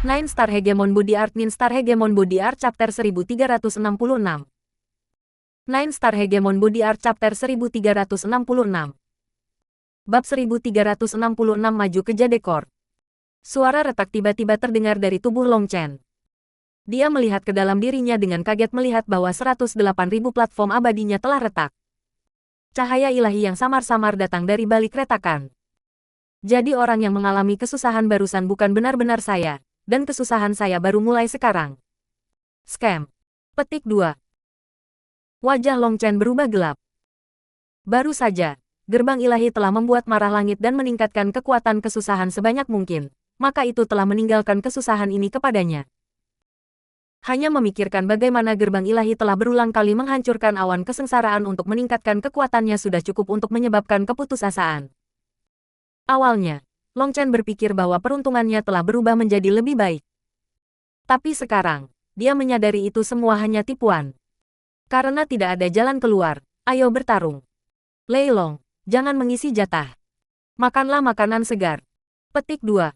Nine Star Hegemon Body Art Nine Star Hegemon Body Art Chapter 1366 Nine Star Hegemon Body Art Chapter 1366 Bab 1366 Maju ke Jadekor. Suara retak tiba-tiba terdengar dari tubuh Long Chen. Dia melihat ke dalam dirinya dengan kaget melihat bahwa 108.000 platform abadinya telah retak. Cahaya ilahi yang samar-samar datang dari balik retakan. Jadi orang yang mengalami kesusahan barusan bukan benar-benar saya, dan kesusahan saya baru mulai sekarang. Scam. Petik 2. Wajah Long Chen berubah gelap. Baru saja, gerbang ilahi telah membuat marah langit dan meningkatkan kekuatan kesusahan sebanyak mungkin, maka itu telah meninggalkan kesusahan ini kepadanya. Hanya memikirkan bagaimana gerbang ilahi telah berulang kali menghancurkan awan kesengsaraan untuk meningkatkan kekuatannya sudah cukup untuk menyebabkan keputusasaan. Awalnya, Long Chen berpikir bahwa peruntungannya telah berubah menjadi lebih baik. Tapi sekarang, dia menyadari itu semua hanya tipuan. Karena tidak ada jalan keluar, ayo bertarung. Lei Long, jangan mengisi jatah. Makanlah makanan segar. Petik 2.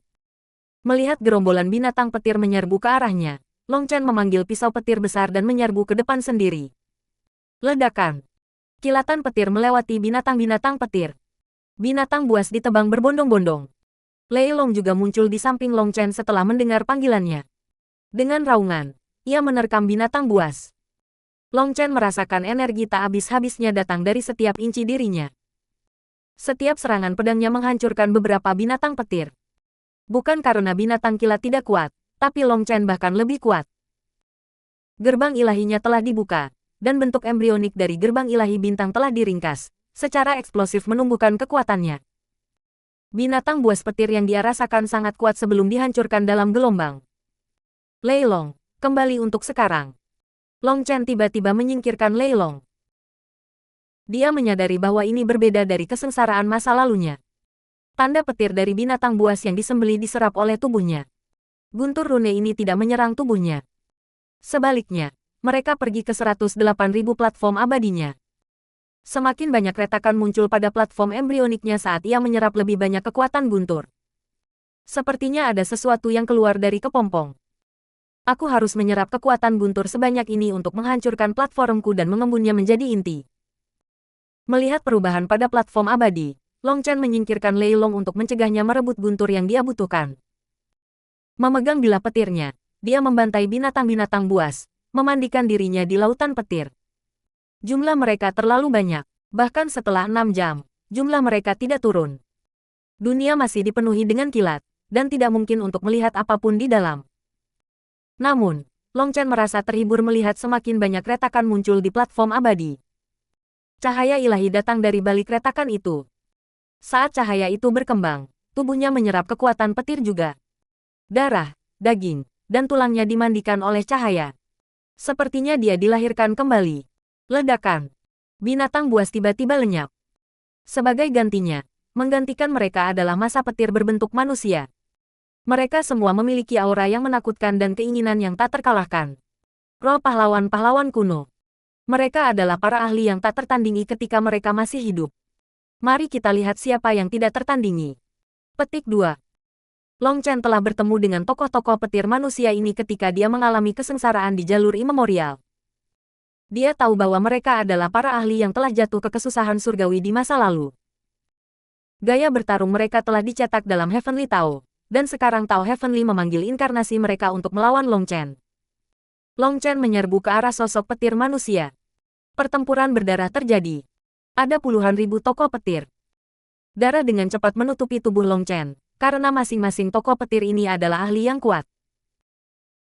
Melihat gerombolan binatang petir menyerbu ke arahnya, Long Chen memanggil pisau petir besar dan menyerbu ke depan sendiri. Ledakan. Kilatan petir melewati binatang-binatang petir. Binatang buas ditebang berbondong-bondong. Lei Long juga muncul di samping Long Chen setelah mendengar panggilannya. Dengan raungan, ia menerkam binatang buas. Long Chen merasakan energi tak habis-habisnya datang dari setiap inci dirinya. Setiap serangan pedangnya menghancurkan beberapa binatang petir. Bukan karena binatang kilat tidak kuat, tapi Long Chen bahkan lebih kuat. Gerbang ilahinya telah dibuka, dan bentuk embrionik dari gerbang ilahi bintang telah diringkas, secara eksplosif menumbuhkan kekuatannya. Binatang buas petir yang dia rasakan sangat kuat sebelum dihancurkan dalam gelombang. Lei Long, kembali untuk sekarang. Long Chen tiba-tiba menyingkirkan Lei Long. Dia menyadari bahwa ini berbeda dari kesengsaraan masa lalunya. Tanda petir dari binatang buas yang disembelih diserap oleh tubuhnya. Guntur rune ini tidak menyerang tubuhnya. Sebaliknya, mereka pergi ke 108.000 platform abadinya. Semakin banyak retakan muncul pada platform embrioniknya saat ia menyerap lebih banyak kekuatan guntur. Sepertinya ada sesuatu yang keluar dari kepompong. Aku harus menyerap kekuatan guntur sebanyak ini untuk menghancurkan platformku dan mengembunnya menjadi inti. Melihat perubahan pada platform abadi, Long Chen menyingkirkan Lei Long untuk mencegahnya merebut guntur yang dia butuhkan. Memegang bilah petirnya, dia membantai binatang-binatang buas, memandikan dirinya di lautan petir. Jumlah mereka terlalu banyak, bahkan setelah 6 jam, jumlah mereka tidak turun. Dunia masih dipenuhi dengan kilat, dan tidak mungkin untuk melihat apapun di dalam. Namun, Long Chen merasa terhibur melihat semakin banyak retakan muncul di platform abadi. Cahaya ilahi datang dari balik retakan itu. Saat cahaya itu berkembang, tubuhnya menyerap kekuatan petir juga. Darah, daging, dan tulangnya dimandikan oleh cahaya. Sepertinya dia dilahirkan kembali. Ledakan. Binatang buas tiba-tiba lenyap. Sebagai gantinya, menggantikan mereka adalah masa petir berbentuk manusia. Mereka semua memiliki aura yang menakutkan dan keinginan yang tak terkalahkan. Roh pahlawan-pahlawan kuno. Mereka adalah para ahli yang tak tertandingi ketika mereka masih hidup. Mari kita lihat siapa yang tidak tertandingi. Petik 2. Long Chen telah bertemu dengan tokoh-tokoh petir manusia ini ketika dia mengalami kesengsaraan di jalur imemorial. Dia tahu bahwa mereka adalah para ahli yang telah jatuh ke kesusahan surgawi di masa lalu. Gaya bertarung mereka telah dicetak dalam Heavenly Tao, dan sekarang Tao Heavenly memanggil inkarnasi mereka untuk melawan Long Chen. Long Chen menyerbu ke arah sosok petir manusia. Pertempuran berdarah terjadi. Ada puluhan ribu tokoh petir. Darah dengan cepat menutupi tubuh Long Chen, karena masing-masing tokoh petir ini adalah ahli yang kuat.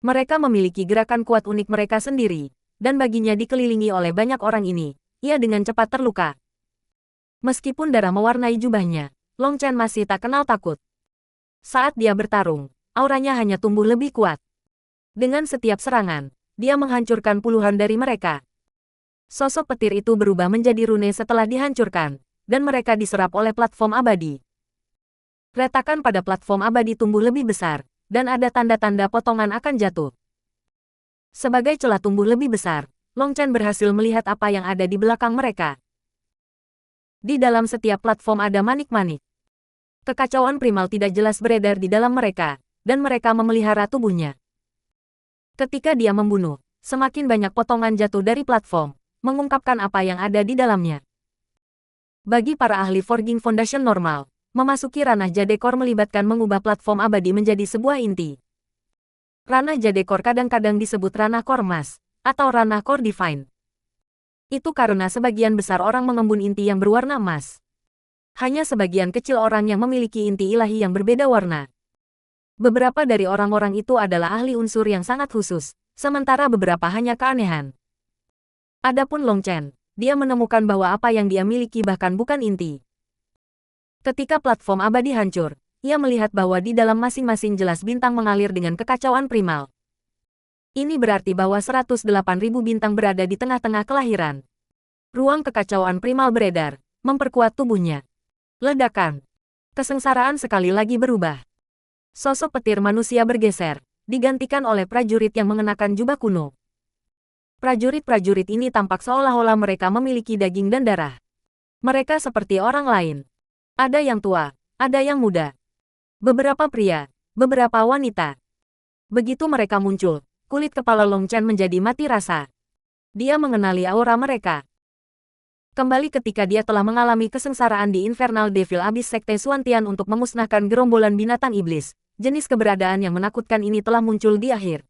Mereka memiliki gerakan kuat unik mereka sendiri. Dan baginya dikelilingi oleh banyak orang ini, ia dengan cepat terluka. Meskipun darah mewarnai jubahnya, Long Chen masih tak kenal takut. Saat dia bertarung, auranya hanya tumbuh lebih kuat. Dengan setiap serangan, dia menghancurkan puluhan dari mereka. Sosok petir itu berubah menjadi rune setelah dihancurkan, dan mereka diserap oleh platform abadi. Retakan pada platform abadi tumbuh lebih besar, dan ada tanda-tanda potongan akan jatuh. Sebagai celah tumbuh lebih besar, Long Chen berhasil melihat apa yang ada di belakang mereka. Di dalam setiap platform ada manik-manik. Kekacauan primal tidak jelas beredar di dalam mereka, dan mereka memelihara tubuhnya. Ketika dia membunuh, semakin banyak potongan jatuh dari platform, mengungkapkan apa yang ada di dalamnya. Bagi para ahli Forging Foundation normal, memasuki ranah Jadekor melibatkan mengubah platform abadi menjadi sebuah inti. Ranah Jadekor kadang-kadang disebut ranah Kormas, atau ranah Core Divine. Itu karena sebagian besar orang mengembun inti yang berwarna emas. Hanya sebagian kecil orang yang memiliki inti ilahi yang berbeda warna. Beberapa dari orang-orang itu adalah ahli unsur yang sangat khusus, sementara beberapa hanya keanehan. Adapun Long Chen, dia menemukan bahwa apa yang dia miliki bahkan bukan inti. Ketika platform abadi hancur, ia melihat bahwa di dalam masing-masing jelas bintang mengalir dengan kekacauan primal. Ini berarti bahwa 108.000 bintang berada di tengah-tengah kelahiran. Ruang kekacauan primal beredar, memperkuat tubuhnya. Ledakan. Kesengsaraan sekali lagi berubah. Sosok petir manusia bergeser, digantikan oleh prajurit yang mengenakan jubah kuno. Prajurit-prajurit ini tampak seolah-olah mereka memiliki daging dan darah. Mereka seperti orang lain. Ada yang tua, ada yang muda. Beberapa pria, beberapa wanita. Begitu mereka muncul, kulit kepala Long Chen menjadi mati rasa. Dia mengenali aura mereka. Kembali ketika dia telah mengalami kesengsaraan di Infernal Devil Abyss Sekte Suantian untuk memusnahkan gerombolan binatang iblis, jenis keberadaan yang menakutkan ini telah muncul di akhir.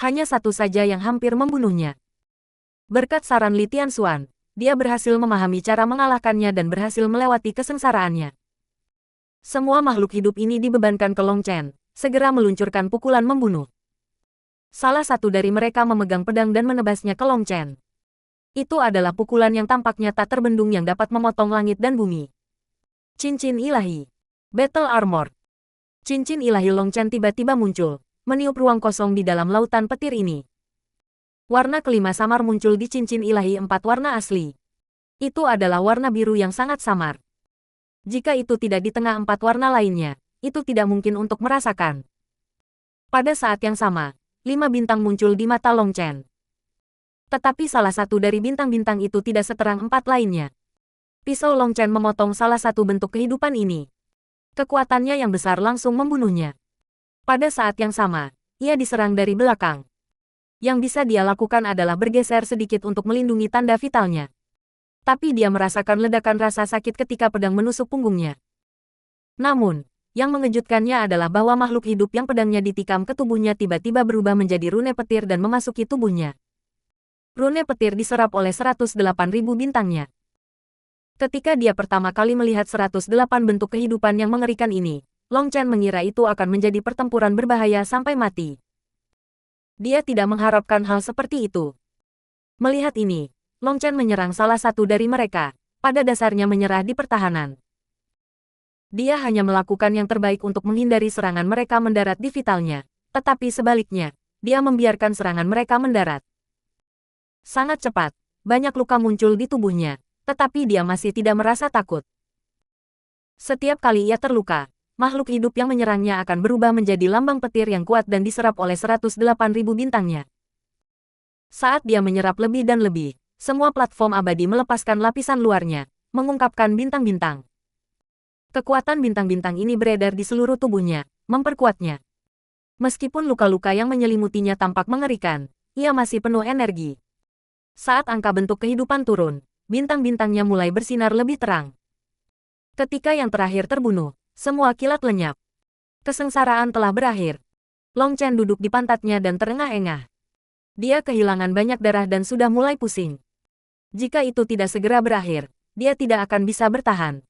Hanya satu saja yang hampir membunuhnya. Berkat saran Li Tianxuan, dia berhasil memahami cara mengalahkannya dan berhasil melewati kesengsaraannya. Semua makhluk hidup ini dibebankan ke Long Chen, segera meluncurkan pukulan membunuh. Salah satu dari mereka memegang pedang dan menebasnya ke Long Chen. Itu adalah pukulan yang tampaknya tak terbendung yang dapat memotong langit dan bumi. Cincin ilahi. Battle Armor. Cincin ilahi Long Chen tiba-tiba muncul, meniup ruang kosong di dalam lautan petir ini. Warna kelima samar muncul di cincin ilahi 4 warna asli. Itu adalah warna biru yang sangat samar. Jika itu tidak di tengah 4 warna lainnya, itu tidak mungkin untuk merasakan. Pada saat yang sama, 5 bintang muncul di mata Long Chen. Tetapi salah satu dari bintang-bintang itu tidak seterang 4 lainnya. Pisau Long Chen memotong salah satu bentuk kehidupan ini. Kekuatannya yang besar langsung membunuhnya. Pada saat yang sama, ia diserang dari belakang. Yang bisa dia lakukan adalah bergeser sedikit untuk melindungi tanda vitalnya. Tapi dia merasakan ledakan rasa sakit ketika pedang menusuk punggungnya. Namun, yang mengejutkannya adalah bahwa makhluk hidup yang pedangnya ditikam ke tubuhnya tiba-tiba berubah menjadi rune petir dan memasuki tubuhnya. Rune petir diserap oleh 108.000 bintangnya. Ketika dia pertama kali melihat 108 bentuk kehidupan yang mengerikan ini, Long Chen mengira itu akan menjadi pertempuran berbahaya sampai mati. Dia tidak mengharapkan hal seperti itu. Melihat ini, Long Chen menyerang salah satu dari mereka, pada dasarnya menyerah di pertahanan. Dia hanya melakukan yang terbaik untuk menghindari serangan mereka mendarat di vitalnya, tetapi sebaliknya, dia membiarkan serangan mereka mendarat. Sangat cepat, banyak luka muncul di tubuhnya, tetapi dia masih tidak merasa takut. Setiap kali ia terluka, makhluk hidup yang menyerangnya akan berubah menjadi lambang petir yang kuat dan diserap oleh 108.000 bintangnya. Saat dia menyerap lebih dan lebih, semua platform abadi melepaskan lapisan luarnya, mengungkapkan bintang-bintang. Kekuatan bintang-bintang ini beredar di seluruh tubuhnya, memperkuatnya. Meskipun luka-luka yang menyelimutinya tampak mengerikan, ia masih penuh energi. Saat angka bentuk kehidupan turun, bintang-bintangnya mulai bersinar lebih terang. Ketika yang terakhir terbunuh, semua kilat lenyap. Kesengsaraan telah berakhir. Long Chen duduk di pantatnya dan terengah-engah. Dia kehilangan banyak darah dan sudah mulai pusing. Jika itu tidak segera berakhir, dia tidak akan bisa bertahan.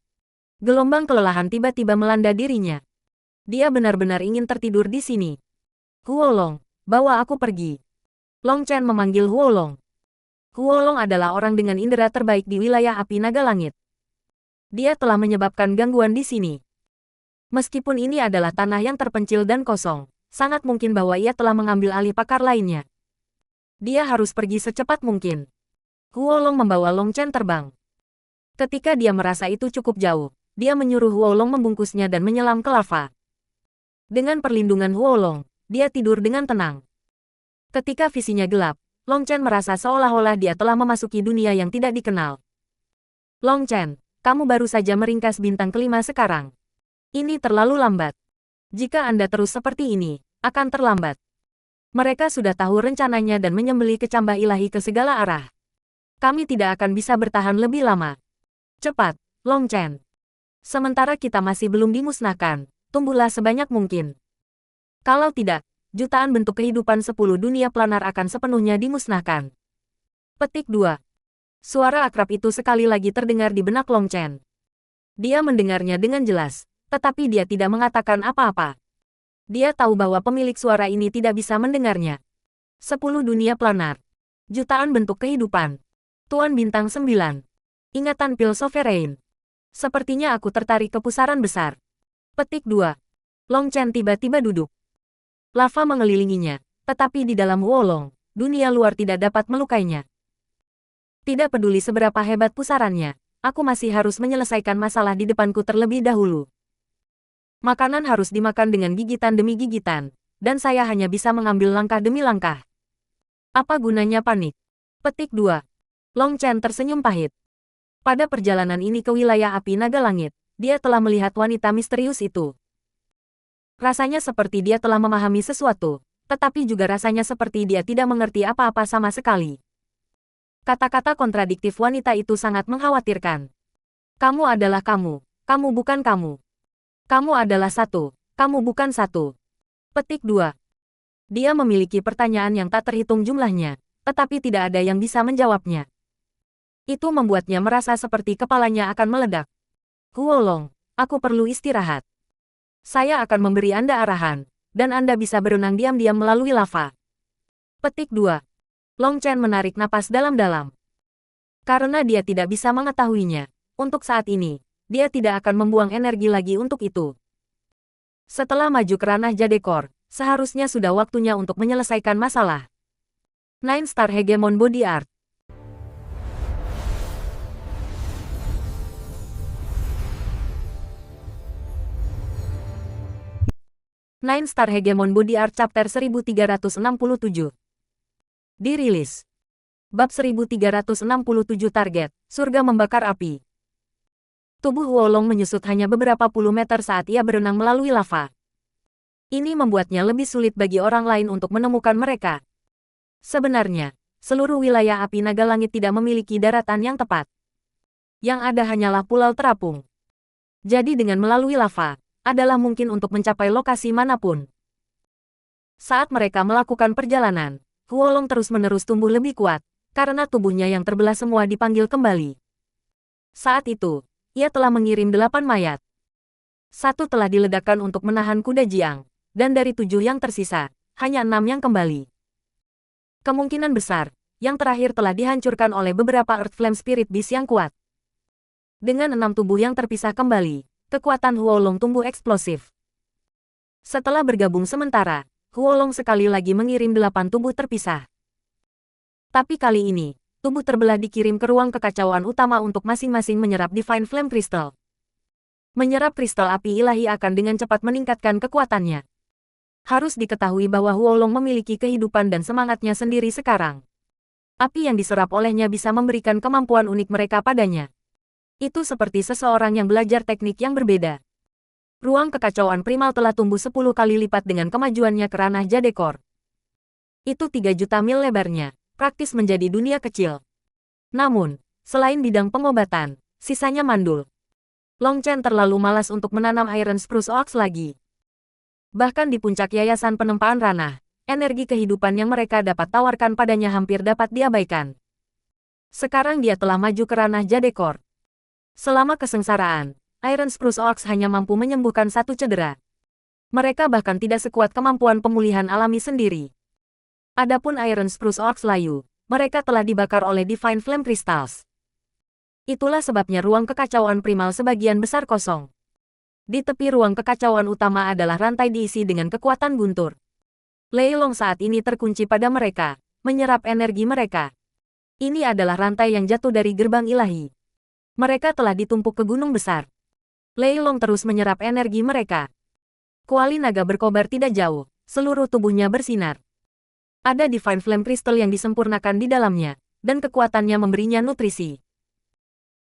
Gelombang kelelahan tiba-tiba melanda dirinya. Dia benar-benar ingin tertidur di sini. Huolong, bawa aku pergi. Long Chen memanggil Huolong. Huolong adalah orang dengan indera terbaik di wilayah api naga langit. Dia telah menyebabkan gangguan di sini. Meskipun ini adalah tanah yang terpencil dan kosong, sangat mungkin bahwa ia telah mengambil alih pakar lainnya. Dia harus pergi secepat mungkin. Huolong membawa Long Chen terbang. Ketika dia merasa itu cukup jauh, dia menyuruh Huolong membungkusnya dan menyelam ke lava. Dengan perlindungan Huolong, dia tidur dengan tenang. Ketika visinya gelap, Long Chen merasa seolah-olah dia telah memasuki dunia yang tidak dikenal. Long Chen, kamu baru saja meringkas bintang kelima sekarang. Ini terlalu lambat. Jika Anda terus seperti ini, akan terlambat. Mereka sudah tahu rencananya dan menyembelih kecambah ilahi ke segala arah. Kami tidak akan bisa bertahan lebih lama. Cepat, Long Chen. Sementara kita masih belum dimusnahkan, tumbuhlah sebanyak mungkin. Kalau tidak, jutaan bentuk kehidupan 10 dunia planar akan sepenuhnya dimusnahkan. Petik 2. Suara akrab itu sekali lagi terdengar di benak Long Chen. Dia mendengarnya dengan jelas, tetapi dia tidak mengatakan apa-apa. Dia tahu bahwa pemilik suara ini tidak bisa mendengarnya. 10 dunia planar. Jutaan bentuk kehidupan. Tuan Bintang 9. Ingatan pil sovereign. Sepertinya aku tertarik ke pusaran besar. Petik 2. Long Chen tiba-tiba duduk. Lava mengelilinginya, tetapi di dalam Wolong, dunia luar tidak dapat melukainya. Tidak peduli seberapa hebat pusarannya, aku masih harus menyelesaikan masalah di depanku terlebih dahulu. Makanan harus dimakan dengan gigitan demi gigitan, dan saya hanya bisa mengambil langkah demi langkah. Apa gunanya panik? Petik 2. Long Chen tersenyum pahit. Pada perjalanan ini ke wilayah api naga langit, dia telah melihat wanita misterius itu. Rasanya seperti dia telah memahami sesuatu, tetapi juga rasanya seperti dia tidak mengerti apa-apa sama sekali. Kata-kata kontradiktif wanita itu sangat mengkhawatirkan. Kamu adalah kamu bukan kamu. Kamu adalah satu, kamu bukan satu. Petik 2. Dia memiliki pertanyaan yang tak terhitung jumlahnya, tetapi tidak ada yang bisa menjawabnya. Itu membuatnya merasa seperti kepalanya akan meledak. Huolong, aku perlu istirahat. Saya akan memberi Anda arahan, dan Anda bisa berenang diam-diam melalui lava. Petik 2. Long Chen menarik napas dalam-dalam. Karena dia tidak bisa mengetahuinya, untuk saat ini, dia tidak akan membuang energi lagi untuk itu. Setelah maju ke ranah Jadekor, seharusnya sudah waktunya untuk menyelesaikan masalah. 9 Star Hegemon Body Art. Nine Star Hegemon Body Art Chapter 1367. Dirilis. Bab 1367 Target, Surga Membakar Api. Tubuh Wolong menyusut hanya beberapa puluh meter saat ia berenang melalui lava. Ini membuatnya lebih sulit bagi orang lain untuk menemukan mereka. Sebenarnya, seluruh wilayah api naga langit tidak memiliki daratan yang tepat. Yang ada hanyalah pulau terapung. Jadi dengan melalui lava, adalah mungkin untuk mencapai lokasi manapun. Saat mereka melakukan perjalanan, Wolong terus-menerus tumbuh lebih kuat, karena tubuhnya yang terbelah semua dipanggil kembali. Saat itu, ia telah mengirim 8 mayat. 1 telah diledakkan untuk menahan kuda Jiang, dan dari 7 yang tersisa, hanya 6 yang kembali. Kemungkinan besar, yang terakhir telah dihancurkan oleh beberapa Earth Flame Spirit Beast yang kuat. Dengan 6 tubuh yang terpisah kembali, kekuatan Huolong tumbuh eksplosif. Setelah bergabung sementara, Huolong sekali lagi mengirim 8 tubuh terpisah. Tapi kali ini, tubuh terbelah dikirim ke ruang kekacauan utama untuk masing-masing menyerap Divine Flame Crystal. Menyerap kristal api ilahi akan dengan cepat meningkatkan kekuatannya. Harus diketahui bahwa Huolong memiliki kehidupan dan semangatnya sendiri sekarang. Api yang diserap olehnya bisa memberikan kemampuan unik mereka padanya. Itu seperti seseorang yang belajar teknik yang berbeda. Ruang kekacauan primal telah tumbuh 10 kali lipat dengan kemajuannya ke ranah Jadekor. Itu 3 juta mil lebarnya, praktis menjadi dunia kecil. Namun, selain bidang pengobatan, sisanya mandul. Long Chen terlalu malas untuk menanam Iron Spruce Oaks lagi. Bahkan di puncak yayasan penempaan ranah, energi kehidupan yang mereka dapat tawarkan padanya hampir dapat diabaikan. Sekarang dia telah maju ke ranah Jadekor. Selama kesengsaraan, Iron Spruce Oaks hanya mampu menyembuhkan 1 cedera. Mereka bahkan tidak sekuat kemampuan pemulihan alami sendiri. Adapun Iron Spruce Oaks layu, mereka telah dibakar oleh Divine Flame Crystals. Itulah sebabnya ruang kekacauan primal sebagian besar kosong. Di tepi ruang kekacauan utama adalah rantai diisi dengan kekuatan guntur. Lei Long saat ini terkunci pada mereka, menyerap energi mereka. Ini adalah rantai yang jatuh dari gerbang ilahi. Mereka telah ditumpuk ke gunung besar. Lei Long terus menyerap energi mereka. Kuali naga berkobar tidak jauh, seluruh tubuhnya bersinar. Ada Divine Flame Crystal yang disempurnakan di dalamnya, dan kekuatannya memberinya nutrisi.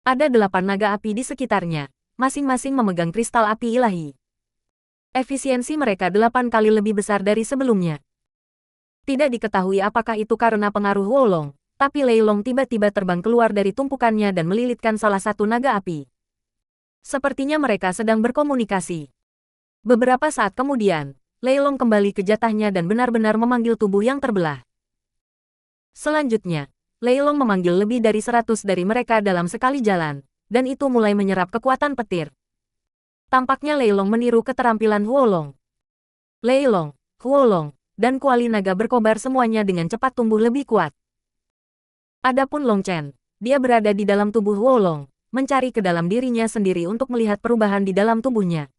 Ada 8 naga api di sekitarnya, masing-masing memegang kristal api ilahi. Efisiensi mereka 8 kali lebih besar dari sebelumnya. Tidak diketahui apakah itu karena pengaruh Wolong, tapi Lei Long tiba-tiba terbang keluar dari tumpukannya dan melilitkan salah satu naga api. Sepertinya mereka sedang berkomunikasi. Beberapa saat kemudian, Lei Long kembali ke jatahnya dan benar-benar memanggil tubuh yang terbelah. Selanjutnya, Lei Long memanggil lebih dari 100 dari mereka dalam sekali jalan, dan itu mulai menyerap kekuatan petir. Tampaknya Lei Long meniru keterampilan Wolong. Lei Long, Wolong, dan kuali naga berkobar semuanya dengan cepat tumbuh lebih kuat. Adapun Long Chen, dia berada di dalam tubuh Wolong, mencari ke dalam dirinya sendiri untuk melihat perubahan di dalam tubuhnya.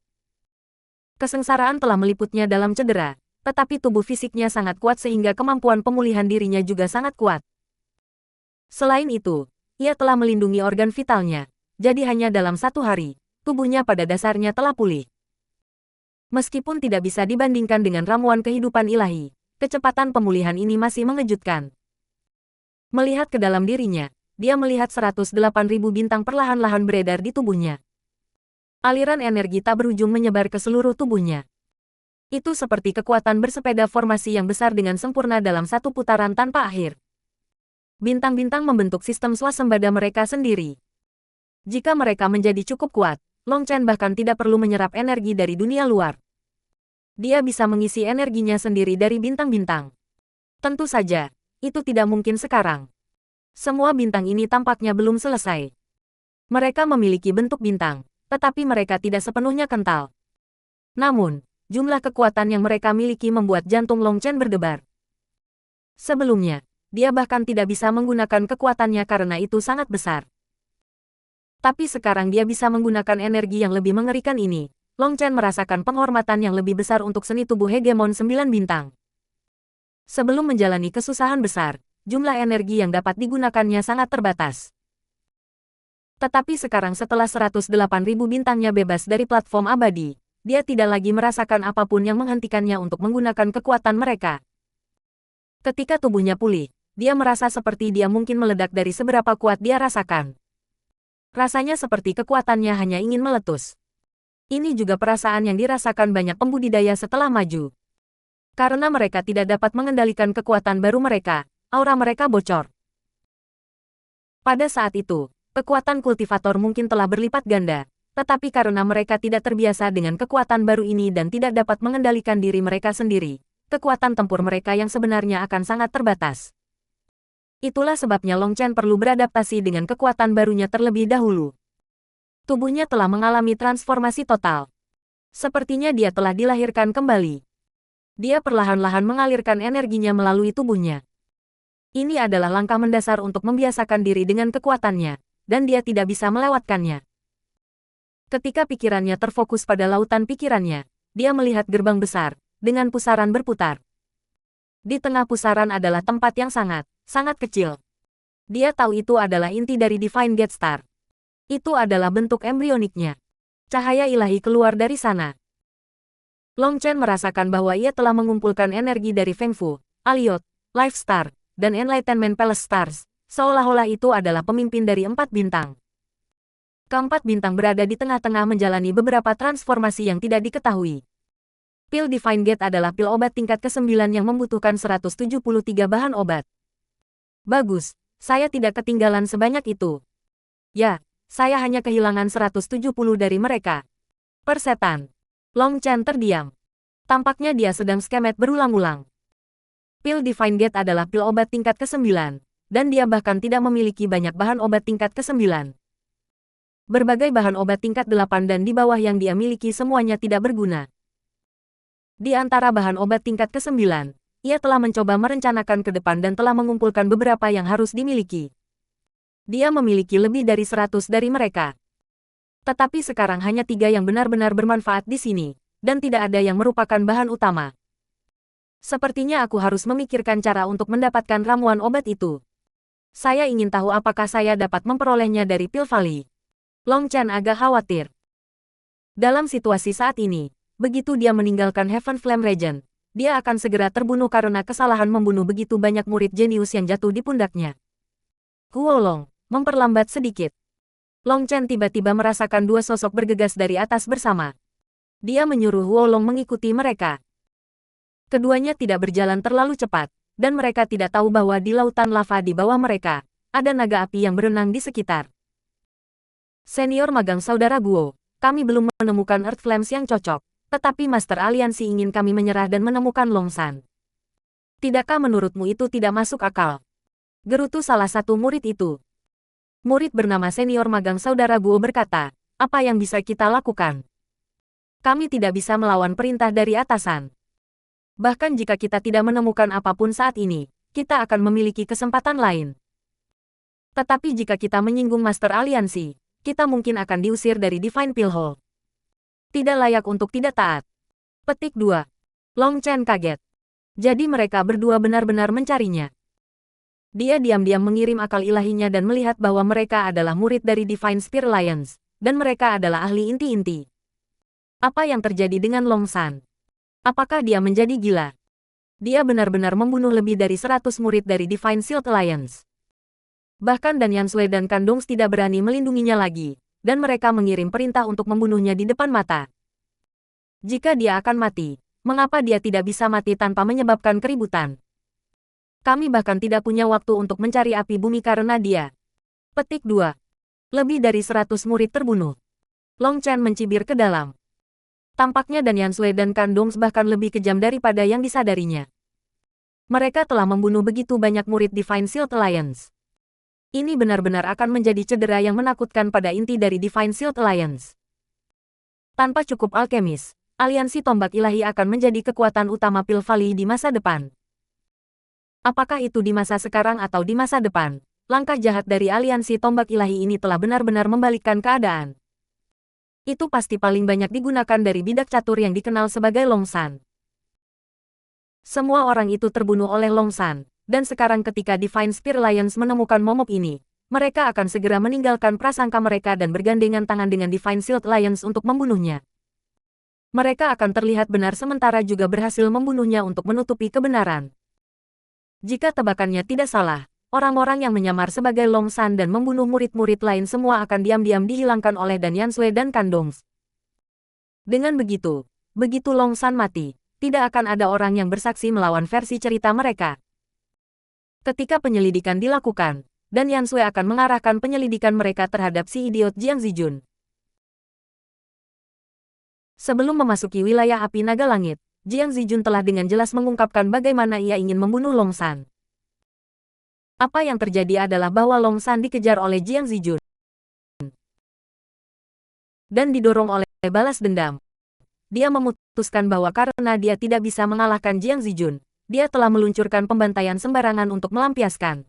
Kesengsaraan telah meliputnya dalam cedera, tetapi tubuh fisiknya sangat kuat sehingga kemampuan pemulihan dirinya juga sangat kuat. Selain itu, ia telah melindungi organ vitalnya, jadi hanya dalam 1 hari, tubuhnya pada dasarnya telah pulih. Meskipun tidak bisa dibandingkan dengan ramuan kehidupan ilahi, kecepatan pemulihan ini masih mengejutkan. Melihat ke dalam dirinya, dia melihat 108.000 bintang perlahan-lahan beredar di tubuhnya. Aliran energi tak berujung menyebar ke seluruh tubuhnya. Itu seperti kekuatan bersepeda formasi yang besar dengan sempurna dalam satu putaran tanpa akhir. Bintang-bintang membentuk sistem swasembada mereka sendiri. Jika mereka menjadi cukup kuat, Long Chen bahkan tidak perlu menyerap energi dari dunia luar. Dia bisa mengisi energinya sendiri dari bintang-bintang. Tentu saja, itu tidak mungkin sekarang. Semua bintang ini tampaknya belum selesai. Mereka memiliki bentuk bintang, tetapi mereka tidak sepenuhnya kental. Namun, jumlah kekuatan yang mereka miliki membuat jantung Long Chen berdebar. Sebelumnya, dia bahkan tidak bisa menggunakan kekuatannya karena itu sangat besar. Tapi sekarang dia bisa menggunakan energi yang lebih mengerikan ini. Long Chen merasakan penghormatan yang lebih besar untuk seni tubuh hegemon 9 bintang. Sebelum menjalani kesusahan besar, jumlah energi yang dapat digunakannya sangat terbatas. Tetapi sekarang setelah 108.000 bintangnya bebas dari platform abadi, dia tidak lagi merasakan apapun yang menghentikannya untuk menggunakan kekuatan mereka. Ketika tubuhnya pulih, dia merasa seperti dia mungkin meledak dari seberapa kuat dia rasakan. Rasanya seperti kekuatannya hanya ingin meletus. Ini juga perasaan yang dirasakan banyak pembudidaya setelah maju. Karena mereka tidak dapat mengendalikan kekuatan baru mereka, aura mereka bocor. Pada saat itu, kekuatan kultivator mungkin telah berlipat ganda, tetapi karena mereka tidak terbiasa dengan kekuatan baru ini dan tidak dapat mengendalikan diri mereka sendiri, kekuatan tempur mereka yang sebenarnya akan sangat terbatas. Itulah sebabnya Long Chen perlu beradaptasi dengan kekuatan barunya terlebih dahulu. Tubuhnya telah mengalami transformasi total. Sepertinya dia telah dilahirkan kembali. Dia perlahan-lahan mengalirkan energinya melalui tubuhnya. Ini adalah langkah mendasar untuk membiasakan diri dengan kekuatannya, dan dia tidak bisa melewatkannya. Ketika pikirannya terfokus pada lautan pikirannya, dia melihat gerbang besar, dengan pusaran berputar. Di tengah pusaran adalah tempat yang sangat kecil. Dia tahu itu adalah inti dari Divine Gate Star. Itu adalah bentuk embrioniknya. Cahaya ilahi keluar dari sana. Long Chen merasakan bahwa ia telah mengumpulkan energi dari Feng Fu, Aliot, Life Star, dan Enlightenment Palace Stars, seolah-olah itu adalah pemimpin dari 4 bintang. Keempat bintang berada di tengah-tengah menjalani beberapa transformasi yang tidak diketahui. Pil Divine Gate adalah pil obat tingkat ke-9 yang membutuhkan 173 bahan obat. Bagus, saya tidak ketinggalan sebanyak itu. Ya, saya hanya kehilangan 170 dari mereka. Persetan. Long Chen terdiam. Tampaknya dia sedang skemet berulang-ulang. Pil Divine Gate adalah pil obat tingkat ke-9, dan dia bahkan tidak memiliki banyak bahan obat tingkat ke-9. Berbagai bahan obat tingkat 8 dan di bawah yang dia miliki semuanya tidak berguna. Di antara bahan obat tingkat ke-9, ia telah mencoba merencanakan ke depan dan telah mengumpulkan beberapa yang harus dimiliki. Dia memiliki lebih dari 100 dari mereka. Tetapi sekarang hanya 3 yang benar-benar bermanfaat di sini, dan tidak ada yang merupakan bahan utama. Sepertinya aku harus memikirkan cara untuk mendapatkan ramuan obat itu. Saya ingin tahu apakah saya dapat memperolehnya dari Pil Valley. Long Chen agak khawatir. Dalam situasi saat ini, begitu dia meninggalkan Heaven Flame Regent, dia akan segera terbunuh karena kesalahan membunuh begitu banyak murid jenius yang jatuh di pundaknya. Huolong, memperlambat sedikit. Long Chen tiba-tiba merasakan 2 sosok bergegas dari atas bersama. Dia menyuruh Wolong mengikuti mereka. Keduanya tidak berjalan terlalu cepat, dan mereka tidak tahu bahwa di lautan lava di bawah mereka, ada naga api yang berenang di sekitar. Senior magang saudara Guo, kami belum menemukan Earth Flames yang cocok, tetapi Master Aliansi ingin kami menyerah dan menemukan Longsan. Tidakkah menurutmu itu tidak masuk akal? Gerutu salah satu murid itu. Murid bernama senior magang saudara Guo berkata, apa yang bisa kita lakukan? Kami tidak bisa melawan perintah dari atasan. Bahkan jika kita tidak menemukan apapun saat ini, kita akan memiliki kesempatan lain. Tetapi jika kita menyinggung Master Aliansi, kita mungkin akan diusir dari Divine Pillhole. Tidak layak untuk tidak taat. Petik 2. Long Chen kaget. Jadi mereka berdua benar-benar mencarinya. Dia diam-diam mengirim akal ilahinya dan melihat bahwa mereka adalah murid dari Divine Spear Alliance, dan mereka adalah ahli inti-inti. Apa yang terjadi dengan Longsan? Apakah dia menjadi gila? Dia benar-benar membunuh lebih dari 100 murid dari Divine Shield Alliance. Bahkan Dan Yansui dan Kandongs tidak berani melindunginya lagi, dan mereka mengirim perintah untuk membunuhnya di depan mata. Jika dia akan mati, mengapa dia tidak bisa mati tanpa menyebabkan keributan? Kami bahkan tidak punya waktu untuk mencari api bumi karena dia. Petik 2. Lebih dari 100 murid terbunuh. Long Chen mencibir ke dalam. Tampaknya Dan Yansui dan Kandongs bahkan lebih kejam daripada yang disadarinya. Mereka telah membunuh begitu banyak murid Divine Shield Alliance. Ini benar-benar akan menjadi cedera yang menakutkan pada inti dari Divine Shield Alliance. Tanpa cukup alkemis, aliansi tombak ilahi akan menjadi kekuatan utama Pil Valley di masa depan. Apakah itu di masa sekarang atau di masa depan, langkah jahat dari aliansi tombak ilahi ini telah benar-benar membalikkan keadaan. Itu pasti paling banyak digunakan dari bidak catur yang dikenal sebagai Longsan. Semua orang itu terbunuh oleh Longsan, dan sekarang ketika Divine Spear Alliance menemukan momok ini, mereka akan segera meninggalkan prasangka mereka dan bergandengan tangan dengan Divine Shield Alliance untuk membunuhnya. Mereka akan terlihat benar sementara juga berhasil membunuhnya untuk menutupi kebenaran. Jika tebakannya tidak salah, orang-orang yang menyamar sebagai Longsan dan membunuh murid-murid lain semua akan diam-diam dihilangkan oleh Dan Yansui dan Kandongs. Dengan begitu, begitu Longsan mati, tidak akan ada orang yang bersaksi melawan versi cerita mereka. Ketika penyelidikan dilakukan, Dan Yansui akan mengarahkan penyelidikan mereka terhadap si idiot Jiang Zijun. Sebelum memasuki wilayah api naga langit, Jiang Zijun telah dengan jelas mengungkapkan bagaimana ia ingin membunuh Longsan. Apa yang terjadi adalah bahwa Longsan dikejar oleh Jiang Zijun dan didorong oleh balas dendam. Dia memutuskan bahwa karena dia tidak bisa mengalahkan Jiang Zijun, dia telah meluncurkan pembantaian sembarangan untuk melampiaskan.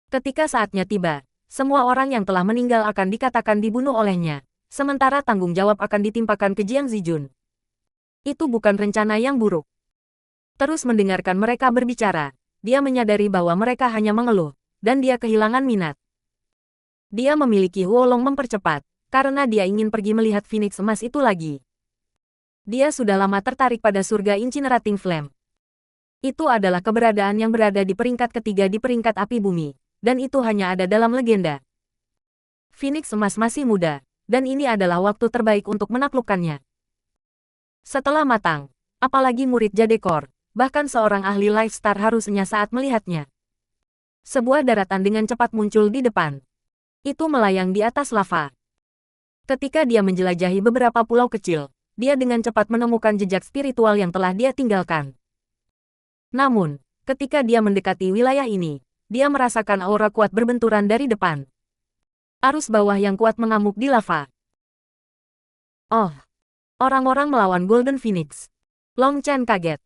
Ketika saatnya tiba, semua orang yang telah meninggal akan dikatakan dibunuh olehnya, sementara tanggung jawab akan ditimpakan ke Jiang Zijun. Itu bukan rencana yang buruk. Terus mendengarkan mereka berbicara, dia menyadari bahwa mereka hanya mengeluh, dan dia kehilangan minat. Dia memiliki Wolong mempercepat, karena dia ingin pergi melihat Phoenix emas itu lagi. Dia sudah lama tertarik pada surga Incinerating Flame. Itu adalah keberadaan yang berada di peringkat ketiga di peringkat api bumi, dan itu hanya ada dalam legenda. Phoenix emas masih muda, dan ini adalah waktu terbaik untuk menaklukkannya. Setelah matang, apalagi murid Jadekor, bahkan seorang ahli Lifestar harusnya saat melihatnya. Sebuah daratan dengan cepat muncul di depan. Itu melayang di atas lava. Ketika dia menjelajahi beberapa pulau kecil, dia dengan cepat menemukan jejak spiritual yang telah dia tinggalkan. Namun, ketika dia mendekati wilayah ini, dia merasakan aura kuat berbenturan dari depan. Arus bawah yang kuat mengamuk di lava. Oh! Orang-orang melawan Golden Phoenix. Long Chen kaget.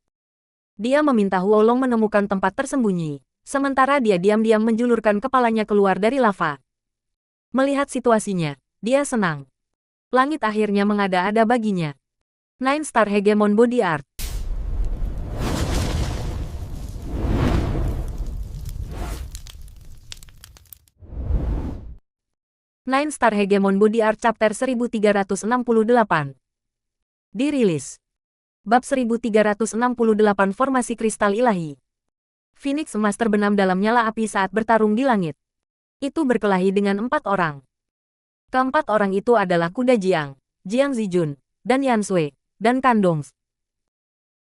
Dia meminta Wolong menemukan tempat tersembunyi, sementara dia diam-diam menjulurkan kepalanya keluar dari lava. Melihat situasinya, dia senang. Langit akhirnya mengada-ada baginya. 9-star Hegemon Body Art. Nine-star Hegemon Body Art Chapter 1368. Dirilis. Bab 1368 Formasi Kristal Ilahi. Phoenix emas terbenam dalam nyala api saat bertarung di langit. Itu berkelahi dengan 4 orang. Keempat orang itu adalah kuda Jiang, Jiang Zijun, dan Yan Sui, dan Kandong.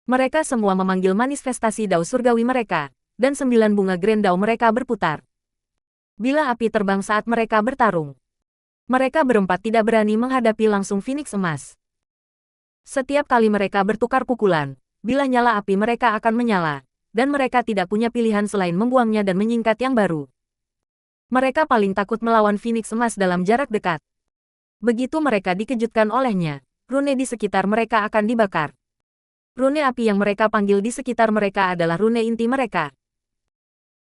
Mereka semua memanggil manifestasi dao surgawi mereka, dan 9 bunga Grand Dao mereka berputar. Bila api terbang saat mereka bertarung, mereka berempat tidak berani menghadapi langsung Phoenix Emas. Setiap kali mereka bertukar pukulan, bila nyala api mereka akan menyala, dan mereka tidak punya pilihan selain membuangnya dan menyingkat yang baru. Mereka paling takut melawan Phoenix Emas dalam jarak dekat. Begitu mereka dikejutkan olehnya, rune di sekitar mereka akan dibakar. Rune api yang mereka panggil di sekitar mereka adalah rune inti mereka.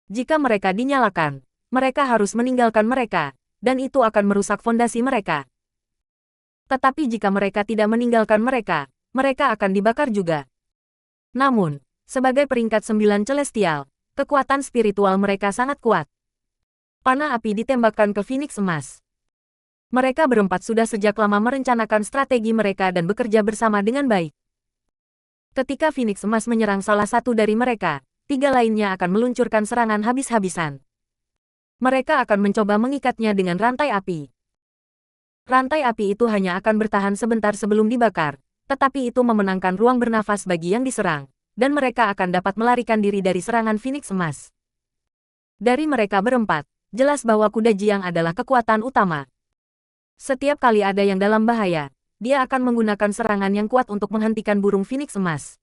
Jika mereka dinyalakan, mereka harus meninggalkan mereka, dan itu akan merusak fondasi mereka. Tetapi jika mereka tidak meninggalkan mereka, mereka akan dibakar juga. Namun, sebagai peringkat 9 celestial, kekuatan spiritual mereka sangat kuat. Panah api ditembakkan ke Phoenix Emas. Mereka berempat sudah sejak lama merencanakan strategi mereka dan bekerja bersama dengan baik. Ketika Phoenix Emas menyerang salah satu dari mereka, 3 lainnya akan meluncurkan serangan habis-habisan. Mereka akan mencoba mengikatnya dengan rantai api. Rantai api itu hanya akan bertahan sebentar sebelum dibakar, tetapi itu memenangkan ruang bernafas bagi yang diserang, dan mereka akan dapat melarikan diri dari serangan Phoenix Emas. Dari mereka berempat, jelas bahwa kuda Jiang adalah kekuatan utama. Setiap kali ada yang dalam bahaya, dia akan menggunakan serangan yang kuat untuk menghentikan burung Phoenix Emas.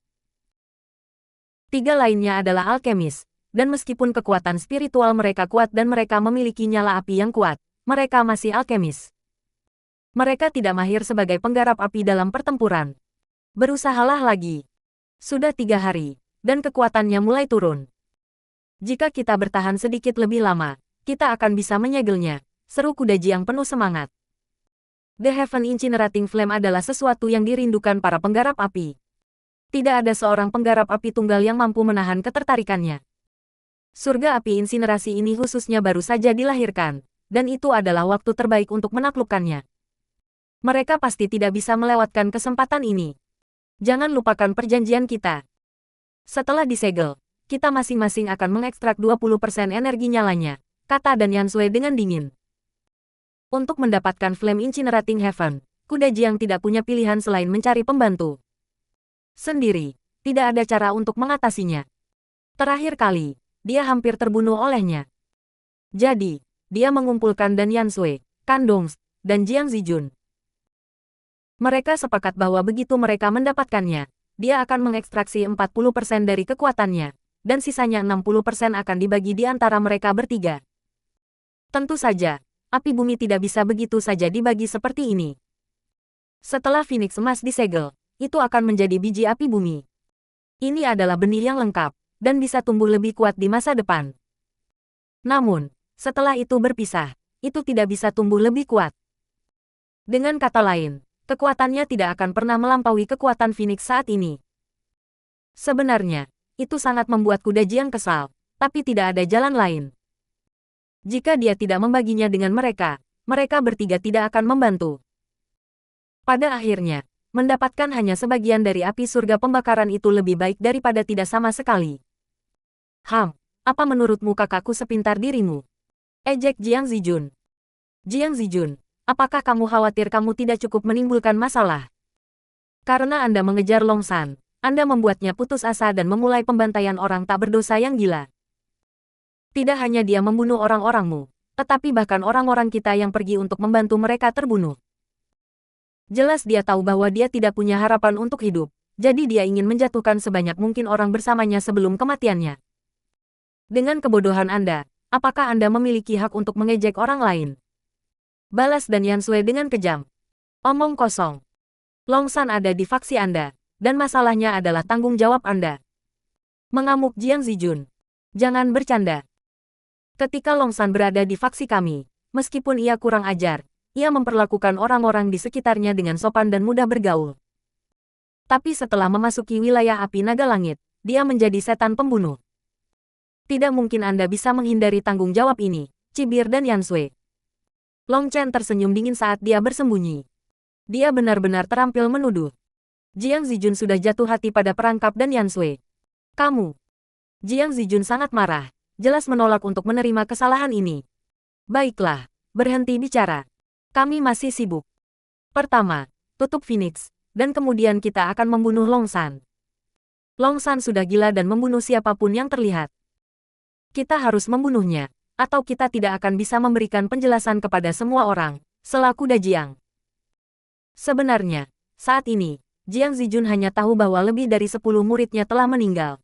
3 lainnya adalah alkemis, dan meskipun kekuatan spiritual mereka kuat dan mereka memiliki nyala api yang kuat, mereka masih alkemis. Mereka tidak mahir sebagai penggarap api dalam pertempuran. Berusahalah lagi. Sudah 3 hari, dan kekuatannya mulai turun. Jika kita bertahan sedikit lebih lama, kita akan bisa menyegelnya, seru kuda Jiang penuh semangat. The Heaven Incinerating Flame adalah sesuatu yang dirindukan para penggarap api. Tidak ada seorang penggarap api tunggal yang mampu menahan ketertarikannya. Surga api insinerasi ini khususnya baru saja dilahirkan, dan itu adalah waktu terbaik untuk menaklukkannya. Mereka pasti tidak bisa melewatkan kesempatan ini. Jangan lupakan perjanjian kita. Setelah disegel, kita masing-masing akan mengekstrak 20% energi nyalanya, kata Dan Yan Sui dengan dingin. Untuk mendapatkan Flame Incinerating Heaven, kuda Jiang tidak punya pilihan selain mencari pembantu. Sendiri, tidak ada cara untuk mengatasinya. Terakhir kali, dia hampir terbunuh olehnya. Jadi, dia mengumpulkan Dan Yan Sui, Kandong, dan Jiang Zijun. Mereka sepakat bahwa begitu mereka mendapatkannya, dia akan mengekstraksi 40% dari kekuatannya, dan sisanya 60% akan dibagi di antara mereka bertiga. Tentu saja, api bumi tidak bisa begitu saja dibagi seperti ini. Setelah Phoenix Emas disegel, itu akan menjadi biji api bumi. Ini adalah benih yang lengkap, dan bisa tumbuh lebih kuat di masa depan. Namun, setelah itu berpisah, itu tidak bisa tumbuh lebih kuat. Dengan kata lain, kekuatannya tidak akan pernah melampaui kekuatan Phoenix saat ini. Sebenarnya, itu sangat membuat kuda Jiang kesal, tapi tidak ada jalan lain. Jika dia tidak membaginya dengan mereka, mereka bertiga tidak akan membantu. Pada akhirnya, mendapatkan hanya sebagian dari api surga pembakaran itu lebih baik daripada tidak sama sekali. Apa menurutmu kakakku sepintar dirimu? Ejek Jiang Zijun. Jiang Zijun, apakah kamu khawatir kamu tidak cukup menimbulkan masalah? Karena Anda mengejar Long San, Anda membuatnya putus asa dan memulai pembantaian orang tak berdosa yang gila. Tidak hanya dia membunuh orang-orangmu, tetapi bahkan orang-orang kita yang pergi untuk membantu mereka terbunuh. Jelas dia tahu bahwa dia tidak punya harapan untuk hidup, jadi dia ingin menjatuhkan sebanyak mungkin orang bersamanya sebelum kematiannya. Dengan kebodohan Anda, apakah Anda memiliki hak untuk mengejek orang lain? Balas Dan Yan Sui dengan kejam. Omong kosong. Long San ada di faksi Anda, dan masalahnya adalah tanggung jawab Anda. Mengamuk Jiang Zijun. Jangan bercanda. Ketika Long San berada di faksi kami, meskipun ia kurang ajar, ia memperlakukan orang-orang di sekitarnya dengan sopan dan mudah bergaul. Tapi setelah memasuki wilayah api naga langit, dia menjadi setan pembunuh. Tidak mungkin Anda bisa menghindari tanggung jawab ini, cibir Dan Yan Sui. Long Chen tersenyum dingin saat dia bersembunyi. Dia benar-benar terampil menuduh. Jiang Zijun sudah jatuh hati pada perangkap Dan Yan Sui. Kamu. Jiang Zijun sangat marah. Jelas menolak untuk menerima kesalahan ini. Baiklah, berhenti bicara. Kami masih sibuk. Pertama, tutup Phoenix, dan kemudian kita akan membunuh Long San. Long San sudah gila dan membunuh siapapun yang terlihat. Kita harus membunuhnya, atau kita tidak akan bisa memberikan penjelasan kepada semua orang, selaku Dajiang. Sebenarnya, saat ini, Jiang Zijun hanya tahu bahwa lebih dari 10 muridnya telah meninggal.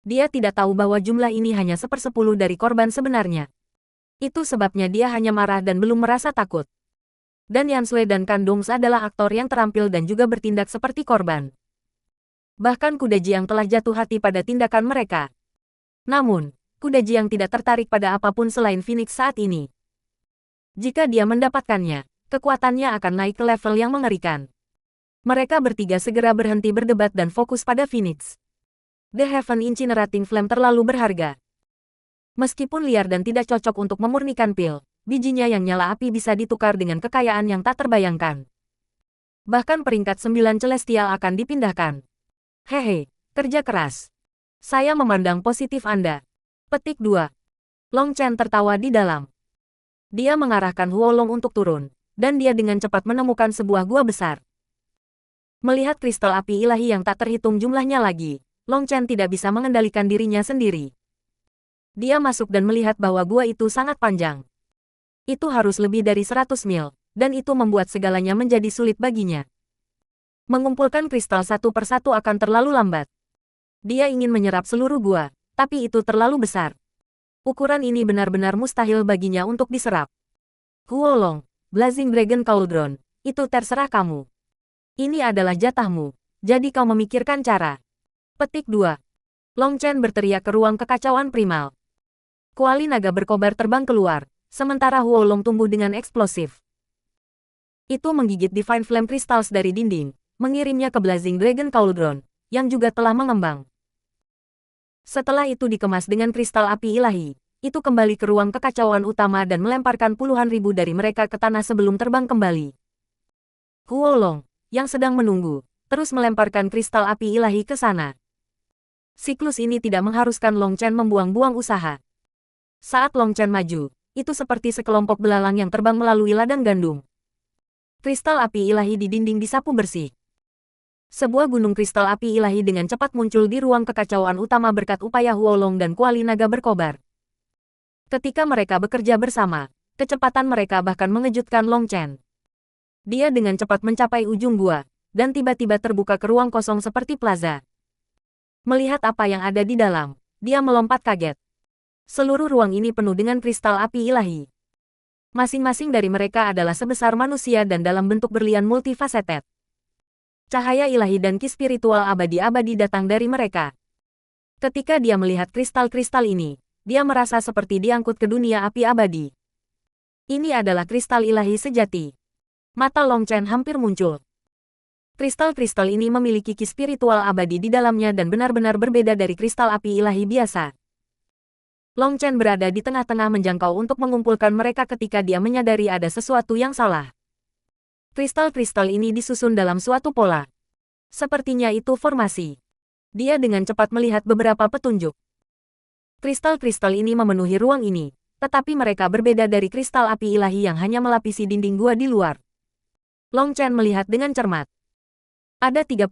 Dia tidak tahu bahwa jumlah ini hanya 1/10 dari korban sebenarnya. Itu sebabnya dia hanya marah dan belum merasa takut. Dan Yan Sui dan Kan Dongs adalah aktor yang terampil dan juga bertindak seperti korban. Bahkan Kuda Jiang telah jatuh hati pada tindakan mereka. Namun, Kuda Jiang tidak tertarik pada apapun selain Phoenix saat ini. Jika dia mendapatkannya, kekuatannya akan naik ke level yang mengerikan. Mereka bertiga segera berhenti berdebat dan fokus pada Phoenix. The Heaven Incinerating Flame terlalu berharga. Meskipun liar dan tidak cocok untuk memurnikan pil, bijinya yang nyala api bisa ditukar dengan kekayaan yang tak terbayangkan. Bahkan peringkat 9 Celestial akan dipindahkan. Hehe, kerja keras. Saya memandang positif Anda. Petik 2. Long Chen tertawa di dalam. Dia mengarahkan Huolong untuk turun, dan dia dengan cepat menemukan sebuah gua besar. Melihat kristal api ilahi yang tak terhitung jumlahnya lagi, Long Chen tidak bisa mengendalikan dirinya sendiri. Dia masuk dan melihat bahwa gua itu sangat panjang. Itu harus lebih dari 100 mil, dan itu membuat segalanya menjadi sulit baginya. Mengumpulkan kristal satu persatu akan terlalu lambat. Dia ingin menyerap seluruh gua, tapi itu terlalu besar. Ukuran ini benar-benar mustahil baginya untuk diserap. Huolong, Blazing Dragon Cauldron, itu terserah kamu. Ini adalah jatahmu, jadi kau memikirkan cara. Petik 2. Long Chen berteriak ke ruang kekacauan primal. Kuali naga berkobar terbang keluar, sementara Huolong tumbuh dengan eksplosif. Itu menggigit Divine Flame Crystals dari dinding, mengirimnya ke Blazing Dragon Cauldron, yang juga telah mengembang. Setelah itu dikemas dengan kristal api ilahi, itu kembali ke ruang kekacauan utama dan melemparkan puluhan ribu dari mereka ke tanah sebelum terbang kembali. Huolong, yang sedang menunggu, terus melemparkan kristal api ilahi ke sana. Siklus ini tidak mengharuskan Long Chen membuang-buang usaha. Saat Long Chen maju, itu seperti sekelompok belalang yang terbang melalui ladang gandum. Kristal api ilahi di dinding disapu bersih. Sebuah gunung kristal api ilahi dengan cepat muncul di ruang kekacauan utama berkat upaya Huolong dan kuali naga berkobar. Ketika mereka bekerja bersama, kecepatan mereka bahkan mengejutkan Long Chen. Dia dengan cepat mencapai ujung gua, dan tiba-tiba terbuka ke ruang kosong seperti plaza. Melihat apa yang ada di dalam, dia melompat kaget. Seluruh ruang ini penuh dengan kristal api ilahi. Masing-masing dari mereka adalah sebesar manusia dan dalam bentuk berlian multifaceted. Cahaya ilahi dan ki spiritual abadi-abadi datang dari mereka. Ketika dia melihat kristal-kristal ini, dia merasa seperti diangkut ke dunia api abadi. Ini adalah kristal ilahi sejati. Mata Long Chen hampir muncul. Kristal-kristal ini memiliki ki spiritual abadi di dalamnya dan benar-benar berbeda dari kristal api ilahi biasa. Long Chen berada di tengah-tengah menjangkau untuk mengumpulkan mereka ketika dia menyadari ada sesuatu yang salah. Kristal-kristal ini disusun dalam suatu pola. Sepertinya itu formasi. Dia dengan cepat melihat beberapa petunjuk. Kristal-kristal ini memenuhi ruang ini, tetapi mereka berbeda dari kristal api ilahi yang hanya melapisi dinding gua di luar. Long Chen melihat dengan cermat. Ada 36.000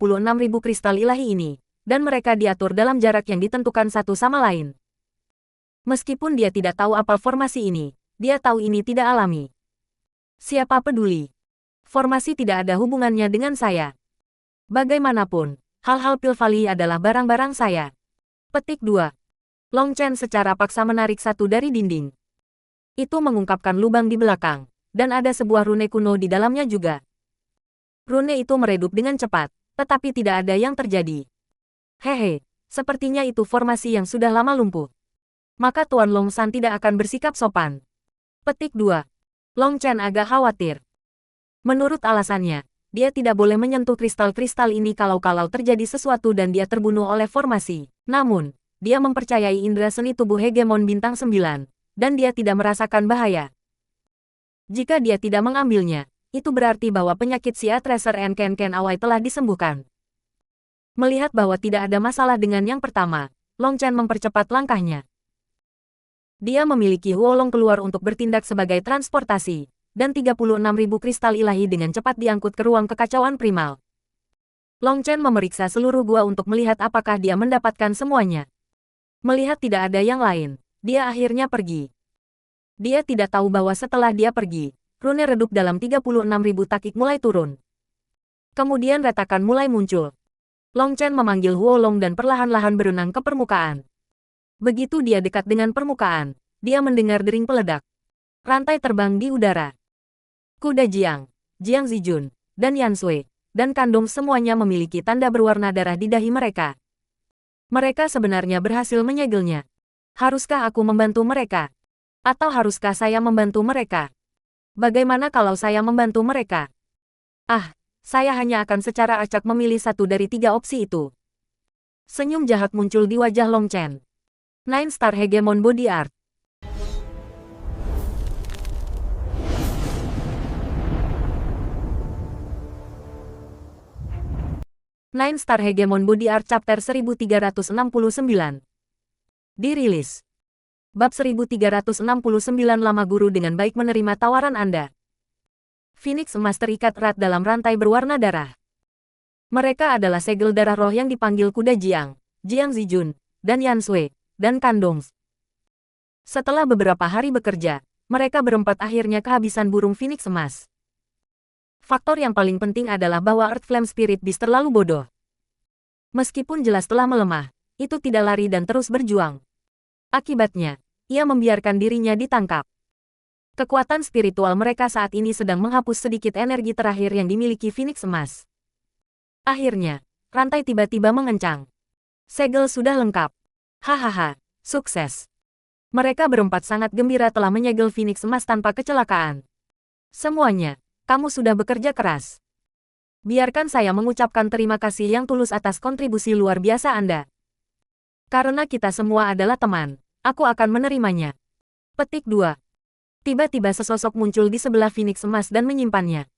kristal ilahi ini, dan mereka diatur dalam jarak yang ditentukan satu sama lain. Meskipun dia tidak tahu apa formasi ini, dia tahu ini tidak alami. Siapa peduli? Formasi tidak ada hubungannya dengan saya. Bagaimanapun, hal-hal Pil Valley adalah barang-barang saya. Petik 2. Long Chen secara paksa menarik satu dari dinding. Itu mengungkapkan lubang di belakang, dan ada sebuah rune kuno di dalamnya juga. Rune itu meredup dengan cepat, tetapi tidak ada yang terjadi. Hehe, sepertinya itu formasi yang sudah lama lumpuh. Maka Tuan Long San tidak akan bersikap sopan. Petik 2. Long Chen agak khawatir. Menurut alasannya, dia tidak boleh menyentuh kristal-kristal ini kalau terjadi sesuatu dan dia terbunuh oleh formasi. Namun, dia mempercayai indera seni tubuh hegemon bintang 9, dan dia tidak merasakan bahaya. Jika dia tidak mengambilnya, itu berarti bahwa penyakit Xia Tracer and Ken Ken Awai telah disembuhkan. Melihat bahwa tidak ada masalah dengan yang pertama, Long Chen mempercepat langkahnya. Dia memiliki Huolong keluar untuk bertindak sebagai transportasi, dan 36.000 kristal ilahi dengan cepat diangkut ke ruang kekacauan primal, Long Chen memeriksa seluruh gua untuk melihat apakah dia mendapatkan semuanya. Melihat tidak ada yang lain, dia akhirnya pergi. Dia tidak tahu bahwa setelah dia pergi, rune redup dalam 36.000 takik mulai turun. Kemudian retakan mulai muncul. Long Chen memanggil Huolong dan perlahan-lahan berenang ke permukaan. Begitu dia dekat dengan permukaan, dia mendengar dering peledak. Rantai terbang di udara. Kuda Jiang, Jiang Zijun, dan Yan Sui, dan Kandong semuanya memiliki tanda berwarna darah di dahi mereka. Mereka sebenarnya berhasil menyegelnya. Haruskah aku membantu mereka? Atau haruskah saya membantu mereka? Bagaimana kalau saya membantu mereka? Saya hanya akan secara acak memilih satu dari 3 opsi itu. Senyum jahat muncul di wajah Long Chen. 9 Star Hegemon Body Art. Nine Star Hegemon Body Art Chapter 1369. Dirilis. Bab 1369 Lama Guru dengan baik menerima tawaran Anda. Phoenix emas terikat erat dalam rantai berwarna darah. Mereka adalah segel darah roh yang dipanggil Kuda Jiang, Jiang Zijun, dan Yan Sui, dan Kandong. Setelah beberapa hari bekerja, mereka berempat akhirnya kehabisan burung Phoenix emas. Faktor yang paling penting adalah bahwa Earth Flame Spirit Beast terlalu bodoh. Meskipun jelas telah melemah, itu tidak lari dan terus berjuang. Akibatnya, ia membiarkan dirinya ditangkap. Kekuatan spiritual mereka saat ini sedang menghapus sedikit energi terakhir yang dimiliki Phoenix emas. Akhirnya, rantai tiba-tiba mengencang. Segel sudah lengkap. Hahaha, sukses. Mereka berempat sangat gembira telah menyegel Phoenix emas tanpa kecelakaan. Semuanya, kamu sudah bekerja keras. Biarkan saya mengucapkan terima kasih yang tulus atas kontribusi luar biasa Anda. Karena kita semua adalah teman, aku akan menerimanya. Petik 2. Tiba-tiba sesosok muncul di sebelah Phoenix emas dan menyimpannya.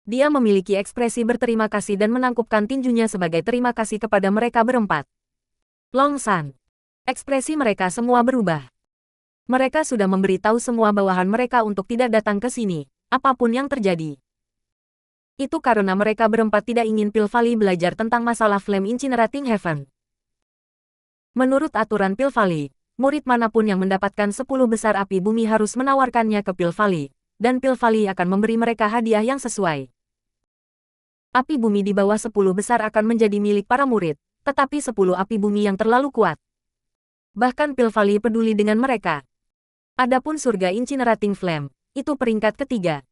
Dia memiliki ekspresi berterima kasih dan menangkupkan tinjunya sebagai terima kasih kepada mereka berempat. Long San. Ekspresi mereka semua berubah. Mereka sudah memberitahu semua bawahan mereka untuk tidak datang ke sini, apapun yang terjadi. Itu karena mereka berempat tidak ingin Pil Valley belajar tentang masalah Flame Incinerating Heaven. Menurut aturan Pil Valley, murid manapun yang mendapatkan 10 besar api bumi harus menawarkannya ke Pil Valley, dan Pil Valley akan memberi mereka hadiah yang sesuai. Api bumi di bawah 10 besar akan menjadi milik para murid, tetapi 10 api bumi yang terlalu kuat. Bahkan Pil Valley peduli dengan mereka. Adapun surga Incinerating Flame, itu peringkat ketiga.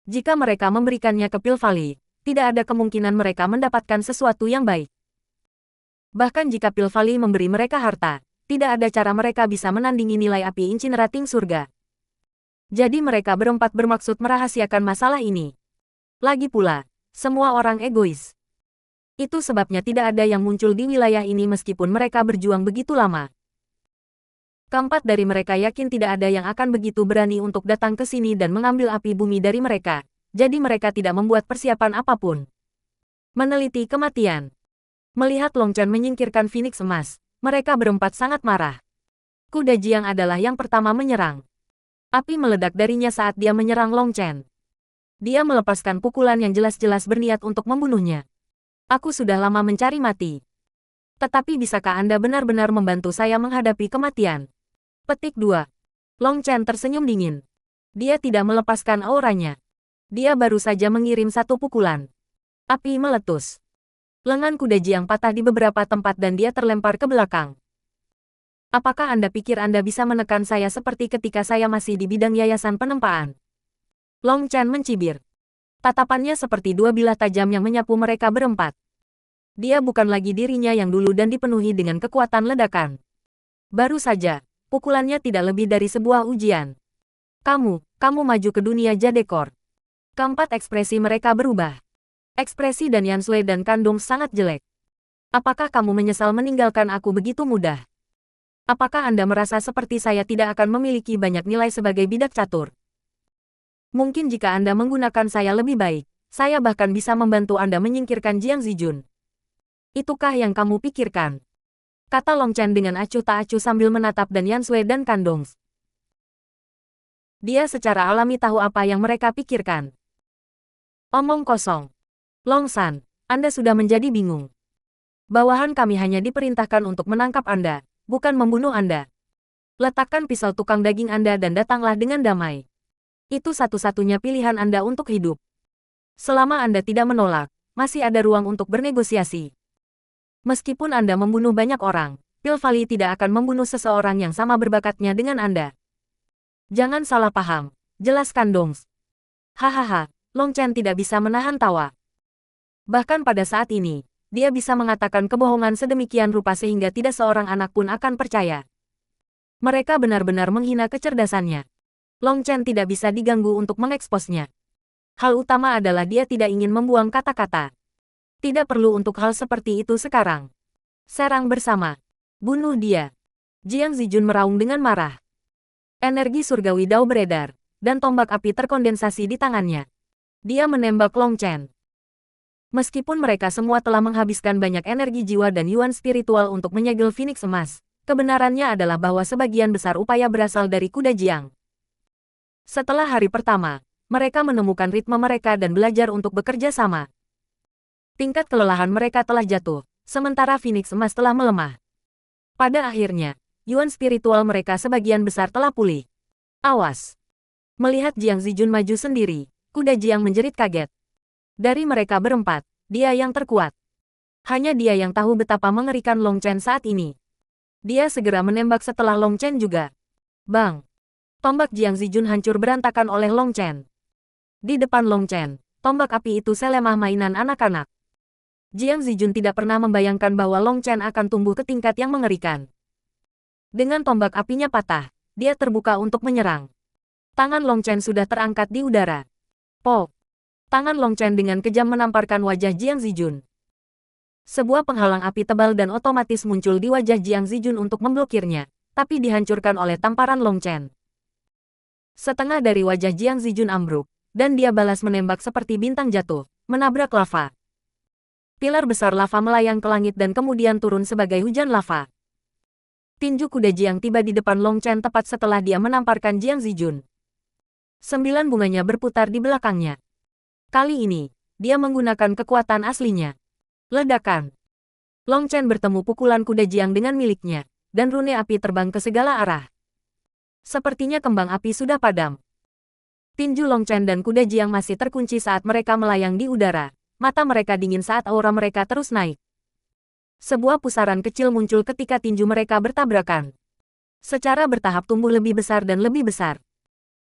Jika mereka memberikannya ke Pil Valley, tidak ada kemungkinan mereka mendapatkan sesuatu yang baik. Bahkan jika Pil Valley memberi mereka harta, tidak ada cara mereka bisa menandingi nilai api Incinerating surga. Jadi mereka berempat bermaksud merahasiakan masalah ini. Lagi pula, semua orang egois. Itu sebabnya tidak ada yang muncul di wilayah ini meskipun mereka berjuang begitu lama. Keempat dari mereka yakin tidak ada yang akan begitu berani untuk datang ke sini dan mengambil api bumi dari mereka, jadi mereka tidak membuat persiapan apapun. Meneliti kematian. Melihat Long Chen menyingkirkan Phoenix emas, mereka berempat sangat marah. Kuda Jiang adalah yang pertama menyerang. Api meledak darinya saat dia menyerang Long Chen. Dia melepaskan pukulan yang jelas-jelas berniat untuk membunuhnya. Aku sudah lama mencari mati. Tetapi bisakah Anda benar-benar membantu saya menghadapi kematian? Petik 2. Long Chen tersenyum dingin. Dia tidak melepaskan auranya. Dia baru saja mengirim satu pukulan. Api meletus. Lengan Kuda Jiang patah di beberapa tempat dan dia terlempar ke belakang. Apakah Anda pikir Anda bisa menekan saya seperti ketika saya masih di bidang yayasan penempaan? Long Chen mencibir. Tatapannya seperti dua bilah tajam yang menyapu mereka berempat. Dia bukan lagi dirinya yang dulu dan dipenuhi dengan kekuatan ledakan. Baru saja, pukulannya tidak lebih dari sebuah ujian. Kamu maju ke dunia Jadekor. Keempat ekspresi mereka berubah. Ekspresi dan Yan Sui dan Kandong sangat jelek. Apakah kamu menyesal meninggalkan aku begitu mudah? Apakah Anda merasa seperti saya tidak akan memiliki banyak nilai sebagai bidak catur? Mungkin jika Anda menggunakan saya lebih baik, saya bahkan bisa membantu Anda menyingkirkan Jiang Zijun. Itukah yang kamu pikirkan? Kata Long Chen dengan acuh tak acuh sambil menatap dan Yan Sui dan Kandong. Dia secara alami tahu apa yang mereka pikirkan. Omong kosong. Long San, Anda sudah menjadi bingung. Bawahan kami hanya diperintahkan untuk menangkap Anda, bukan membunuh Anda. Letakkan pisau tukang daging Anda dan datanglah dengan damai. Itu satu-satunya pilihan Anda untuk hidup. Selama Anda tidak menolak, masih ada ruang untuk bernegosiasi. Meskipun Anda membunuh banyak orang, Pil Valley tidak akan membunuh seseorang yang sama berbakatnya dengan Anda. Jangan salah paham, jelaskan Dongs. Hahaha, Long Chen tidak bisa menahan tawa. Bahkan pada saat ini, dia bisa mengatakan kebohongan sedemikian rupa sehingga tidak seorang anak pun akan percaya. Mereka benar-benar menghina kecerdasannya. Long Chen tidak bisa diganggu untuk mengeksposnya. Hal utama adalah dia tidak ingin membuang kata-kata. Tidak perlu untuk hal seperti itu sekarang. Serang bersama. Bunuh dia. Jiang Zijun meraung dengan marah. Energi surgawi Dao beredar, dan tombak api terkondensasi di tangannya. Dia menembak Long Chen. Meskipun mereka semua telah menghabiskan banyak energi jiwa dan yuan spiritual untuk menyegel Phoenix emas, kebenarannya adalah bahwa sebagian besar upaya berasal dari kuda Jiang. Setelah hari pertama, mereka menemukan ritme mereka dan belajar untuk bekerja sama. Tingkat kelelahan mereka telah jatuh, sementara Phoenix emas telah melemah. Pada akhirnya, yuan spiritual mereka sebagian besar telah pulih. Awas! Melihat Jiang Zijun maju sendiri, kuda Jiang menjerit kaget. Dari mereka berempat, dia yang terkuat. Hanya dia yang tahu betapa mengerikan Long Chen saat ini. Dia segera menembak setelah Long Chen juga. Bang! Tombak Jiang Zijun hancur berantakan oleh Long Chen. Di depan Long Chen, tombak api itu selemah mainan anak-anak. Jiang Zijun tidak pernah membayangkan bahwa Long Chen akan tumbuh ke tingkat yang mengerikan. Dengan tombak apinya patah, dia terbuka untuk menyerang. Tangan Long Chen sudah terangkat di udara. Pok! Tangan Long Chen dengan kejam menamparkan wajah Jiang Zijun. Sebuah penghalang api tebal dan otomatis muncul di wajah Jiang Zijun untuk memblokirnya, tapi dihancurkan oleh tamparan Long Chen. Setengah dari wajah Jiang Zijun ambruk, dan dia balas menembak seperti bintang jatuh, menabrak lava. Pilar besar lava melayang ke langit dan kemudian turun sebagai hujan lava. Tinju kuda Jiang tiba di depan Long Chen tepat setelah dia menamparkan Jiang Zijun. 9 bunganya berputar di belakangnya. Kali ini, dia menggunakan kekuatan aslinya. Ledakan. Long Chen bertemu pukulan kuda Jiang dengan miliknya, dan rune api terbang ke segala arah. Sepertinya kembang api sudah padam. Tinju Long Chen dan kuda Jiang masih terkunci saat mereka melayang di udara. Mata mereka dingin saat aura mereka terus naik. Sebuah pusaran kecil muncul ketika tinju mereka bertabrakan. Secara bertahap tumbuh lebih besar dan lebih besar.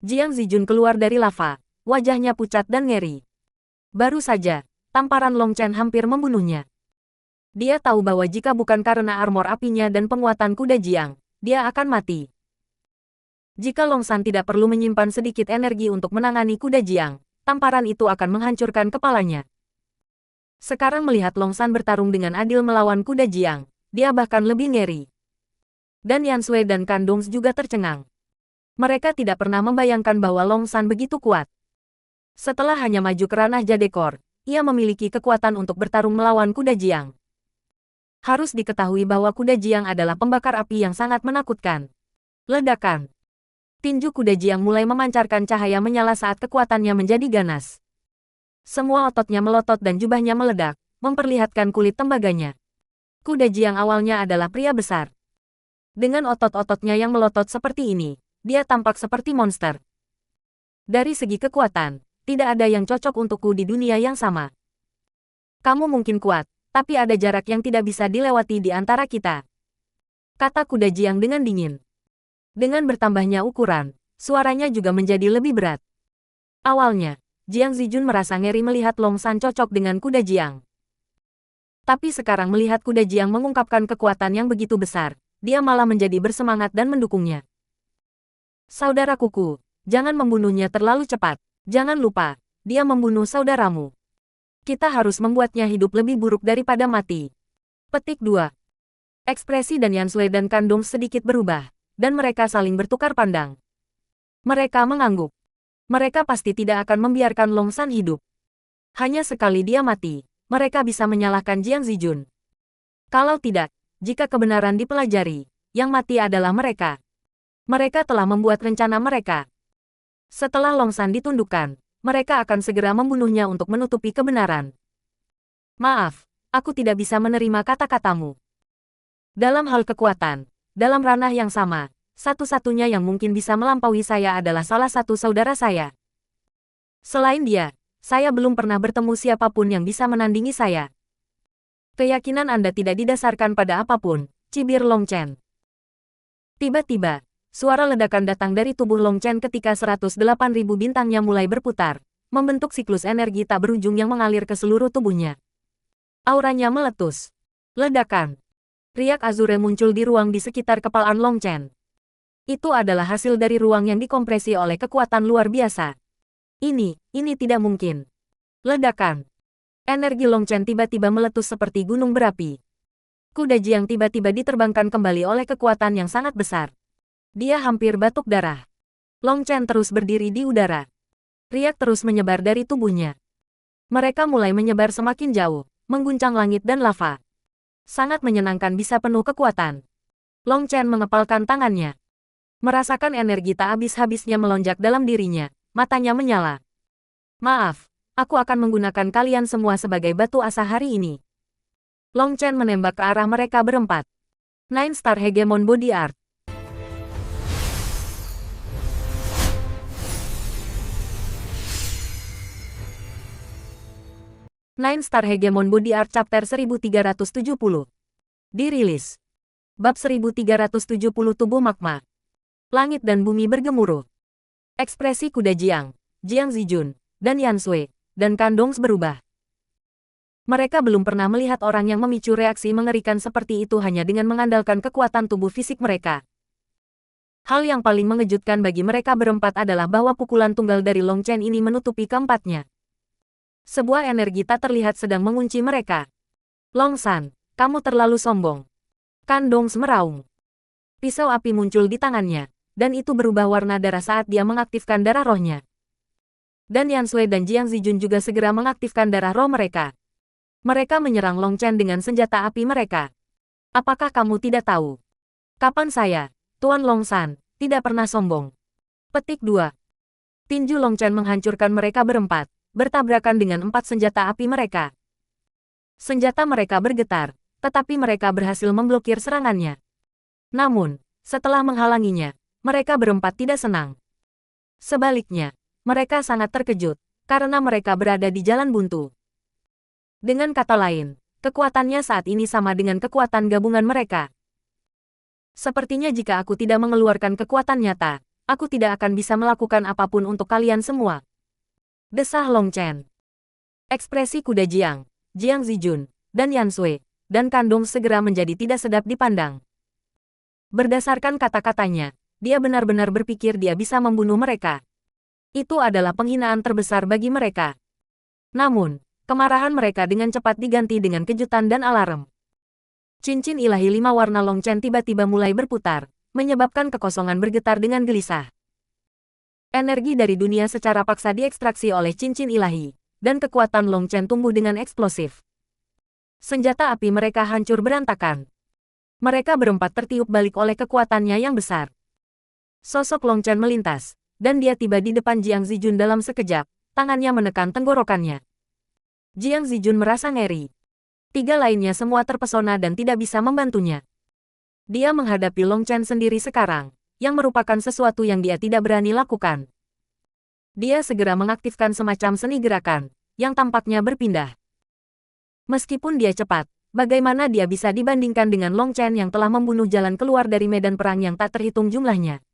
Jiang Zijun keluar dari lava, wajahnya pucat dan ngeri. Baru saja, tamparan Long Chen hampir membunuhnya. Dia tahu bahwa jika bukan karena armor apinya dan penguatan kuda Jiang, dia akan mati. Jika Long San tidak perlu menyimpan sedikit energi untuk menangani kuda Jiang, tamparan itu akan menghancurkan kepalanya. Sekarang melihat Long San bertarung dengan adil melawan kuda Jiang, dia bahkan lebih ngeri. Dan Yan Sui dan Kan Dongs juga tercengang. Mereka tidak pernah membayangkan bahwa Long San begitu kuat. Setelah hanya maju ke ranah Jadekor, ia memiliki kekuatan untuk bertarung melawan kuda Jiang. Harus diketahui bahwa kuda Jiang adalah pembakar api yang sangat menakutkan. Ledakan. Tinju kuda Jiang mulai memancarkan cahaya menyala saat kekuatannya menjadi ganas. Semua ototnya melotot dan jubahnya meledak, memperlihatkan kulit tembaganya. Kuda Jiang awalnya adalah pria besar. Dengan otot-ototnya yang melotot seperti ini, dia tampak seperti monster. Dari segi kekuatan, tidak ada yang cocok untukku di dunia yang sama. Kamu mungkin kuat, tapi ada jarak yang tidak bisa dilewati di antara kita. Kata kuda Jiang dengan dingin. Dengan bertambahnya ukuran, suaranya juga menjadi lebih berat. Awalnya, Jiang Zijun merasa ngeri melihat Long San cocok dengan kuda Jiang. Tapi sekarang melihat kuda Jiang mengungkapkan kekuatan yang begitu besar, dia malah menjadi bersemangat dan mendukungnya. Saudara kuku, jangan membunuhnya terlalu cepat. Jangan lupa, dia membunuh saudaramu. Kita harus membuatnya hidup lebih buruk daripada mati. Petik 2. Ekspresi dan Yan Sui dan Kan Dongs sedikit berubah, dan mereka saling bertukar pandang. Mereka mengangguk. Mereka pasti tidak akan membiarkan Long San hidup. Hanya sekali dia mati, mereka bisa menyalahkan Jiang Zijun. Kalau tidak, jika kebenaran dipelajari, yang mati adalah mereka. Mereka telah membuat rencana mereka. Setelah Long San ditundukkan, mereka akan segera membunuhnya untuk menutupi kebenaran. Maaf, aku tidak bisa menerima kata-katamu. Dalam hal kekuatan, dalam ranah yang sama, satu-satunya yang mungkin bisa melampaui saya adalah salah satu saudara saya. Selain dia, saya belum pernah bertemu siapapun yang bisa menandingi saya. Keyakinan Anda tidak didasarkan pada apapun, cibir Long Chen. Tiba-tiba, suara ledakan datang dari tubuh Long Chen ketika 108.000 bintangnya mulai berputar, membentuk siklus energi tak berujung yang mengalir ke seluruh tubuhnya. Auranya meletus. Ledakan. Riak azure muncul di ruang di sekitar kepalaan Long Chen. Itu adalah hasil dari ruang yang dikompresi oleh kekuatan luar biasa. Ini tidak mungkin. Ledakan. Energi Long Chen tiba-tiba meletus seperti gunung berapi. Kuda Jiang tiba-tiba diterbangkan kembali oleh kekuatan yang sangat besar. Dia hampir batuk darah. Long Chen terus berdiri di udara. Riak terus menyebar dari tubuhnya. Mereka mulai menyebar semakin jauh, mengguncang langit dan lava. Sangat menyenangkan bisa penuh kekuatan. Long Chen mengepalkan tangannya. Merasakan energi tak habis-habisnya melonjak dalam dirinya, matanya menyala. Maaf, aku akan menggunakan kalian semua sebagai batu asa hari ini. Long Chen menembak ke arah mereka berempat. 9 Star Hegemon Body Art. Nine Star Hegemon Body Art Chapter 1370. Dirilis. Bab 1370 Tubuh Magma. Langit dan bumi bergemuruh. Ekspresi kuda Jiang, Jiang Zijun, dan Yan Sui, dan Kandongs berubah. Mereka belum pernah melihat orang yang memicu reaksi mengerikan seperti itu hanya dengan mengandalkan kekuatan tubuh fisik mereka. Hal yang paling mengejutkan bagi mereka berempat adalah bahwa pukulan tunggal dari Long Chen ini menutupi keempatnya. Sebuah energi tak terlihat sedang mengunci mereka. Long San, kamu terlalu sombong. Kandongs meraung. Pisau api muncul di tangannya, dan itu berubah warna darah saat dia mengaktifkan darah rohnya. Dan Yan Sui dan Jiang Zijun juga segera mengaktifkan darah roh mereka. Mereka menyerang Long Chen dengan senjata api mereka. Apakah kamu tidak tahu? Kapan saya, Tuan Long San, tidak pernah sombong. Petik 2. Tinju Long Chen menghancurkan mereka berempat, bertabrakan dengan 4 senjata api mereka. Senjata mereka bergetar, tetapi mereka berhasil memblokir serangannya. Namun, setelah menghalanginya, mereka berempat tidak senang. Sebaliknya, mereka sangat terkejut, karena mereka berada di jalan buntu. Dengan kata lain, kekuatannya saat ini sama dengan kekuatan gabungan mereka. Sepertinya jika aku tidak mengeluarkan kekuatan nyata, aku tidak akan bisa melakukan apapun untuk kalian semua. Desah Long Chen. Ekspresi kuda Jiang, Jiang Zijun, dan Yan Sui, dan Kandong segera menjadi tidak sedap dipandang. Berdasarkan kata-katanya, dia benar-benar berpikir dia bisa membunuh mereka. Itu adalah penghinaan terbesar bagi mereka. Namun, kemarahan mereka dengan cepat diganti dengan kejutan dan alarm. Cincin ilahi 5 warna Long Chen tiba-tiba mulai berputar, menyebabkan kekosongan bergetar dengan gelisah. Energi dari dunia secara paksa diekstraksi oleh cincin ilahi, dan kekuatan Long Chen tumbuh dengan eksplosif. Senjata api mereka hancur berantakan. Mereka berempat tertiup balik oleh kekuatannya yang besar. Sosok Long Chen melintas, dan dia tiba di depan Jiang Zijun dalam sekejap, tangannya menekan tenggorokannya. Jiang Zijun merasa ngeri. 3 lainnya semua terpesona dan tidak bisa membantunya. Dia menghadapi Long Chen sendiri sekarang, yang merupakan sesuatu yang dia tidak berani lakukan. Dia segera mengaktifkan semacam seni gerakan, yang tampaknya berpindah. Meskipun dia cepat, bagaimana dia bisa dibandingkan dengan Long Chen yang telah membunuh jalan keluar dari medan perang yang tak terhitung jumlahnya.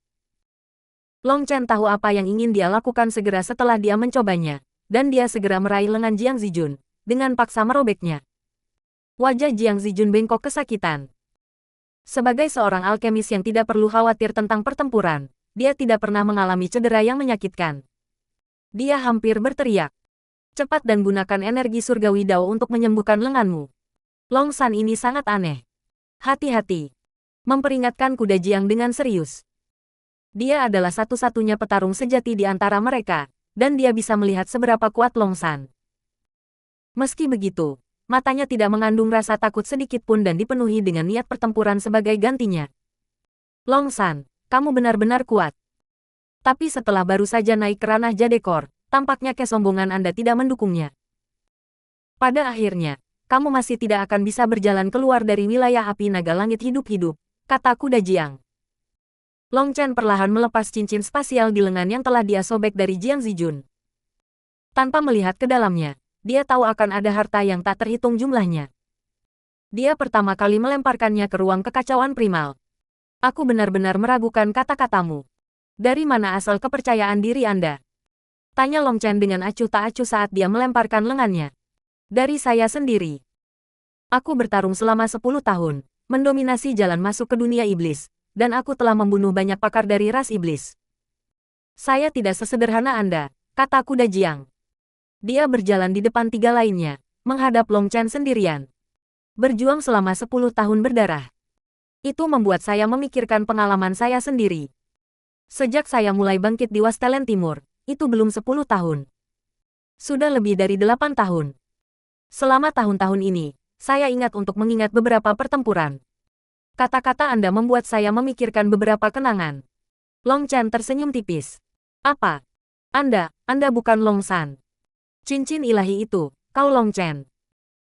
Long Chen tahu apa yang ingin dia lakukan segera setelah dia mencobanya, dan dia segera meraih lengan Jiang Zijun, dengan paksa merobeknya. Wajah Jiang Zijun bengkok kesakitan. Sebagai seorang alkemis yang tidak perlu khawatir tentang pertempuran, dia tidak pernah mengalami cedera yang menyakitkan. Dia hampir berteriak. Cepat dan gunakan energi surgawi Dao untuk menyembuhkan lenganmu. Long San ini sangat aneh. Hati-hati. Memperingatkan kuda Jiang dengan serius. Dia adalah satu-satunya petarung sejati di antara mereka, dan dia bisa melihat seberapa kuat Long San. Meski begitu, matanya tidak mengandung rasa takut sedikit pun dan dipenuhi dengan niat pertempuran sebagai gantinya. Long San, kamu benar-benar kuat. Tapi setelah baru saja naik ke ranah Jadekor, tampaknya kesombongan Anda tidak mendukungnya. Pada akhirnya, kamu masih tidak akan bisa berjalan keluar dari wilayah api naga langit hidup-hidup, kata kuda Jiang. Long Chen perlahan melepas cincin spasial di lengan yang telah dia sobek dari Jiang Zijun. Tanpa melihat ke dalamnya, dia tahu akan ada harta yang tak terhitung jumlahnya. Dia pertama kali melemparkannya ke ruang kekacauan primal. Aku benar-benar meragukan kata-katamu. Dari mana asal kepercayaan diri Anda? Tanya Long Chen dengan acuh tak acuh saat dia melemparkan lengannya. Dari saya sendiri. Aku bertarung selama 10 tahun, mendominasi jalan masuk ke dunia iblis, dan aku telah membunuh banyak pakar dari ras iblis. Saya tidak sesederhana Anda, kata kuda Jiang. Dia berjalan di depan 3 lainnya, menghadap Long Chen sendirian. Berjuang selama 10 tahun berdarah. Itu membuat saya memikirkan pengalaman saya sendiri. Sejak saya mulai bangkit di Wastelen Timur, itu belum 10 tahun. Sudah lebih dari 8 tahun. Selama tahun-tahun ini, saya ingat untuk mengingat beberapa pertempuran. Kata-kata Anda membuat saya memikirkan beberapa kenangan. Long Chen tersenyum tipis. Apa? Anda bukan Long San. Cincin ilahi itu, kau Long Chen.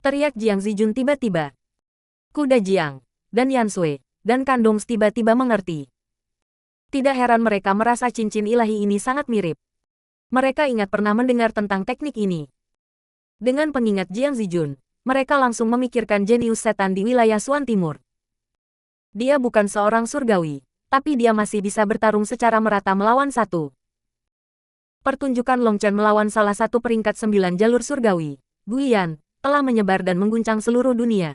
Teriak Jiang Zijun tiba-tiba. Kuda Jiang, dan Yan Sui, dan Kandong tiba-tiba mengerti. Tidak heran mereka merasa cincin ilahi ini sangat mirip. Mereka ingat pernah mendengar tentang teknik ini. Dengan pengingat Jiang Zijun, mereka langsung memikirkan jenius setan di wilayah Suan Timur. Dia bukan seorang surgawi, tapi dia masih bisa bertarung secara merata melawan satu. Pertunjukan Long Chen melawan salah satu peringkat 9 jalur surgawi, Guiyan, telah menyebar dan mengguncang seluruh dunia.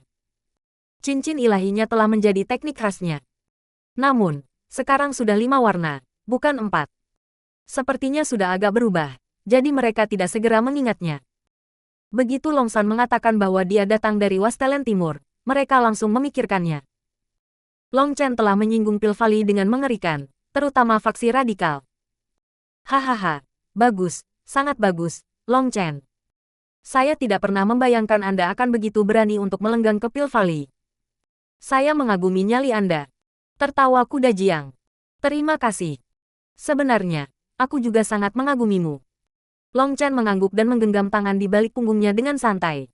Cincin ilahinya telah menjadi teknik khasnya. Namun, sekarang sudah 5 warna, bukan 4. Sepertinya sudah agak berubah, jadi mereka tidak segera mengingatnya. Begitu Long San mengatakan bahwa dia datang dari Wastelen Timur, mereka langsung memikirkannya. Long Chen telah menyinggung Pil Valley dengan mengerikan, terutama faksi radikal. Hahaha, bagus, sangat bagus, Long Chen. Saya tidak pernah membayangkan Anda akan begitu berani untuk melenggang ke Pil Valley. Saya mengagumi nyali Anda. Tertawa kuda Jiang. Terima kasih. Sebenarnya, aku juga sangat mengagumimu. Long Chen mengangguk dan menggenggam tangan di balik punggungnya dengan santai.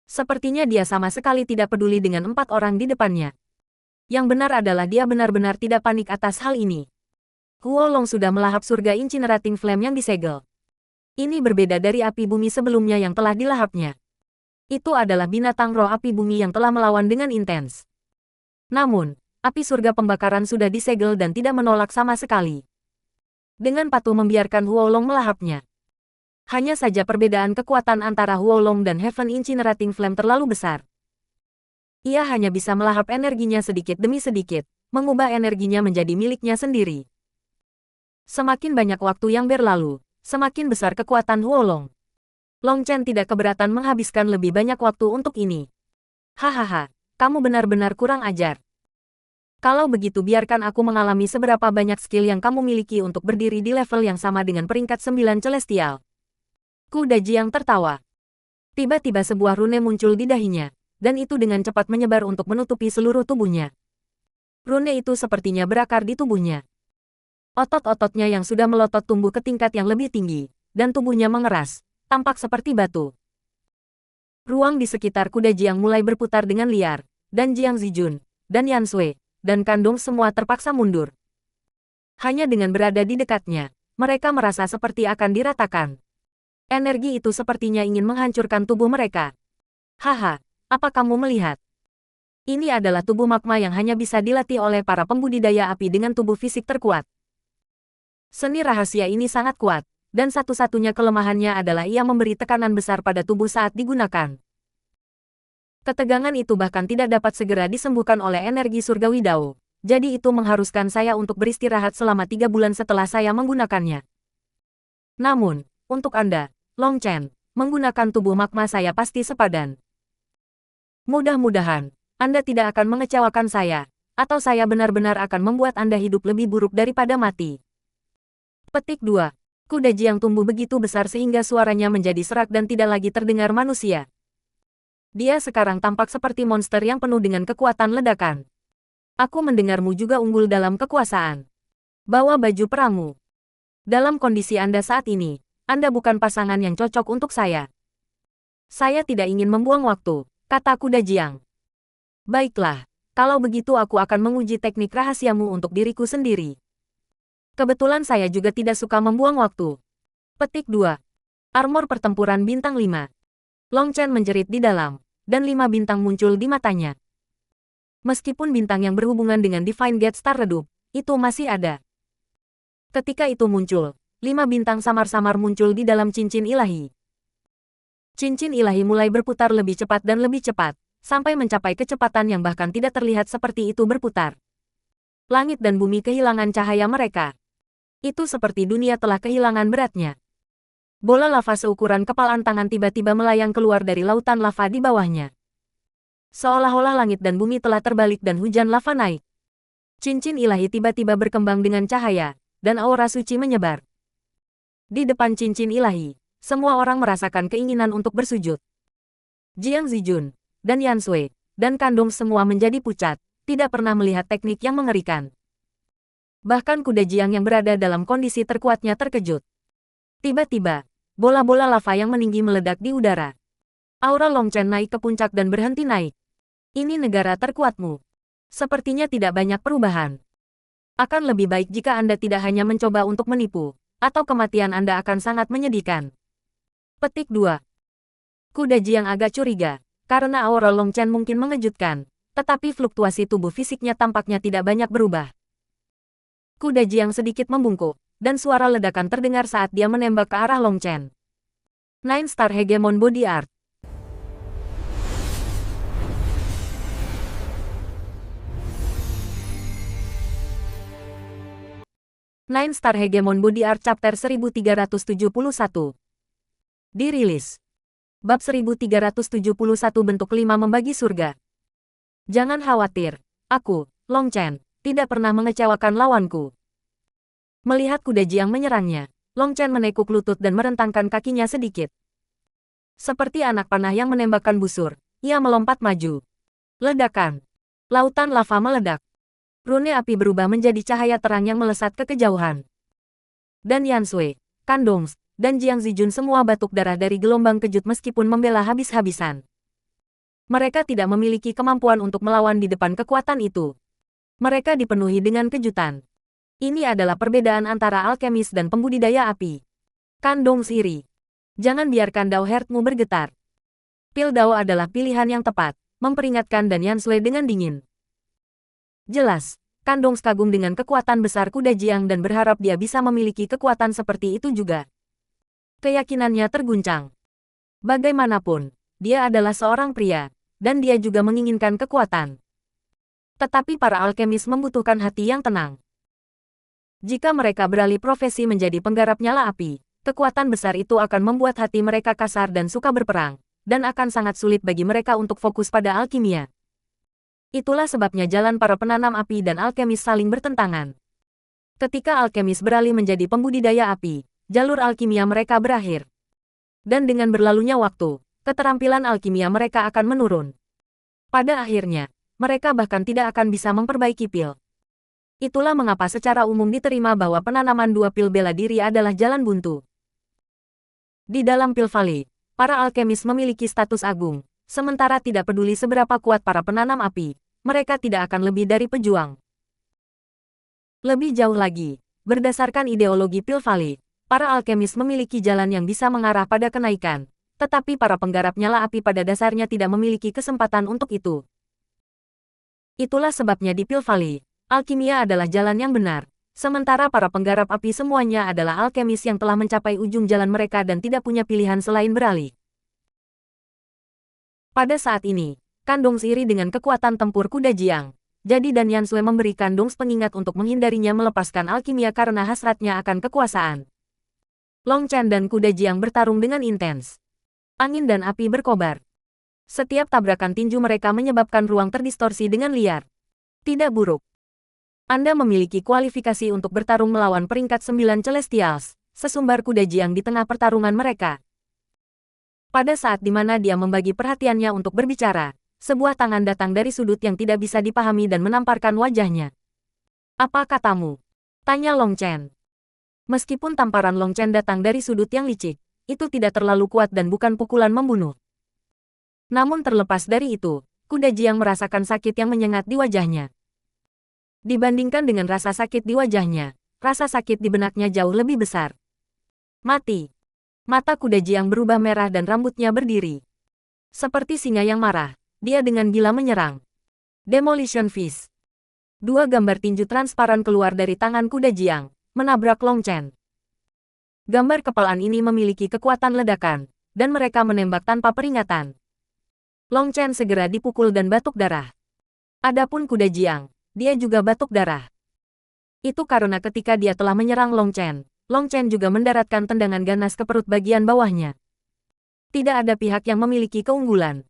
Sepertinya dia sama sekali tidak peduli dengan 4 orang di depannya. Yang benar adalah dia benar-benar tidak panik atas hal ini. Huo Long sudah melahap surga incinerating flame yang disegel. Ini berbeda dari api bumi sebelumnya yang telah dilahapnya. Itu adalah binatang roh api bumi yang telah melawan dengan intens. Namun, api surga pembakaran sudah disegel dan tidak menolak sama sekali. Dengan patuh membiarkan Huo Long melahapnya. Hanya saja perbedaan kekuatan antara Huo Long dan Heaven Incinerating Flame terlalu besar. Ia hanya bisa melahap energinya sedikit demi sedikit, mengubah energinya menjadi miliknya sendiri. Semakin banyak waktu yang berlalu, semakin besar kekuatan Huo Long. Long Chen tidak keberatan menghabiskan lebih banyak waktu untuk ini. Hahaha, kamu benar-benar kurang ajar. Kalau begitu biarkan aku mengalami seberapa banyak skill yang kamu miliki untuk berdiri di level yang sama dengan peringkat 9 Celestial. Kuda Jiang tertawa. Tiba-tiba sebuah rune muncul di dahinya, dan itu dengan cepat menyebar untuk menutupi seluruh tubuhnya. Rune itu sepertinya berakar di tubuhnya. Otot-ototnya yang sudah melotot tumbuh ke tingkat yang lebih tinggi, dan tubuhnya mengeras, tampak seperti batu. Ruang di sekitar kuda Jiang mulai berputar dengan liar, dan Jiang Zijun, dan Yan Sui, dan Kandong semua terpaksa mundur. Hanya dengan berada di dekatnya, mereka merasa seperti akan diratakan. Energi itu sepertinya ingin menghancurkan tubuh mereka. Haha, apa kamu melihat? Ini adalah tubuh magma yang hanya bisa dilatih oleh para pembudidaya api dengan tubuh fisik terkuat. Seni rahasia ini sangat kuat, dan satu-satunya kelemahannya adalah ia memberi tekanan besar pada tubuh saat digunakan. Ketegangan itu bahkan tidak dapat segera disembuhkan oleh energi surgawi Dao, jadi itu mengharuskan saya untuk beristirahat selama 3 bulan setelah saya menggunakannya. Namun, untuk Anda, Long Chen, menggunakan tubuh magma saya pasti sepadan. Mudah-mudahan, Anda tidak akan mengecewakan saya, atau saya benar-benar akan membuat Anda hidup lebih buruk daripada mati. Petik 2. Kuda Jiang tumbuh begitu besar sehingga suaranya menjadi serak dan tidak lagi terdengar manusia. Dia sekarang tampak seperti monster yang penuh dengan kekuatan ledakan. Aku mendengarmu juga unggul dalam kekuasaan. Bawa baju perangmu. Dalam kondisi Anda saat ini, Anda bukan pasangan yang cocok untuk saya. Saya tidak ingin membuang waktu, kata kuda Jiang. Baiklah, kalau begitu aku akan menguji teknik rahasiamu untuk diriku sendiri. Kebetulan saya juga tidak suka membuang waktu. Petik 2. Armor pertempuran bintang 5. Long Chen menjerit di dalam, dan 5 bintang muncul di matanya. Meskipun bintang yang berhubungan dengan Divine Gate Star redup, itu masih ada. Ketika itu muncul, 5 bintang samar-samar muncul di dalam cincin ilahi. Cincin ilahi mulai berputar lebih cepat dan lebih cepat, sampai mencapai kecepatan yang bahkan tidak terlihat seperti itu berputar. Langit dan bumi kehilangan cahaya mereka. Itu seperti dunia telah kehilangan beratnya. Bola lava seukuran kepalan tangan tiba-tiba melayang keluar dari lautan lava di bawahnya. Seolah-olah langit dan bumi telah terbalik dan hujan lava naik. Cincin ilahi tiba-tiba berkembang dengan cahaya, dan aura suci menyebar. Di depan cincin ilahi, semua orang merasakan keinginan untuk bersujud. Jiang Zijun, dan Yan Sui, dan Kandong semua menjadi pucat, tidak pernah melihat teknik yang mengerikan. Bahkan kuda Jiang yang berada dalam kondisi terkuatnya terkejut. Tiba-tiba, bola-bola lava yang meninggi meledak di udara. Aura Long Chen naik ke puncak dan berhenti naik. Ini negara terkuatmu. Sepertinya tidak banyak perubahan. Akan lebih baik jika Anda tidak hanya mencoba untuk menipu, atau kematian Anda akan sangat menyedihkan. Petik 2. Kuda Jiang agak curiga, karena aura Long Chen mungkin mengejutkan, tetapi fluktuasi tubuh fisiknya tampaknya tidak banyak berubah. Kuda Jiang sedikit membungkuk, dan suara ledakan terdengar saat dia menembak ke arah Long Chen. 9 Star Hegemon Body Art. Nine Star Hegemon Body Art Chapter 1371. Dirilis. Bab 1371 bentuk 5 membagi surga. Jangan khawatir, aku, Long Chen, tidak pernah mengecewakan lawanku. Melihat kuda Jiang menyerangnya, Long Chen menekuk lutut dan merentangkan kakinya sedikit. Seperti anak panah yang menembakkan busur, ia melompat maju. Ledakan. Lautan lava meledak. Rune api berubah menjadi cahaya terang yang melesat ke kejauhan. Dan Yan Sui, Kandong, dan Jiang Zijun semua batuk darah dari gelombang kejut meskipun membela habis-habisan. Mereka tidak memiliki kemampuan untuk melawan di depan kekuatan itu. Mereka dipenuhi dengan kejutan. Ini adalah perbedaan antara alkemis dan pembudidaya api. Kandong iri. Jangan biarkan Dao Heartmu bergetar. Pil Dao adalah pilihan yang tepat, memperingatkan dan Yan Sui dengan dingin. Jelas, Kandong kagum dengan kekuatan besar kuda Jiang dan berharap dia bisa memiliki kekuatan seperti itu juga. Keyakinannya terguncang. Bagaimanapun, dia adalah seorang pria, dan dia juga menginginkan kekuatan. Tetapi para alkemis membutuhkan hati yang tenang. Jika mereka beralih profesi menjadi penggarap nyala api, kekuatan besar itu akan membuat hati mereka kasar dan suka berperang, dan akan sangat sulit bagi mereka untuk fokus pada alkimia. Itulah sebabnya jalan para penanam api dan alkemis saling bertentangan. Ketika alkemis beralih menjadi pembudidaya api, jalur alkimia mereka berakhir. Dan dengan berlalunya waktu, keterampilan alkimia mereka akan menurun. Pada akhirnya, mereka bahkan tidak akan bisa memperbaiki pil. Itulah mengapa secara umum diterima bahwa penanaman 2 pil bela diri adalah jalan buntu. Di dalam Pil Valley, para alkemis memiliki status agung, sementara tidak peduli seberapa kuat para penanam api, mereka tidak akan lebih dari pejuang. Lebih jauh lagi, berdasarkan ideologi Pil Valley, para alkemis memiliki jalan yang bisa mengarah pada kenaikan, tetapi para penggarap nyala api pada dasarnya tidak memiliki kesempatan untuk itu. Itulah sebabnya di Pil Valley, alkimia adalah jalan yang benar, sementara para penggarap api semuanya adalah alkemis yang telah mencapai ujung jalan mereka dan tidak punya pilihan selain beralih. Pada saat ini, Kandong iri dengan kekuatan tempur kuda Jiang. Jadi dan Yan Sui memberi Kandong pengingat untuk menghindarinya melepaskan alkimia karena hasratnya akan kekuasaan. Long Chen dan kuda Jiang bertarung dengan intens. Angin dan api berkobar. Setiap tabrakan tinju mereka menyebabkan ruang terdistorsi dengan liar. Tidak buruk. Anda memiliki kualifikasi untuk bertarung melawan peringkat 9 Celestials, sesumbar kuda Jiang di tengah pertarungan mereka. Pada saat di mana dia membagi perhatiannya untuk berbicara, sebuah tangan datang dari sudut yang tidak bisa dipahami dan menamparkan wajahnya. Apa katamu? Tanya Long Chen. Meskipun tamparan Long Chen datang dari sudut yang licik, itu tidak terlalu kuat dan bukan pukulan membunuh. Namun terlepas dari itu, kuda Jiang merasakan sakit yang menyengat di wajahnya. Dibandingkan dengan rasa sakit di wajahnya, rasa sakit di benaknya jauh lebih besar. Mati. Mata kuda Jiang berubah merah dan rambutnya berdiri. Seperti singa yang marah, dia dengan gila menyerang. Demolition Fist. Dua gambar tinju transparan keluar dari tangan kuda Jiang, menabrak Long Chen. Gambar kepalaan ini memiliki kekuatan ledakan, dan mereka menembak tanpa peringatan. Long Chen segera dipukul dan batuk darah. Adapun kuda Jiang, dia juga batuk darah. Itu karena ketika dia telah menyerang Long Chen juga mendaratkan tendangan ganas ke perut bagian bawahnya. Tidak ada pihak yang memiliki keunggulan.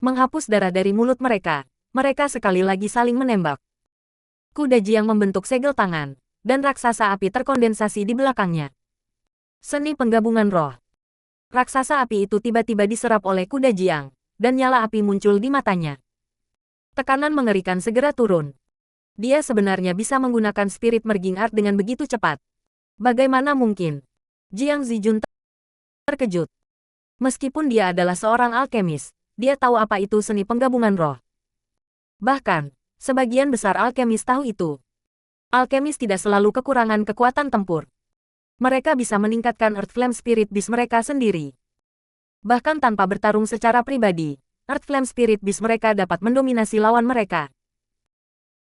Menghapus darah dari mulut mereka, mereka sekali lagi saling menembak. Kuda Jiang membentuk segel tangan, dan raksasa api terkondensasi di belakangnya. Seni penggabungan roh. Raksasa api itu tiba-tiba diserap oleh kuda Jiang, dan nyala api muncul di matanya. Tekanan mengerikan segera turun. Dia sebenarnya bisa menggunakan spirit merging art dengan begitu cepat. Bagaimana mungkin? Jiang Zijun terkejut. Meskipun dia adalah seorang alkemis, dia tahu apa itu seni penggabungan roh. Bahkan, sebagian besar alkemis tahu itu. Alkemis tidak selalu kekurangan kekuatan tempur. Mereka bisa meningkatkan Earth Flame Spirit Beast mereka sendiri. Bahkan tanpa bertarung secara pribadi, Earth Flame Spirit Beast mereka dapat mendominasi lawan mereka.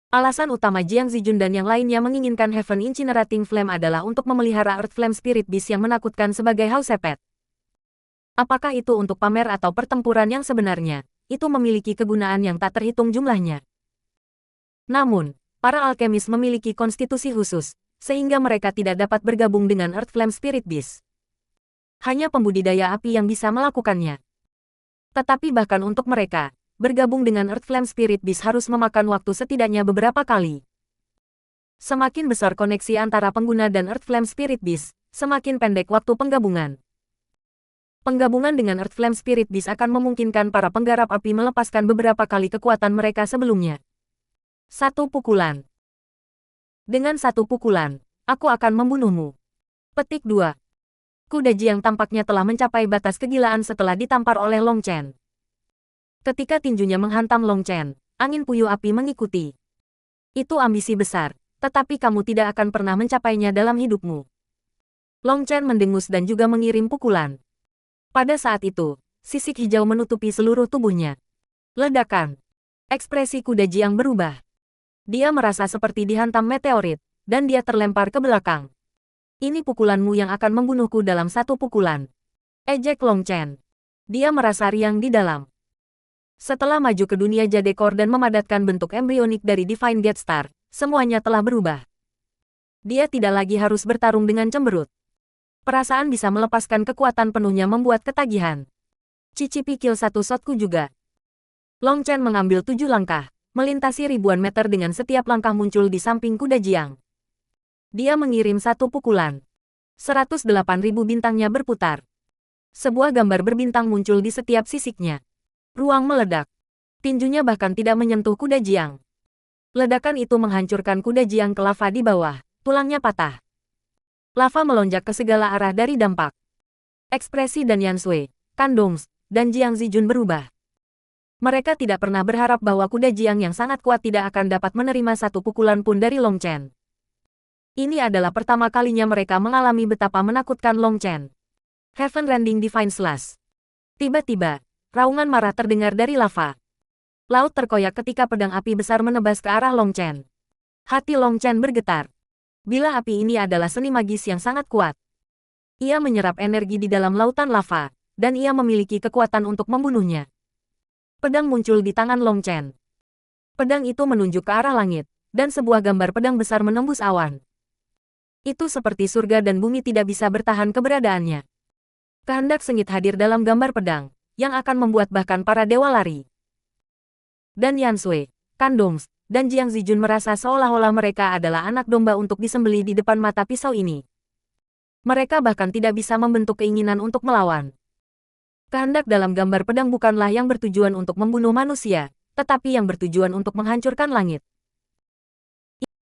Alasan utama Jiang Zijun dan yang lainnya menginginkan Heaven Incinerating Flame adalah untuk memelihara Earth Flame Spirit Beast yang menakutkan sebagai Hausepet. Apakah itu untuk pamer atau pertempuran yang sebenarnya, itu memiliki kegunaan yang tak terhitung jumlahnya. Namun, para alkemis memiliki konstitusi khusus, sehingga mereka tidak dapat bergabung dengan Earth Flame Spirit Beast. Hanya pembudidaya api yang bisa melakukannya. Tetapi bahkan untuk mereka, bergabung dengan Earth Flame Spirit Beast harus memakan waktu setidaknya beberapa kali. Semakin besar koneksi antara pengguna dan Earth Flame Spirit Beast, semakin pendek waktu penggabungan. Penggabungan dengan Earth Flame Spirit Beast akan memungkinkan para penggarap api melepaskan beberapa kali kekuatan mereka sebelumnya. Satu pukulan. Dengan satu pukulan, aku akan membunuhmu. Petik 2. Kuda Jiang tampaknya telah mencapai batas kegilaan setelah ditampar oleh Long Chen. Ketika tinjunya menghantam Long Chen, angin puyuh api mengikuti. Itu ambisi besar, tetapi kamu tidak akan pernah mencapainya dalam hidupmu. Long Chen mendengus dan juga mengirim pukulan. Pada saat itu, sisik hijau menutupi seluruh tubuhnya. Ledakan. Ekspresi kuda Jiang berubah. Dia merasa seperti dihantam meteorit, dan dia terlempar ke belakang. Ini pukulanmu yang akan membunuhku dalam satu pukulan. Ejek Long Chen. Dia merasa riang di dalam. Setelah maju ke dunia Jadekor dan memadatkan bentuk embrionik dari Divine Gate Star, semuanya telah berubah. Dia tidak lagi harus bertarung dengan cemberut. Perasaan bisa melepaskan kekuatan penuhnya membuat ketagihan. Cicipi kill satu shotku juga. Long Chen mengambil 7 langkah, melintasi ribuan meter dengan setiap langkah muncul di samping kuda Jiang. Dia mengirim satu pukulan. 108.000 bintangnya berputar. Sebuah gambar berbintang muncul di setiap sisiknya. Ruang meledak. Tinjunya bahkan tidak menyentuh kuda Jiang. Ledakan itu menghancurkan kuda Jiang ke lava di bawah, tulangnya patah. Lava melonjak ke segala arah dari dampak. Ekspresi Dan Yansui, Kandongs, dan Jiang Zijun berubah. Mereka tidak pernah berharap bahwa kuda Jiang yang sangat kuat tidak akan dapat menerima satu pukulan pun dari Long Chen. Ini adalah pertama kalinya mereka mengalami betapa menakutkan Long Chen. Heaven Rending Divine Slash. Tiba-tiba, raungan marah terdengar dari lava. Laut terkoyak ketika pedang api besar menebas ke arah Long Chen. Hati Long Chen bergetar. Bila api ini adalah seni magis yang sangat kuat. Ia menyerap energi di dalam lautan lava, dan ia memiliki kekuatan untuk membunuhnya. Pedang muncul di tangan Long Chen. Pedang itu menunjuk ke arah langit, dan sebuah gambar pedang besar menembus awan. Itu seperti surga dan bumi tidak bisa bertahan keberadaannya. Kehendak sengit hadir dalam gambar pedang, yang akan membuat bahkan para dewa lari. Dan Yansui, Kandongs, dan Jiang Zijun merasa seolah-olah mereka adalah anak domba untuk disembelih di depan mata pisau ini. Mereka bahkan tidak bisa membentuk keinginan untuk melawan. Kehendak dalam gambar pedang bukanlah yang bertujuan untuk membunuh manusia, tetapi yang bertujuan untuk menghancurkan langit.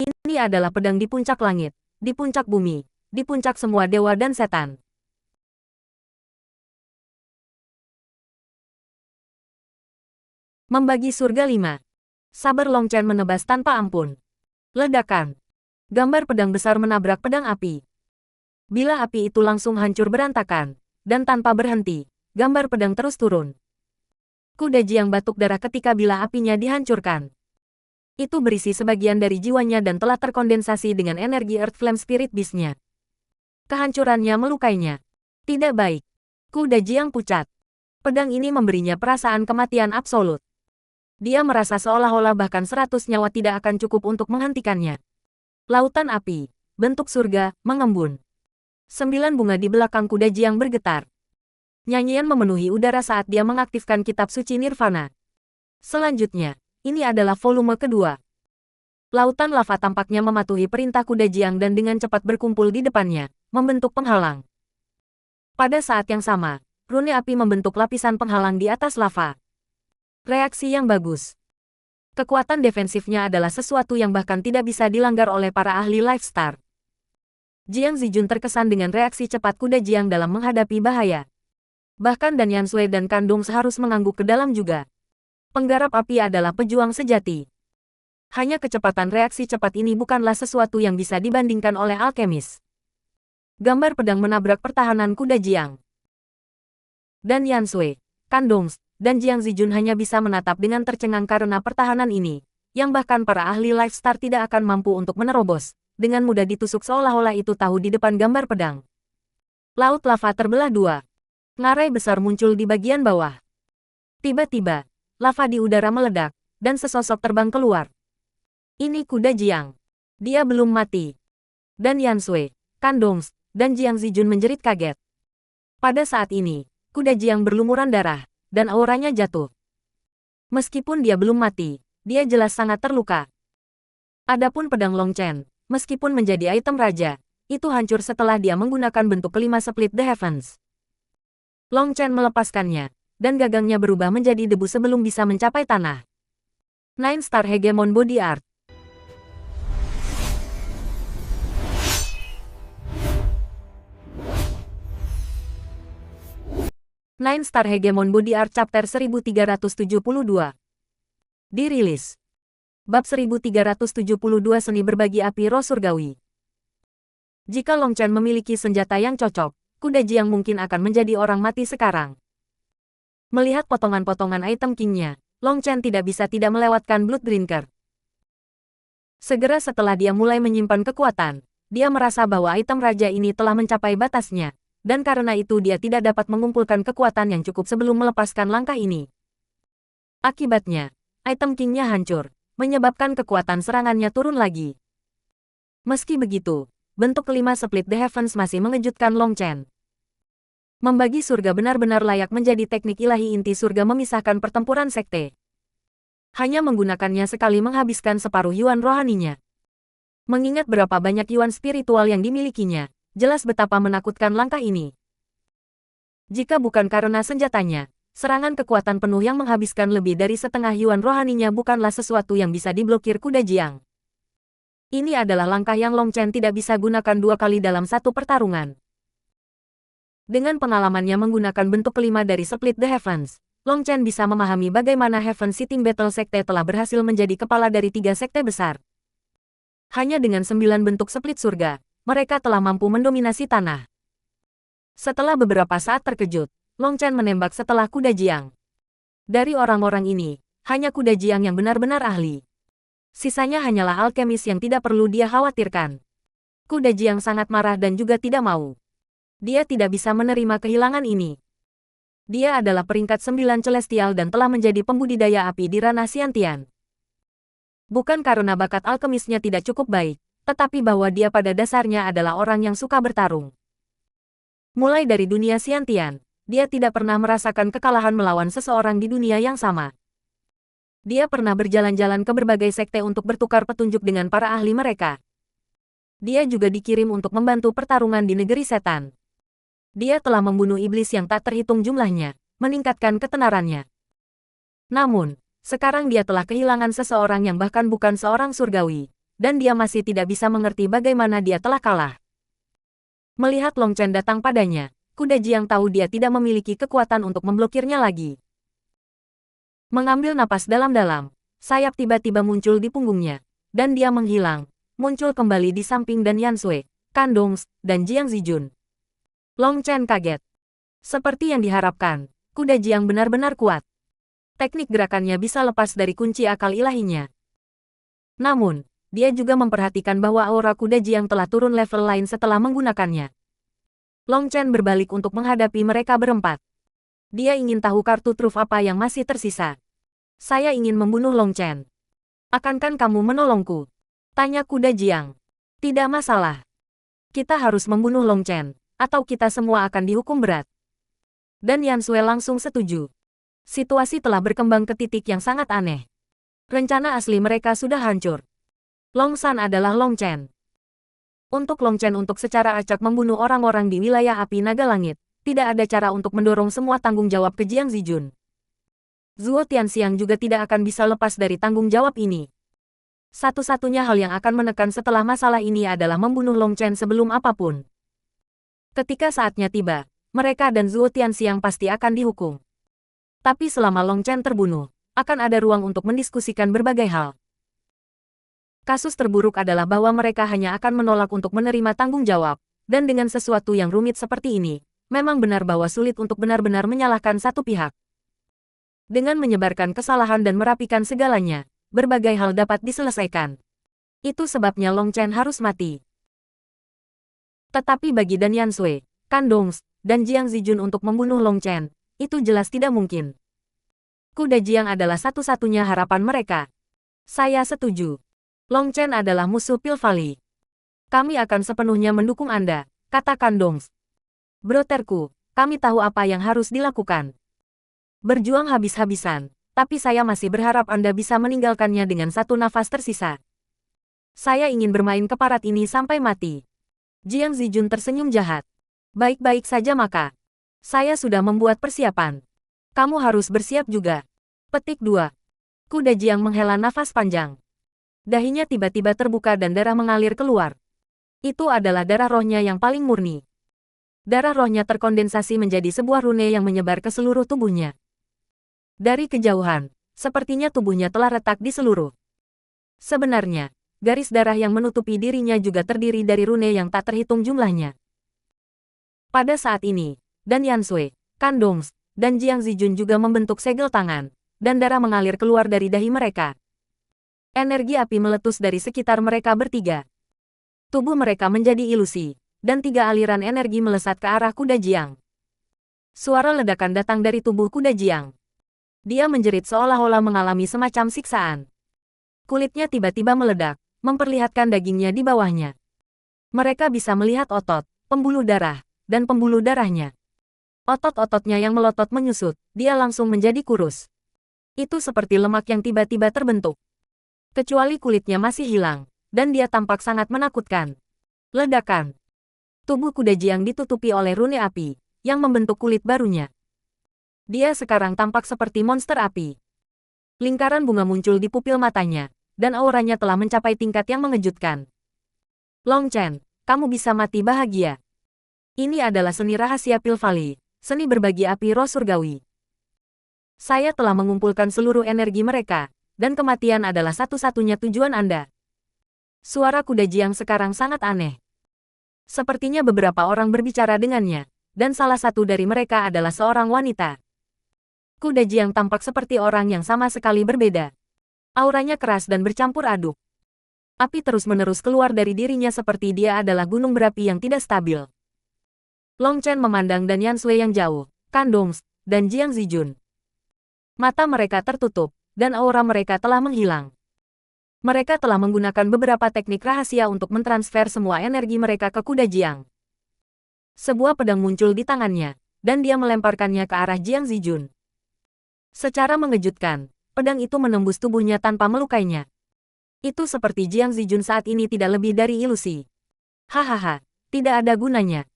Ini adalah pedang di puncak langit, di puncak bumi, di puncak semua dewa dan setan. Membagi surga 5. Saber Long Chen menebas tanpa ampun. Ledakan. Gambar pedang besar menabrak pedang api. Bila api itu langsung hancur berantakan, dan tanpa berhenti, gambar pedang terus turun. Kuda Jiang batuk darah ketika bila apinya dihancurkan. Itu berisi sebagian dari jiwanya dan telah terkondensasi dengan energi Earth Flame Spirit Beast-nya. Kehancurannya melukainya. Tidak baik. Kuda Jiang pucat. Pedang ini memberinya perasaan kematian absolut. Dia merasa seolah-olah bahkan 100 nyawa tidak akan cukup untuk menghentikannya. Lautan api, bentuk surga, mengembun. 9 bunga di belakang kuda Jiang bergetar. Nyanyian memenuhi udara saat dia mengaktifkan kitab suci Nirvana. Selanjutnya, ini adalah volume kedua. Lautan lava tampaknya mematuhi perintah kuda Jiang dan dengan cepat berkumpul di depannya, membentuk penghalang. Pada saat yang sama, rune api membentuk lapisan penghalang di atas lava. Reaksi yang bagus. Kekuatan defensifnya adalah sesuatu yang bahkan tidak bisa dilanggar oleh para ahli Lifestar. Jiang Zijun terkesan dengan reaksi cepat kuda Jiang dalam menghadapi bahaya. Bahkan Dan Yansui dan Kandung harus mengangguk ke dalam juga. Penggarap api adalah pejuang sejati. Hanya kecepatan reaksi cepat ini bukanlah sesuatu yang bisa dibandingkan oleh alkemis. Gambar pedang menabrak pertahanan kuda Jiang. Dan Yansui, Kandung, dan Jiang Zijun hanya bisa menatap dengan tercengang karena pertahanan ini, yang bahkan para ahli Lifestar tidak akan mampu untuk menerobos. Dengan mudah ditusuk seolah-olah itu tahu di depan gambar pedang. Laut lava terbelah dua. Ngarai besar muncul di bagian bawah. Tiba-tiba, lava di udara meledak, dan sesosok terbang keluar. Ini kuda Jiang. Dia belum mati. Dan Yansui, Kandong, dan Jiang Zijun menjerit kaget. Pada saat ini, kuda Jiang berlumuran darah, dan auranya jatuh. Meskipun dia belum mati, dia jelas sangat terluka. Adapun pedang Long Chen, meskipun menjadi item raja, itu hancur setelah dia menggunakan bentuk kelima Split the Heavens. Long Chen melepaskannya, dan gagangnya berubah menjadi debu sebelum bisa mencapai tanah. 9 Star Hegemon Body Art. Nine Star Hegemon Body Art Chapter 1372. Dirilis. Bab 1372 Seni Berbagi Api Roh Surgawi. Jika Long Chen memiliki senjata yang cocok, kuda Jiang mungkin akan menjadi orang mati sekarang. Melihat potongan-potongan item king-nya, Long Chen tidak bisa tidak melewatkan Blood Drinker. Segera setelah dia mulai menyimpan kekuatan, dia merasa bahwa item raja ini telah mencapai batasnya, dan karena itu dia tidak dapat mengumpulkan kekuatan yang cukup sebelum melepaskan langkah ini. Akibatnya, item king-nya hancur, menyebabkan kekuatan serangannya turun lagi. Meski begitu, bentuk kelima Split the Heavens masih mengejutkan Long Chen. Membagi surga benar-benar layak menjadi teknik ilahi inti surga memisahkan pertempuran sekte. Hanya menggunakannya sekali menghabiskan separuh yuan rohaninya. Mengingat berapa banyak yuan spiritual yang dimilikinya, jelas betapa menakutkan langkah ini. Jika bukan karena senjatanya, serangan kekuatan penuh yang menghabiskan lebih dari setengah yuan rohaninya bukanlah sesuatu yang bisa diblokir kuda Jiang. Ini adalah langkah yang Long Chen tidak bisa gunakan dua kali dalam satu pertarungan. Dengan pengalamannya menggunakan bentuk kelima dari Split the Heavens, Long Chen bisa memahami bagaimana Heaven Sitting Battle Sekte telah berhasil menjadi kepala dari 3 sekte besar. Hanya dengan 9 bentuk split surga, mereka telah mampu mendominasi tanah. Setelah beberapa saat terkejut, Long Chen menembak setelah kuda Jiang. Dari orang-orang ini, hanya kuda Jiang yang benar-benar ahli. Sisanya hanyalah alkemis yang tidak perlu dia khawatirkan. Kuda Jiang sangat marah dan juga tidak mau. Dia tidak bisa menerima kehilangan ini. Dia adalah peringkat 9 celestial dan telah menjadi pembudidaya api di ranah Xiantian. Bukan karena bakat alkemisnya tidak cukup baik, tetapi bahwa dia pada dasarnya adalah orang yang suka bertarung. Mulai dari dunia Xiantian, dia tidak pernah merasakan kekalahan melawan seseorang di dunia yang sama. Dia pernah berjalan-jalan ke berbagai sekte untuk bertukar petunjuk dengan para ahli mereka. Dia juga dikirim untuk membantu pertarungan di negeri setan. Dia telah membunuh iblis yang tak terhitung jumlahnya, meningkatkan ketenarannya. Namun, sekarang dia telah kehilangan seseorang yang bahkan bukan seorang surgawi, dan dia masih tidak bisa mengerti bagaimana dia telah kalah. Melihat Long Chen datang padanya, kuda Jiang tahu dia tidak memiliki kekuatan untuk memblokirnya lagi. Mengambil napas dalam-dalam, sayap tiba-tiba muncul di punggungnya, dan dia menghilang, muncul kembali di samping Dan Yansui, Kandongs, dan Jiang Zijun. Long Chen kaget. Seperti yang diharapkan, kuda Jiang benar-benar kuat. Teknik gerakannya bisa lepas dari kunci akal ilahinya. Namun, dia juga memperhatikan bahwa aura kuda Jiang telah turun level lain setelah menggunakannya. Long Chen berbalik untuk menghadapi mereka berempat. Dia ingin tahu kartu truf apa yang masih tersisa. Saya ingin membunuh Long Chen. Akankah kamu menolongku? Tanya kuda Jiang. Tidak masalah. Kita harus membunuh Long Chen, atau kita semua akan dihukum berat. Dan Yansui langsung setuju. Situasi telah berkembang ke titik yang sangat aneh. Rencana asli mereka sudah hancur. Long San adalah Long Chen. Untuk Long Chen untuk secara acak membunuh orang-orang di wilayah api naga langit, tidak ada cara untuk mendorong semua tanggung jawab ke Jiang Zijun. Zuo Tianxiang juga tidak akan bisa lepas dari tanggung jawab ini. Satu-satunya hal yang akan menekan setelah masalah ini adalah membunuh Long Chen sebelum apapun. Ketika saatnya tiba, mereka dan Zuo Tianxiang pasti akan dihukum. Tapi selama Long Chen terbunuh, akan ada ruang untuk mendiskusikan berbagai hal. Kasus terburuk adalah bahwa mereka hanya akan menolak untuk menerima tanggung jawab, dan dengan sesuatu yang rumit seperti ini, memang benar bahwa sulit untuk benar-benar menyalahkan satu pihak. Dengan menyebarkan kesalahan dan merapikan segalanya, berbagai hal dapat diselesaikan. Itu sebabnya Long Chen harus mati. Tetapi bagi Dan Yansui, Kandongs, dan Jiang Zijun untuk membunuh Long Chen, itu jelas tidak mungkin. Kuda Jiang adalah satu-satunya harapan mereka. Saya setuju. Long Chen adalah musuh Pil Valley. Kami akan sepenuhnya mendukung Anda, kata Kandongs. Broterku, kami tahu apa yang harus dilakukan. Berjuang habis-habisan, tapi saya masih berharap Anda bisa meninggalkannya dengan satu nafas tersisa. Saya ingin bermain keparat ini sampai mati. Jiang Zijun tersenyum jahat. Baik-baik saja maka. Saya sudah membuat persiapan. Kamu harus bersiap juga. Petik 2. Kuda Jiang menghela nafas panjang. Dahinya tiba-tiba terbuka dan darah mengalir keluar. Itu adalah darah rohnya yang paling murni. Darah rohnya terkondensasi menjadi sebuah rune yang menyebar ke seluruh tubuhnya. Dari kejauhan, sepertinya tubuhnya telah retak di seluruh. Sebenarnya, garis darah yang menutupi dirinya juga terdiri dari rune yang tak terhitung jumlahnya. Pada saat ini, Dan Yansui, Kandongs, dan Jiang Zijun juga membentuk segel tangan, dan darah mengalir keluar dari dahi mereka. Energi api meletus dari sekitar mereka bertiga. Tubuh mereka menjadi ilusi, dan 3 aliran energi melesat ke arah kuda Jiang. Suara ledakan datang dari tubuh kuda Jiang. Dia menjerit seolah-olah mengalami semacam siksaan. Kulitnya tiba-tiba meledak, memperlihatkan dagingnya di bawahnya. Mereka bisa melihat otot, pembuluh darah, dan pembuluh darahnya. Otot-ototnya yang melotot menyusut, dia langsung menjadi kurus. Itu seperti lemak yang tiba-tiba terbentuk. Kecuali kulitnya masih hilang, dan dia tampak sangat menakutkan. Ledakan. Tubuh kuda Jiang ditutupi oleh rune api, yang membentuk kulit barunya. Dia sekarang tampak seperti monster api. Lingkaran bunga muncul di pupil matanya, dan auranya telah mencapai tingkat yang mengejutkan. Long Chen, kamu bisa mati bahagia. Ini adalah seni rahasia Pil Valley, seni berbagi api roh surgawi. Saya telah mengumpulkan seluruh energi mereka, dan kematian adalah satu-satunya tujuan Anda. Suara kuda Jiang sekarang sangat aneh. Sepertinya beberapa orang berbicara dengannya, dan salah satu dari mereka adalah seorang wanita. Kuda Jiang tampak seperti orang yang sama sekali berbeda. Auranya keras dan bercampur aduk. Api terus-menerus keluar dari dirinya seperti dia adalah gunung berapi yang tidak stabil. Long Chen memandang Dan Yansui yang jauh, Kandongs, dan Jiang Zijun. Mata mereka tertutup, dan aura mereka telah menghilang. Mereka telah menggunakan beberapa teknik rahasia untuk mentransfer semua energi mereka ke kuda Jiang. Sebuah pedang muncul di tangannya, dan dia melemparkannya ke arah Jiang Zijun. Secara mengejutkan, pedang itu menembus tubuhnya tanpa melukainya. Itu seperti Jiang Zijun saat ini tidak lebih dari ilusi. Hahaha, tidak ada gunanya.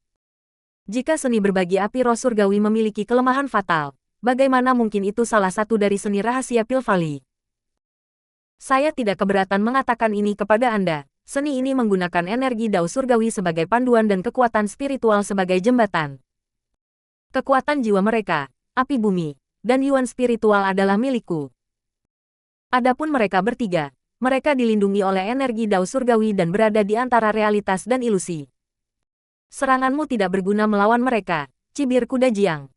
Jika seni berbagi api roh surgawi memiliki kelemahan fatal, bagaimana mungkin itu salah satu dari seni rahasia Pil Valley? Saya tidak keberatan mengatakan ini kepada Anda. Seni ini menggunakan energi dao surgawi sebagai panduan dan kekuatan spiritual sebagai jembatan. Kekuatan jiwa mereka, api bumi, dan Yuan spiritual adalah milikku. Adapun mereka bertiga, mereka dilindungi oleh energi Dao surgawi dan berada di antara realitas dan ilusi. Seranganmu tidak berguna melawan mereka, cibir kuda Jiang.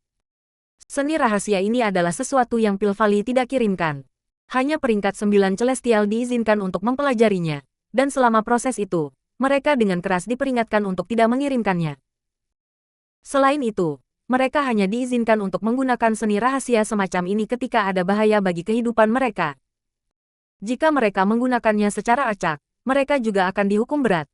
Seni rahasia ini adalah sesuatu yang Pilvali tidak kirimkan. Hanya peringkat 9 celestial diizinkan untuk mempelajarinya, dan selama proses itu, mereka dengan keras diperingatkan untuk tidak mengirimkannya. Selain itu, mereka hanya diizinkan untuk menggunakan seni rahasia semacam ini ketika ada bahaya bagi kehidupan mereka. Jika mereka menggunakannya secara acak, mereka juga akan dihukum berat.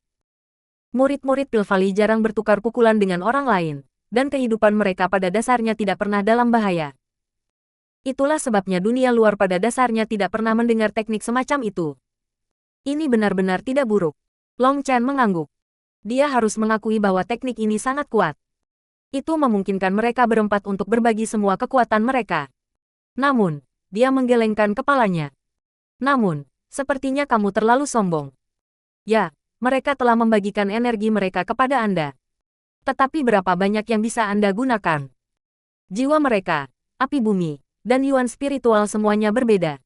Murid-murid Pilvali jarang bertukar pukulan dengan orang lain, dan kehidupan mereka pada dasarnya tidak pernah dalam bahaya. Itulah sebabnya dunia luar pada dasarnya tidak pernah mendengar teknik semacam itu. Ini benar-benar tidak buruk. Long Chen mengangguk. Dia harus mengakui bahwa teknik ini sangat kuat. Itu memungkinkan mereka berempat untuk berbagi semua kekuatan mereka. Namun, dia menggelengkan kepalanya. Namun, sepertinya kamu terlalu sombong. Ya, mereka telah membagikan energi mereka kepada Anda. Tetapi berapa banyak yang bisa Anda gunakan? Jiwa mereka, api bumi, dan Yuan spiritual semuanya berbeda.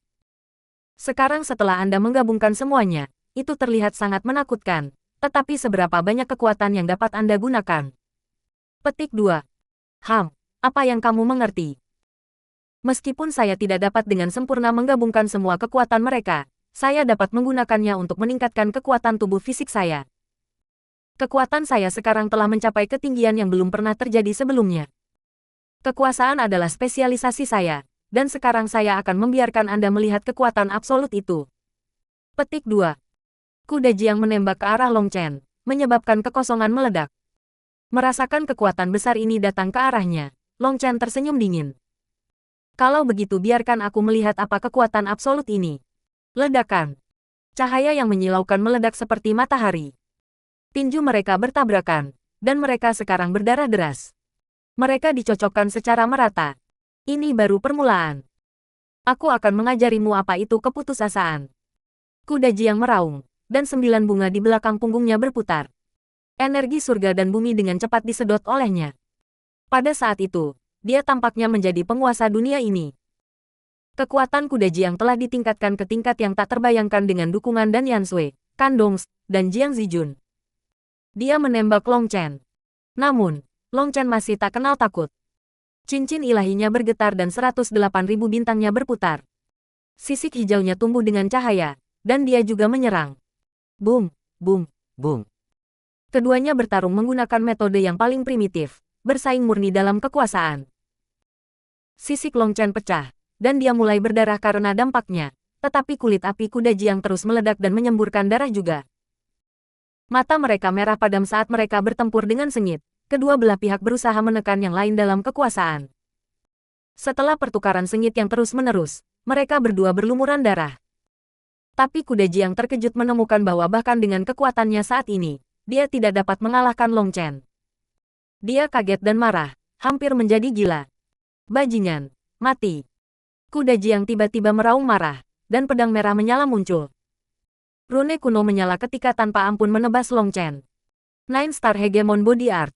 Sekarang setelah Anda menggabungkan semuanya, itu terlihat sangat menakutkan. Tetapi seberapa banyak kekuatan yang dapat Anda gunakan? Petik 2. Apa yang kamu mengerti? Meskipun saya tidak dapat dengan sempurna menggabungkan semua kekuatan mereka, saya dapat menggunakannya untuk meningkatkan kekuatan tubuh fisik saya. Kekuatan saya sekarang telah mencapai ketinggian yang belum pernah terjadi sebelumnya. Kekuasaan adalah spesialisasi saya, dan sekarang saya akan membiarkan Anda melihat kekuatan absolut itu. Petik 2. Kuda Jiang menembak ke arah Long Chen, menyebabkan kekosongan meledak. Merasakan kekuatan besar ini datang ke arahnya, Long Chen tersenyum dingin. Kalau begitu biarkan aku melihat apa kekuatan absolut ini. Ledakan. Cahaya yang menyilaukan meledak seperti matahari. Tinju mereka bertabrakan, dan mereka sekarang berdarah deras. Mereka dicocokkan secara merata. Ini baru permulaan. Aku akan mengajarimu apa itu keputusasaan. Kuda Jiang meraung, dan 9 bunga di belakang punggungnya berputar. Energi surga dan bumi dengan cepat disedot olehnya. Pada saat itu, dia tampaknya menjadi penguasa dunia ini. Kekuatan kuda Jiang telah ditingkatkan ke tingkat yang tak terbayangkan dengan dukungan Dan Yansui, Kan Dongs, dan Jiang Zijun. Dia menembak Long Chen. Namun, Long Chen masih tak kenal takut. Cincin ilahinya bergetar dan 108.000 bintangnya berputar. Sisik hijaunya tumbuh dengan cahaya, dan dia juga menyerang. Bung, bung, bung. Keduanya bertarung menggunakan metode yang paling primitif, bersaing murni dalam kekuasaan. Sisik Long Chen pecah, dan dia mulai berdarah karena dampaknya, tetapi kulit api kuda Jiang terus meledak dan menyemburkan darah juga. Mata mereka merah padam saat mereka bertempur dengan sengit, kedua belah pihak berusaha menekan yang lain dalam kekuasaan. Setelah pertukaran sengit yang terus-menerus, mereka berdua berlumuran darah. Tapi kuda Jiang terkejut menemukan bahwa bahkan dengan kekuatannya saat ini, dia tidak dapat mengalahkan Long Chen. Dia kaget dan marah, hampir menjadi gila. Bajingan, mati. Kuda Jiang tiba-tiba meraung marah, dan pedang merah menyala muncul. Rune kuno menyala ketika tanpa ampun menebas Long Chen. 9 Star Hegemon Body Art.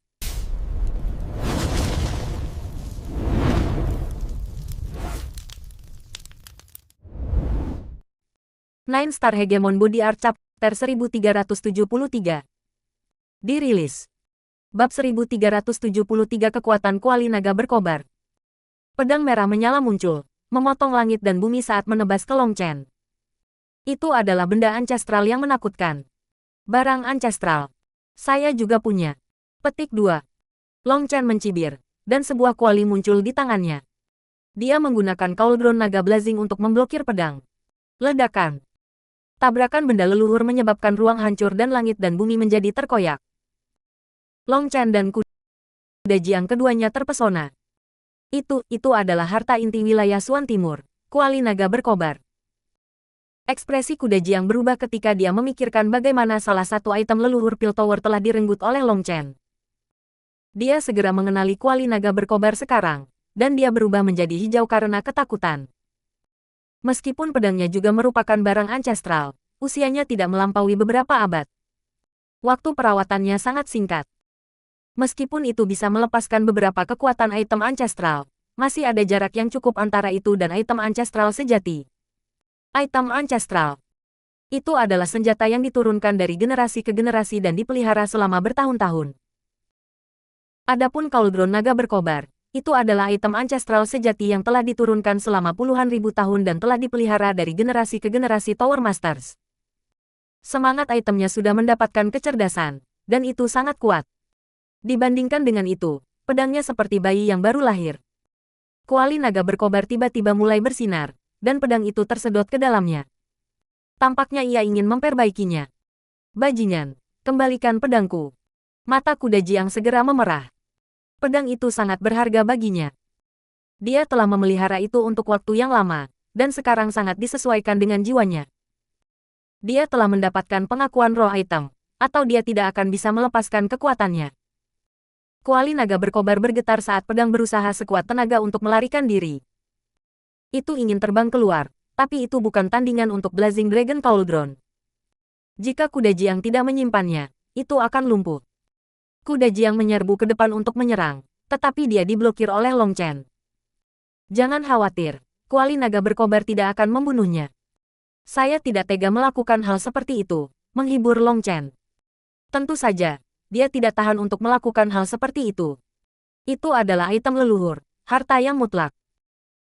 Nine Star Hegemon Body Art Chapter 1373. Dirilis. Bab 1373 Kekuatan Kuali Naga berkobar. Pedang merah menyala muncul, memotong langit dan bumi saat menebas ke Long Chen. Itu adalah benda ancestral yang menakutkan. Barang ancestral. Saya juga punya. Petik 2. Long Chen mencibir, dan sebuah kuali muncul di tangannya. Dia menggunakan Cauldron Naga Blazing untuk memblokir pedang. Ledakan. Tabrakan benda leluhur menyebabkan ruang hancur dan langit dan bumi menjadi terkoyak. Long Chen dan kuda Jiang keduanya terpesona. Itu adalah harta inti wilayah Suan Timur, kuali naga berkobar. Ekspresi kuda Jiang berubah ketika dia memikirkan bagaimana salah satu item leluhur Piltover telah direnggut oleh Long Chen. Dia segera mengenali kuali naga berkobar sekarang, dan dia berubah menjadi hijau karena ketakutan. Meskipun pedangnya juga merupakan barang ancestral, usianya tidak melampaui beberapa abad. Waktu perawatannya sangat singkat. Meskipun itu bisa melepaskan beberapa kekuatan item ancestral, masih ada jarak yang cukup antara itu dan item ancestral sejati. Item ancestral itu adalah senjata yang diturunkan dari generasi ke generasi dan dipelihara selama bertahun-tahun. Adapun Cauldron Naga Berkobar, itu adalah item ancestral sejati yang telah diturunkan selama puluhan ribu tahun dan telah dipelihara dari generasi ke generasi Tower Masters. Semangat itemnya sudah mendapatkan kecerdasan, dan itu sangat kuat. Dibandingkan dengan itu, pedangnya seperti bayi yang baru lahir. Kuali naga berkobar tiba-tiba mulai bersinar, dan pedang itu tersedot ke dalamnya. Tampaknya ia ingin memperbaikinya. Bajingan, kembalikan pedangku. Mata kuda Jiang segera memerah. Pedang itu sangat berharga baginya. Dia telah memelihara itu untuk waktu yang lama, dan sekarang sangat disesuaikan dengan jiwanya. Dia telah mendapatkan pengakuan roh item, atau dia tidak akan bisa melepaskan kekuatannya. Kuali naga berkobar bergetar saat pedang berusaha sekuat tenaga untuk melarikan diri. Itu ingin terbang keluar, tapi itu bukan tandingan untuk Blazing Dragon Cauldron. Jika kuda Jiang tidak menyimpannya, itu akan lumpuh. Kuda Jiang menyerbu ke depan untuk menyerang, tetapi dia diblokir oleh Long Chen. Jangan khawatir, kuali naga berkobar tidak akan membunuhnya. Saya tidak tega melakukan hal seperti itu, menghibur Long Chen. Tentu saja, dia tidak tahan untuk melakukan hal seperti itu. Itu adalah item leluhur, harta yang mutlak.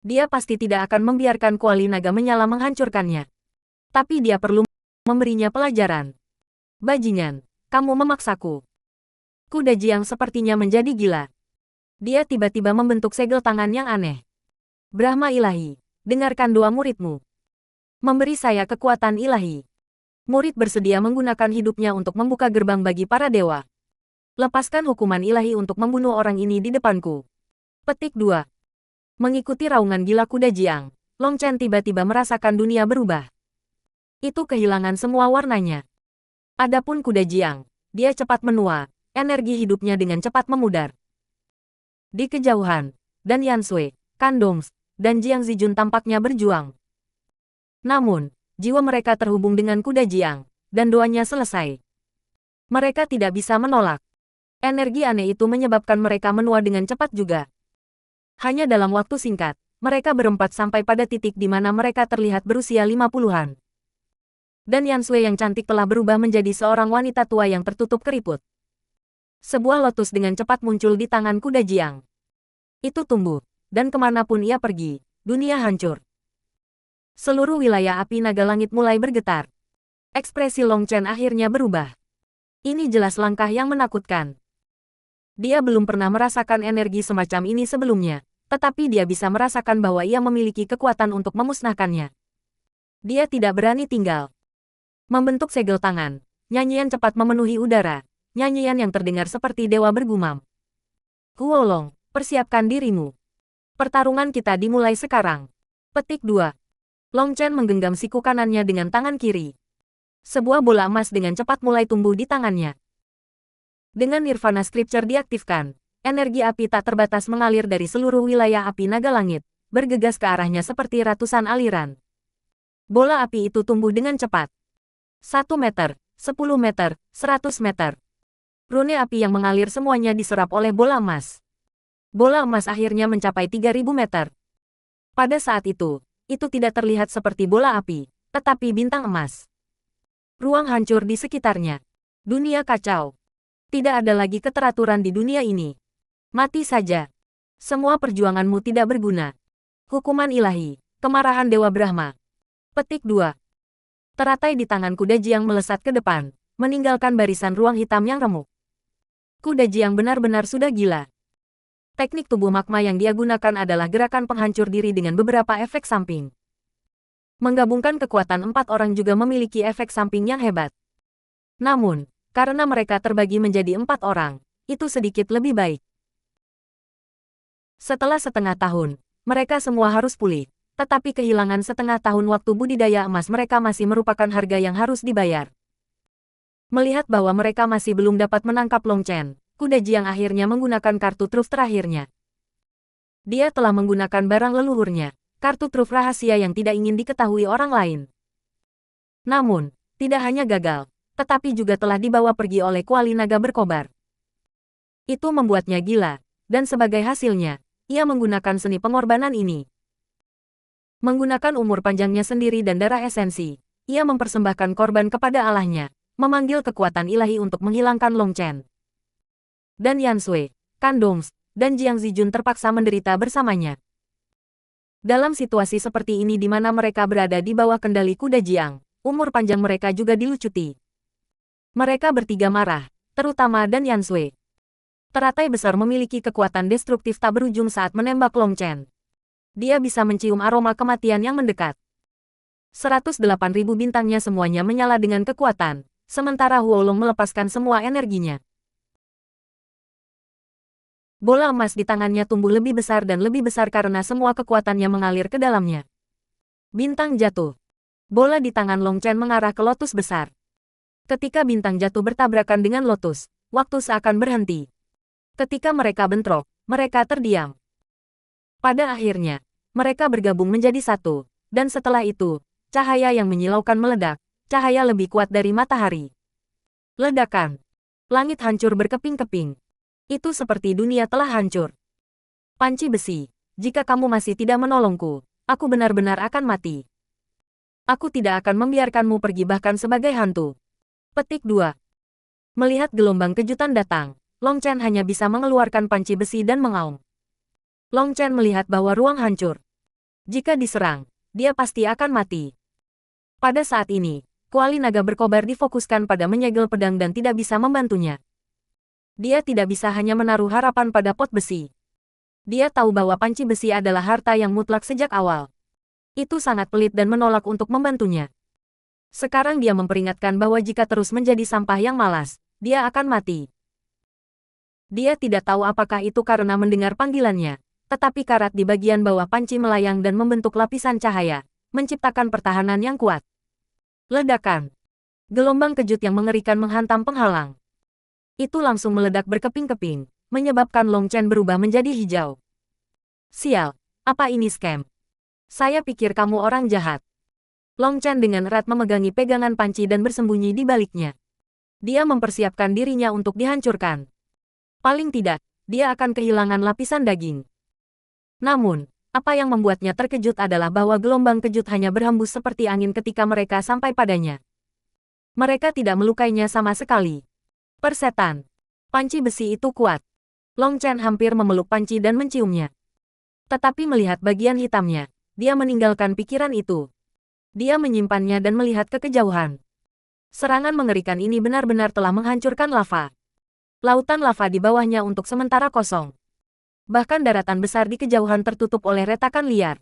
Dia pasti tidak akan membiarkan kuali naga menyala menghancurkannya. Tapi dia perlu memberinya pelajaran. Bajingan, kamu memaksaku. Kuda Jiang sepertinya menjadi gila. Dia tiba-tiba membentuk segel tangan yang aneh. Brahma ilahi, dengarkan doa muridmu. Memberi saya kekuatan ilahi. Murid bersedia menggunakan hidupnya untuk membuka gerbang bagi para dewa. Lepaskan hukuman ilahi untuk membunuh orang ini di depanku. Petik 2. Mengikuti raungan gila kuda Jiang, Long Chen tiba-tiba merasakan dunia berubah. Itu kehilangan semua warnanya. Adapun kuda Jiang, dia cepat menua. Energi hidupnya dengan cepat memudar. Di kejauhan, Dan Yansui, Kandongs, dan Jiang Zijun tampaknya berjuang. Namun, jiwa mereka terhubung dengan kuda Jiang, dan doanya selesai. Mereka tidak bisa menolak. Energi aneh itu menyebabkan mereka menua dengan cepat juga. Hanya dalam waktu singkat, mereka berempat sampai pada titik di mana mereka terlihat berusia 50-an. Dan Yansui yang cantik telah berubah menjadi seorang wanita tua yang tertutup keriput. Sebuah lotus dengan cepat muncul di tangan kuda Jiang. Itu tumbuh, dan kemanapun ia pergi, dunia hancur. Seluruh wilayah api naga langit mulai bergetar. Ekspresi Long Chen akhirnya berubah. Ini jelas langkah yang menakutkan. Dia belum pernah merasakan energi semacam ini sebelumnya, tetapi dia bisa merasakan bahwa ia memiliki kekuatan untuk memusnahkannya. Dia tidak berani tinggal. Membentuk segel tangan, nyanyian cepat memenuhi udara. Nyanyian yang terdengar seperti dewa bergumam. Huolong, persiapkan dirimu. Pertarungan kita dimulai sekarang. Petik 2. Long Chen menggenggam siku kanannya dengan tangan kiri. Sebuah bola emas dengan cepat mulai tumbuh di tangannya. Dengan Nirvana Scripture diaktifkan, energi api tak terbatas mengalir dari seluruh wilayah api naga langit, bergegas ke arahnya seperti ratusan aliran. Bola api itu tumbuh dengan cepat. 1 meter, 10 meter, 100 meter. Rune api yang mengalir semuanya diserap oleh bola emas. Bola emas akhirnya mencapai 3000 meter. Pada saat itu tidak terlihat seperti bola api, tetapi bintang emas. Ruang hancur di sekitarnya. Dunia kacau. Tidak ada lagi keteraturan di dunia ini. Mati saja. Semua perjuanganmu tidak berguna. Hukuman ilahi, kemarahan Dewa Brahma. Petik 2. Teratai di tangan kuda Jiang melesat ke depan, meninggalkan barisan ruang hitam yang remuk. Kuda Jiang benar-benar sudah gila. Teknik tubuh magma yang dia gunakan adalah gerakan penghancur diri dengan beberapa efek samping. Menggabungkan kekuatan 4 orang juga memiliki efek samping yang hebat. Namun, karena mereka terbagi menjadi 4 orang, itu sedikit lebih baik. Setelah setengah tahun, mereka semua harus pulih, tetapi kehilangan setengah tahun waktu budidaya emas mereka masih merupakan harga yang harus dibayar. Melihat bahwa mereka masih belum dapat menangkap Long Chen, kuda Jiang akhirnya menggunakan kartu truf terakhirnya. Dia telah menggunakan barang leluhurnya, kartu truf rahasia yang tidak ingin diketahui orang lain. Namun, tidak hanya gagal, tetapi juga telah dibawa pergi oleh kuali naga berkobar. Itu membuatnya gila, dan sebagai hasilnya, ia menggunakan seni pengorbanan ini. Menggunakan umur panjangnya sendiri dan darah esensi, ia mempersembahkan korban kepada Allahnya, memanggil kekuatan ilahi untuk menghilangkan Long Chen. Dan Yan Sui, Kan Dongs, dan Jiang Zijun terpaksa menderita bersamanya. Dalam situasi seperti ini di mana mereka berada di bawah kendali kuda Jiang, umur panjang mereka juga dilucuti. Mereka bertiga marah, terutama Dan Yan Sui. Teratai besar memiliki kekuatan destruktif tak berujung saat menembak Long Chen. Dia bisa mencium aroma kematian yang mendekat. 108.000 bintangnya semuanya menyala dengan kekuatan, sementara Huolong melepaskan semua energinya. Bola emas di tangannya tumbuh lebih besar dan lebih besar karena semua kekuatannya mengalir ke dalamnya. Bintang jatuh. Bola di tangan Long Chen mengarah ke lotus besar. Ketika bintang jatuh bertabrakan dengan lotus, waktu seakan berhenti. Ketika mereka bentrok, mereka terdiam. Pada akhirnya, mereka bergabung menjadi satu, dan setelah itu, cahaya yang menyilaukan meledak, cahaya lebih kuat dari matahari. Ledakan. Langit hancur berkeping-keping. Itu seperti dunia telah hancur. Panci besi, jika kamu masih tidak menolongku, aku benar-benar akan mati. Aku tidak akan membiarkanmu pergi bahkan sebagai hantu. Petik 2. Melihat gelombang kejutan datang, Long Chen hanya bisa mengeluarkan panci besi dan mengaum. Long Chen melihat bahwa ruang hancur. Jika diserang, dia pasti akan mati. Pada saat ini, kuali naga berkobar difokuskan pada menyegel pedang dan tidak bisa membantunya. Dia tidak bisa hanya menaruh harapan pada pot besi. Dia tahu bahwa panci besi adalah harta yang mutlak sejak awal. Itu sangat pelit dan menolak untuk membantunya. Sekarang dia memperingatkan bahwa jika terus menjadi sampah yang malas, dia akan mati. Dia tidak tahu apakah itu karena mendengar panggilannya, tetapi karat di bagian bawah panci melayang dan membentuk lapisan cahaya, menciptakan pertahanan yang kuat. Ledakan. Gelombang kejut yang mengerikan menghantam penghalang. Itu langsung meledak berkeping-keping, menyebabkan Long Chen berubah menjadi hijau. Sial, apa ini scam? Saya pikir kamu orang jahat. Long Chen dengan erat memegangi pegangan panci dan bersembunyi di baliknya. Dia mempersiapkan dirinya untuk dihancurkan. Paling tidak, dia akan kehilangan lapisan daging. Namun, apa yang membuatnya terkejut adalah bahwa gelombang kejut hanya berhembus seperti angin ketika mereka sampai padanya. Mereka tidak melukainya sama sekali. Persetan. Panci besi itu kuat. Long Chen hampir memeluk panci dan menciumnya. Tetapi melihat bagian hitamnya, dia meninggalkan pikiran itu. Dia menyimpannya dan melihat ke kejauhan. Serangan mengerikan ini benar-benar telah menghancurkan lava. Lautan lava di bawahnya untuk sementara kosong. Bahkan daratan besar di kejauhan tertutup oleh retakan liar.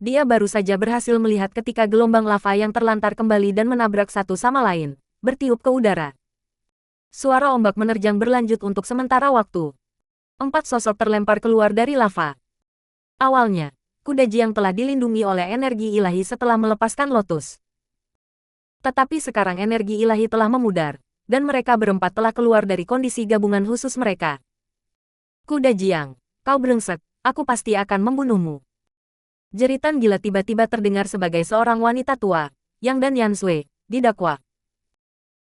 Dia baru saja berhasil melihat ketika gelombang lava yang terlantar kembali dan menabrak satu sama lain, bertiup ke udara. Suara ombak menerjang berlanjut untuk sementara waktu. 4 sosok terlempar keluar dari lava. Awalnya, kuda Jiang telah dilindungi oleh energi ilahi setelah melepaskan lotus. Tetapi sekarang energi ilahi telah memudar, dan mereka berempat telah keluar dari kondisi gabungan khusus mereka. Kuda Jiang, kau brengsek, aku pasti akan membunuhmu. Jeritan gila tiba-tiba terdengar sebagai seorang wanita tua, Yang dan Yan Sui, didakwa.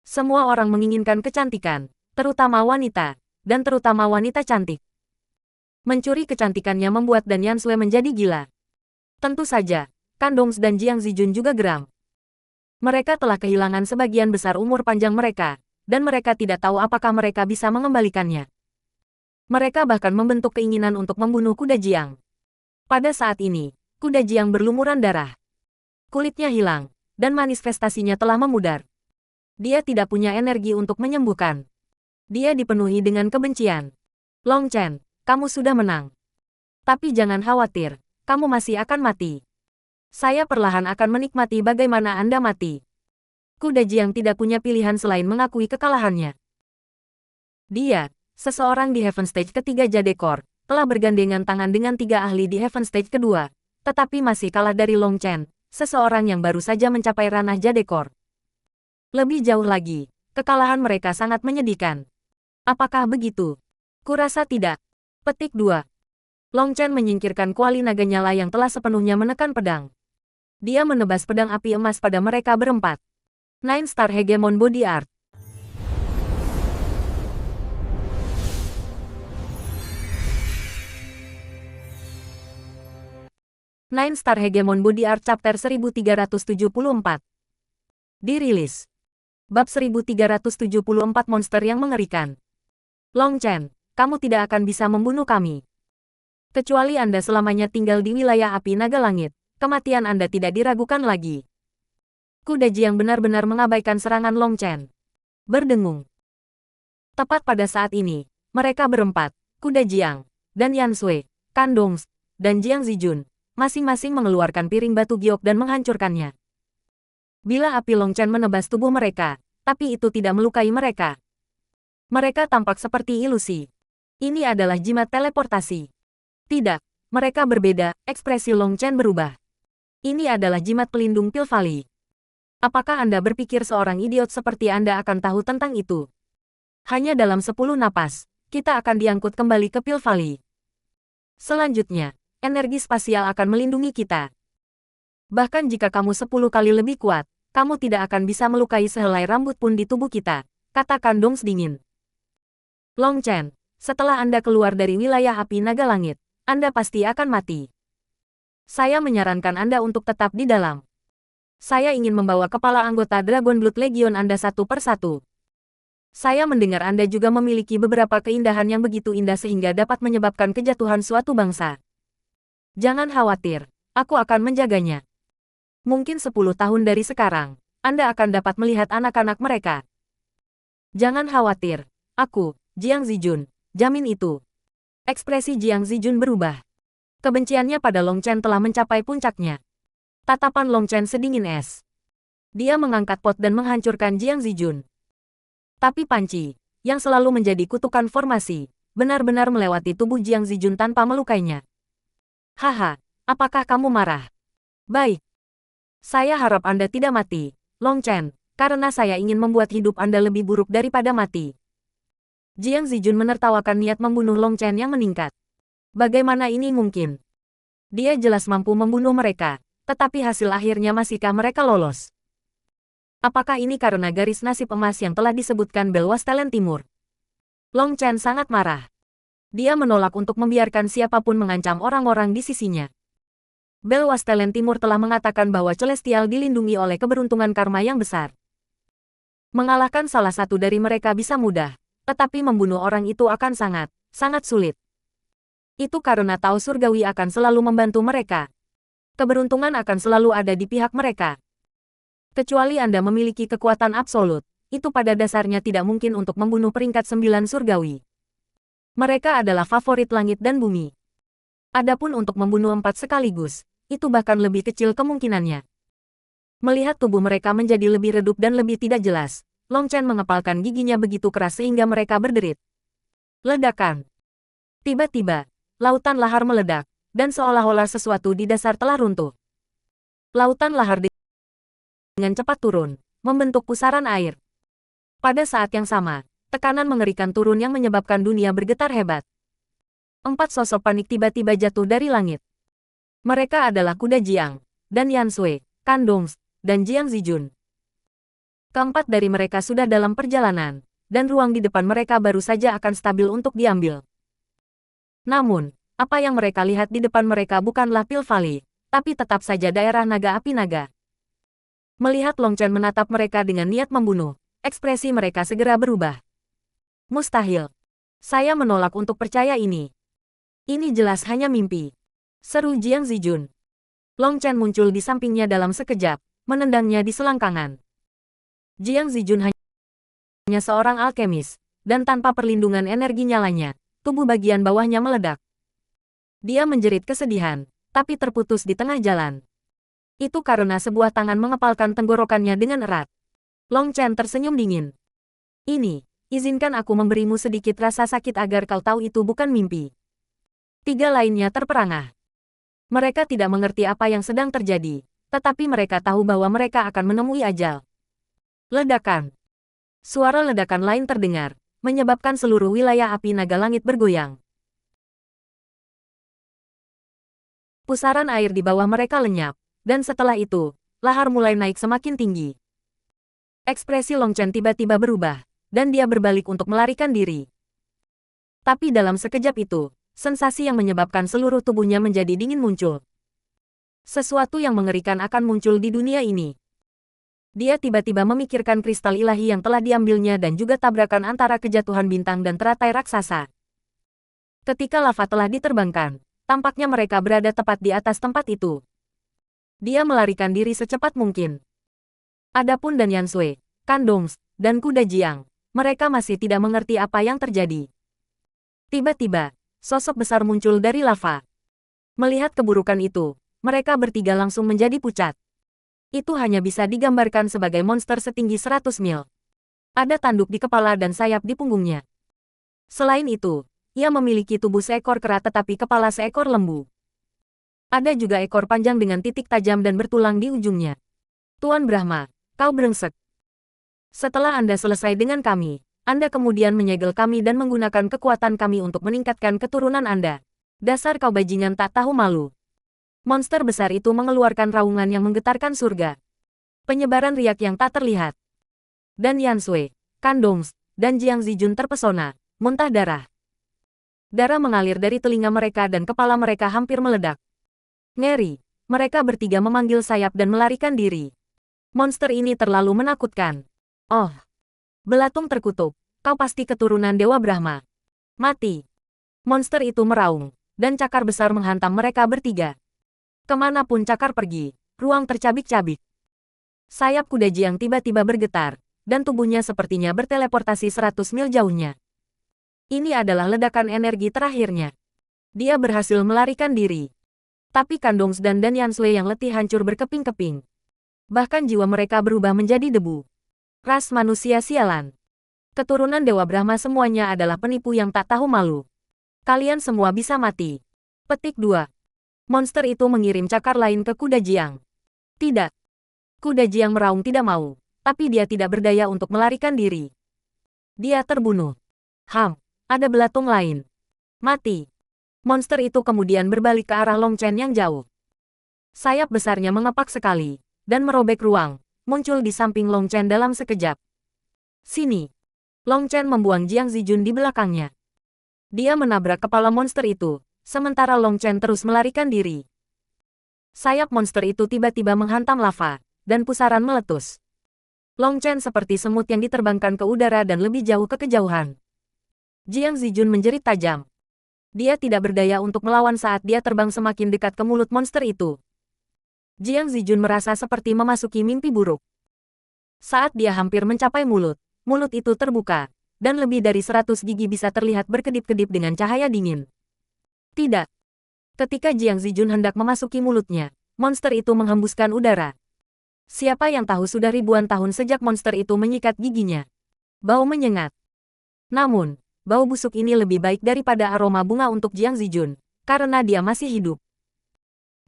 Semua orang menginginkan kecantikan, terutama wanita, dan terutama wanita cantik. Mencuri kecantikannya membuat Dan Yan Sui menjadi gila. Tentu saja, Kan Dongs dan Jiang Zijun juga geram. Mereka telah kehilangan sebagian besar umur panjang mereka, dan mereka tidak tahu apakah mereka bisa mengembalikannya. Mereka bahkan membentuk keinginan untuk membunuh kuda Jiang. Pada saat ini, kuda Jiang berlumuran darah. Kulitnya hilang, dan manifestasinya telah memudar. Dia tidak punya energi untuk menyembuhkan. Dia dipenuhi dengan kebencian. Long Chen, kamu sudah menang. Tapi jangan khawatir, kamu masih akan mati. Saya perlahan akan menikmati bagaimana Anda mati. Kuda Jiang tidak punya pilihan selain mengakui kekalahannya. Dia, seseorang di Heaven Stage ketiga Jadekor, telah bergandengan tangan dengan 3 ahli di Heaven Stage kedua, tetapi masih kalah dari Long Chen, seseorang yang baru saja mencapai ranah Jadekor. Lebih jauh lagi, kekalahan mereka sangat menyedihkan. Apakah begitu? Kurasa tidak. Petik 2. Long Chen menyingkirkan kuali naga nyala yang telah sepenuhnya menekan pedang. Dia menebas pedang api emas pada mereka berempat. 9 Star Hegemon Body Art. Nine Star Hegemon Body Art Chapter 1374. Dirilis. Bab 1374 Monster yang Mengerikan. Long Chen, kamu tidak akan bisa membunuh kami. Kecuali Anda selamanya tinggal di wilayah api naga langit, kematian Anda tidak diragukan lagi. Kuda Jiang benar-benar mengabaikan serangan Long Chen. Berdengung. Tepat pada saat ini, mereka berempat, Kuda Jiang, dan Yan Sui, Kandong, dan Jiang Zijun, masing-masing mengeluarkan piring batu giok dan menghancurkannya. Bila api Long Chen menebas tubuh mereka, tapi itu tidak melukai mereka. Mereka tampak seperti ilusi. Ini adalah jimat teleportasi. Tidak, mereka berbeda, ekspresi Long Chen berubah. Ini adalah jimat pelindung Pil Valley. Apakah Anda berpikir seorang idiot seperti Anda akan tahu tentang itu? Hanya dalam 10 napas, kita akan diangkut kembali ke Pil Valley. Selanjutnya, energi spasial akan melindungi kita. Bahkan jika kamu 10 kali lebih kuat, kamu tidak akan bisa melukai sehelai rambut pun di tubuh kita, kata Kandong dingin. Long Chen, setelah Anda keluar dari wilayah api naga langit, Anda pasti akan mati. Saya menyarankan Anda untuk tetap di dalam. Saya ingin membawa kepala anggota Dragon Blood Legion Anda satu per satu. Saya mendengar Anda juga memiliki beberapa keindahan yang begitu indah sehingga dapat menyebabkan kejatuhan suatu bangsa. Jangan khawatir, aku akan menjaganya. Mungkin 10 tahun dari sekarang, Anda akan dapat melihat anak-anak mereka. Jangan khawatir, aku, Jiang Zijun, jamin itu. Ekspresi Jiang Zijun berubah. Kebenciannya pada Long Chen telah mencapai puncaknya. Tatapan Long Chen sedingin es. Dia mengangkat pot dan menghancurkan Jiang Zijun. Tapi panci, yang selalu menjadi kutukan formasi, benar-benar melewati tubuh Jiang Zijun tanpa melukainya. Haha, apakah kamu marah? Baik. Saya harap Anda tidak mati, Long Chen, karena saya ingin membuat hidup Anda lebih buruk daripada mati. Jiang Zijun menertawakan niat membunuh Long Chen yang meningkat. Bagaimana ini mungkin? Dia jelas mampu membunuh mereka. Tetapi hasil akhirnya masihkah mereka lolos? Apakah ini karena garis nasib emas yang telah disebutkan Belwastelen Timur? Long Chen sangat marah. Dia menolak untuk membiarkan siapapun mengancam orang-orang di sisinya. Belwastelen Timur telah mengatakan bahwa Celestial dilindungi oleh keberuntungan karma yang besar. Mengalahkan salah satu dari mereka bisa mudah, tetapi membunuh orang itu akan sangat sulit. Itu karena Tao Surgawi akan selalu membantu mereka. Keberuntungan akan selalu ada di pihak mereka. Kecuali Anda memiliki kekuatan absolut, itu pada dasarnya tidak mungkin untuk membunuh peringkat 9 surgawi. Mereka adalah favorit langit dan bumi. Adapun untuk membunuh 4 sekaligus, itu bahkan lebih kecil kemungkinannya. Melihat tubuh mereka menjadi lebih redup dan lebih tidak jelas, Long Chen mengepalkan giginya begitu keras sehingga mereka berderit. Ledakan. Tiba-tiba, lautan lahar meledak. Dan seolah-olah sesuatu di dasar telah runtuh. Lautan lahar dengan cepat turun, membentuk pusaran air. Pada saat yang sama, tekanan mengerikan turun yang menyebabkan dunia bergetar hebat. 4 sosok panik tiba-tiba jatuh dari langit. Mereka adalah Kuda Jiang, dan Yan Sui, Kandong, dan Jiang Zijun. Keempat dari mereka sudah dalam perjalanan, dan ruang di depan mereka baru saja akan stabil untuk diambil. Namun, apa yang mereka lihat di depan mereka bukanlah Pil Valley, tapi tetap saja daerah naga api naga. Melihat Long Chen menatap mereka dengan niat membunuh, ekspresi mereka segera berubah. Mustahil. Saya menolak untuk percaya ini. Ini jelas hanya mimpi. Seru Jiang Zijun. Long Chen muncul di sampingnya dalam sekejap, menendangnya di selangkangan. Jiang Zijun hanya seorang alkemis, dan tanpa perlindungan energi nyalanya, tubuh bagian bawahnya meledak. Dia menjerit kesedihan, tapi terputus di tengah jalan. Itu karena sebuah tangan mengepalkan tenggorokannya dengan erat. Long Chen tersenyum dingin. Ini, izinkan aku memberimu sedikit rasa sakit agar kau tahu itu bukan mimpi. 3 lainnya terperangah. Mereka tidak mengerti apa yang sedang terjadi, tetapi mereka tahu bahwa mereka akan menemui ajal. Ledakan. Suara ledakan lain terdengar, menyebabkan seluruh wilayah api naga langit bergoyang. Pusaran air di bawah mereka lenyap, dan setelah itu, lahar mulai naik semakin tinggi. Ekspresi Long Chen tiba-tiba berubah, dan dia berbalik untuk melarikan diri. Tapi dalam sekejap itu, sensasi yang menyebabkan seluruh tubuhnya menjadi dingin muncul. Sesuatu yang mengerikan akan muncul di dunia ini. Dia tiba-tiba memikirkan kristal ilahi yang telah diambilnya dan juga tabrakan antara kejatuhan bintang dan teratai raksasa. Ketika lava telah diterbangkan, tampaknya mereka berada tepat di atas tempat itu. Dia melarikan diri secepat mungkin. Adapun Dan Yansui, Kandongs, dan Kuda Jiang, mereka masih tidak mengerti apa yang terjadi. Tiba-tiba, sosok besar muncul dari lava. Melihat keburukan itu, mereka bertiga langsung menjadi pucat. Itu hanya bisa digambarkan sebagai monster setinggi 100 mil. Ada tanduk di kepala dan sayap di punggungnya. Selain itu, ia memiliki tubuh seekor kera tetapi kepala seekor lembu. Ada juga ekor panjang dengan titik tajam dan bertulang di ujungnya. Tuan Brahma, kau brengsek. Setelah Anda selesai dengan kami, Anda kemudian menyegel kami dan menggunakan kekuatan kami untuk meningkatkan keturunan Anda. Dasar kau bajingan tak tahu malu. Monster besar itu mengeluarkan raungan yang menggetarkan surga. Penyebaran riak yang tak terlihat. Dan Yansui, Kandongs, dan Jiang Zijun terpesona, muntah darah. Darah mengalir dari telinga mereka dan kepala mereka hampir meledak. Ngeri, mereka bertiga memanggil sayap dan melarikan diri. Monster ini terlalu menakutkan. Oh, belatung terkutuk, kau pasti keturunan Dewa Brahma. Mati. Monster itu meraung, dan cakar besar menghantam mereka bertiga. Kemanapun cakar pergi, ruang tercabik-cabik. Sayap Kuda Jiang tiba-tiba bergetar, dan tubuhnya sepertinya berteleportasi 100 mil jauhnya. Ini adalah ledakan energi terakhirnya. Dia berhasil melarikan diri. Tapi Kandongs dan Dan Yansui yang letih hancur berkeping-keping. Bahkan jiwa mereka berubah menjadi debu. Ras manusia sialan. Keturunan Dewa Brahma semuanya adalah penipu yang tak tahu malu. Kalian semua bisa mati. Petik 2. Monster itu mengirim cakar lain ke Kuda Jiang. Tidak. Kuda Jiang meraung tidak mau, tapi dia tidak berdaya untuk melarikan diri. Dia terbunuh. Ada belatung lain. Mati. Monster itu kemudian berbalik ke arah Long Chen yang jauh. Sayap besarnya mengepak sekali, dan merobek ruang, muncul di samping Long Chen dalam sekejap. Sini. Long Chen membuang Jiang Zijun di belakangnya. Dia menabrak kepala monster itu. Sementara Long Chen terus melarikan diri. Sayap monster itu tiba-tiba menghantam lava, dan pusaran meletus. Long Chen seperti semut yang diterbangkan ke udara dan lebih jauh ke kejauhan. Jiang Zijun menjerit tajam. Dia tidak berdaya untuk melawan saat dia terbang semakin dekat ke mulut monster itu. Jiang Zijun merasa seperti memasuki mimpi buruk. Saat dia hampir mencapai mulut itu terbuka, dan lebih dari 100 gigi bisa terlihat berkedip-kedip dengan cahaya dingin. Tidak. Ketika Jiang Zijun hendak memasuki mulutnya, monster itu menghembuskan udara. Siapa yang tahu sudah ribuan tahun sejak monster itu menyikat giginya. Bau menyengat. Namun, bau busuk ini lebih baik daripada aroma bunga untuk Jiang Zijun, karena dia masih hidup.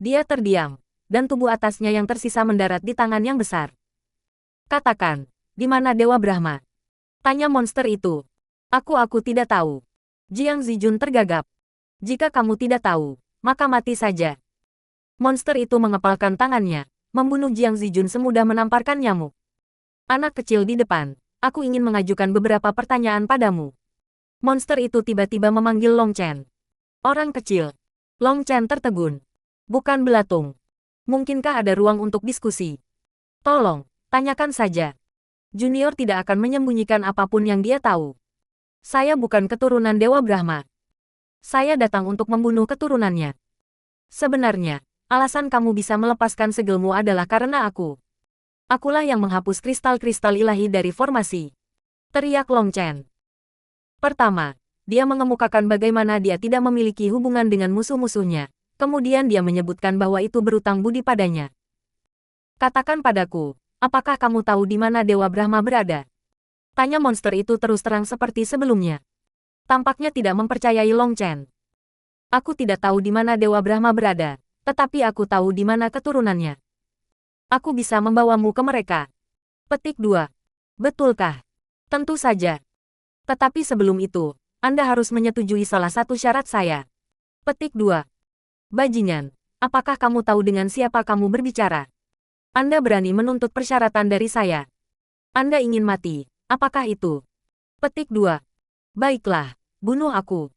Dia terdiam, dan tubuh atasnya yang tersisa mendarat di tangan yang besar. Katakan, di mana Dewa Brahma? Tanya monster itu. Aku tidak tahu. Jiang Zijun tergagap. Jika kamu tidak tahu, maka mati saja. Monster itu mengepalkan tangannya, membunuh Jiang Zijun semudah menamparkan nyamuk. Anak kecil di depan, aku ingin mengajukan beberapa pertanyaan padamu. Monster itu tiba-tiba memanggil Long Chen. Orang kecil. Long Chen tertegun. Bukan belatung. Mungkinkah ada ruang untuk diskusi? Tolong, tanyakan saja. Junior tidak akan menyembunyikan apapun yang dia tahu. Saya bukan keturunan Dewa Brahma. Saya datang untuk membunuh keturunannya. Sebenarnya, alasan kamu bisa melepaskan segelmu adalah karena aku. Akulah yang menghapus kristal-kristal ilahi dari formasi. Teriak Long Chen. Pertama, dia mengemukakan bagaimana dia tidak memiliki hubungan dengan musuh-musuhnya. Kemudian dia menyebutkan bahwa itu berutang budi padanya. Katakan padaku, apakah kamu tahu di mana Dewa Brahma berada? Tanya monster itu terus terang seperti sebelumnya. Tampaknya tidak mempercayai Long Chen. Aku tidak tahu di mana Dewa Brahma berada, tetapi aku tahu di mana keturunannya. Aku bisa membawamu ke mereka. Petik 2. Betulkah? Tentu saja. Tetapi sebelum itu, Anda harus menyetujui salah satu syarat saya. Petik 2. Bajingan, apakah kamu tahu dengan siapa kamu berbicara? Anda berani menuntut persyaratan dari saya. Anda ingin mati, apakah itu? Petik 2. Baiklah. Bunuh aku.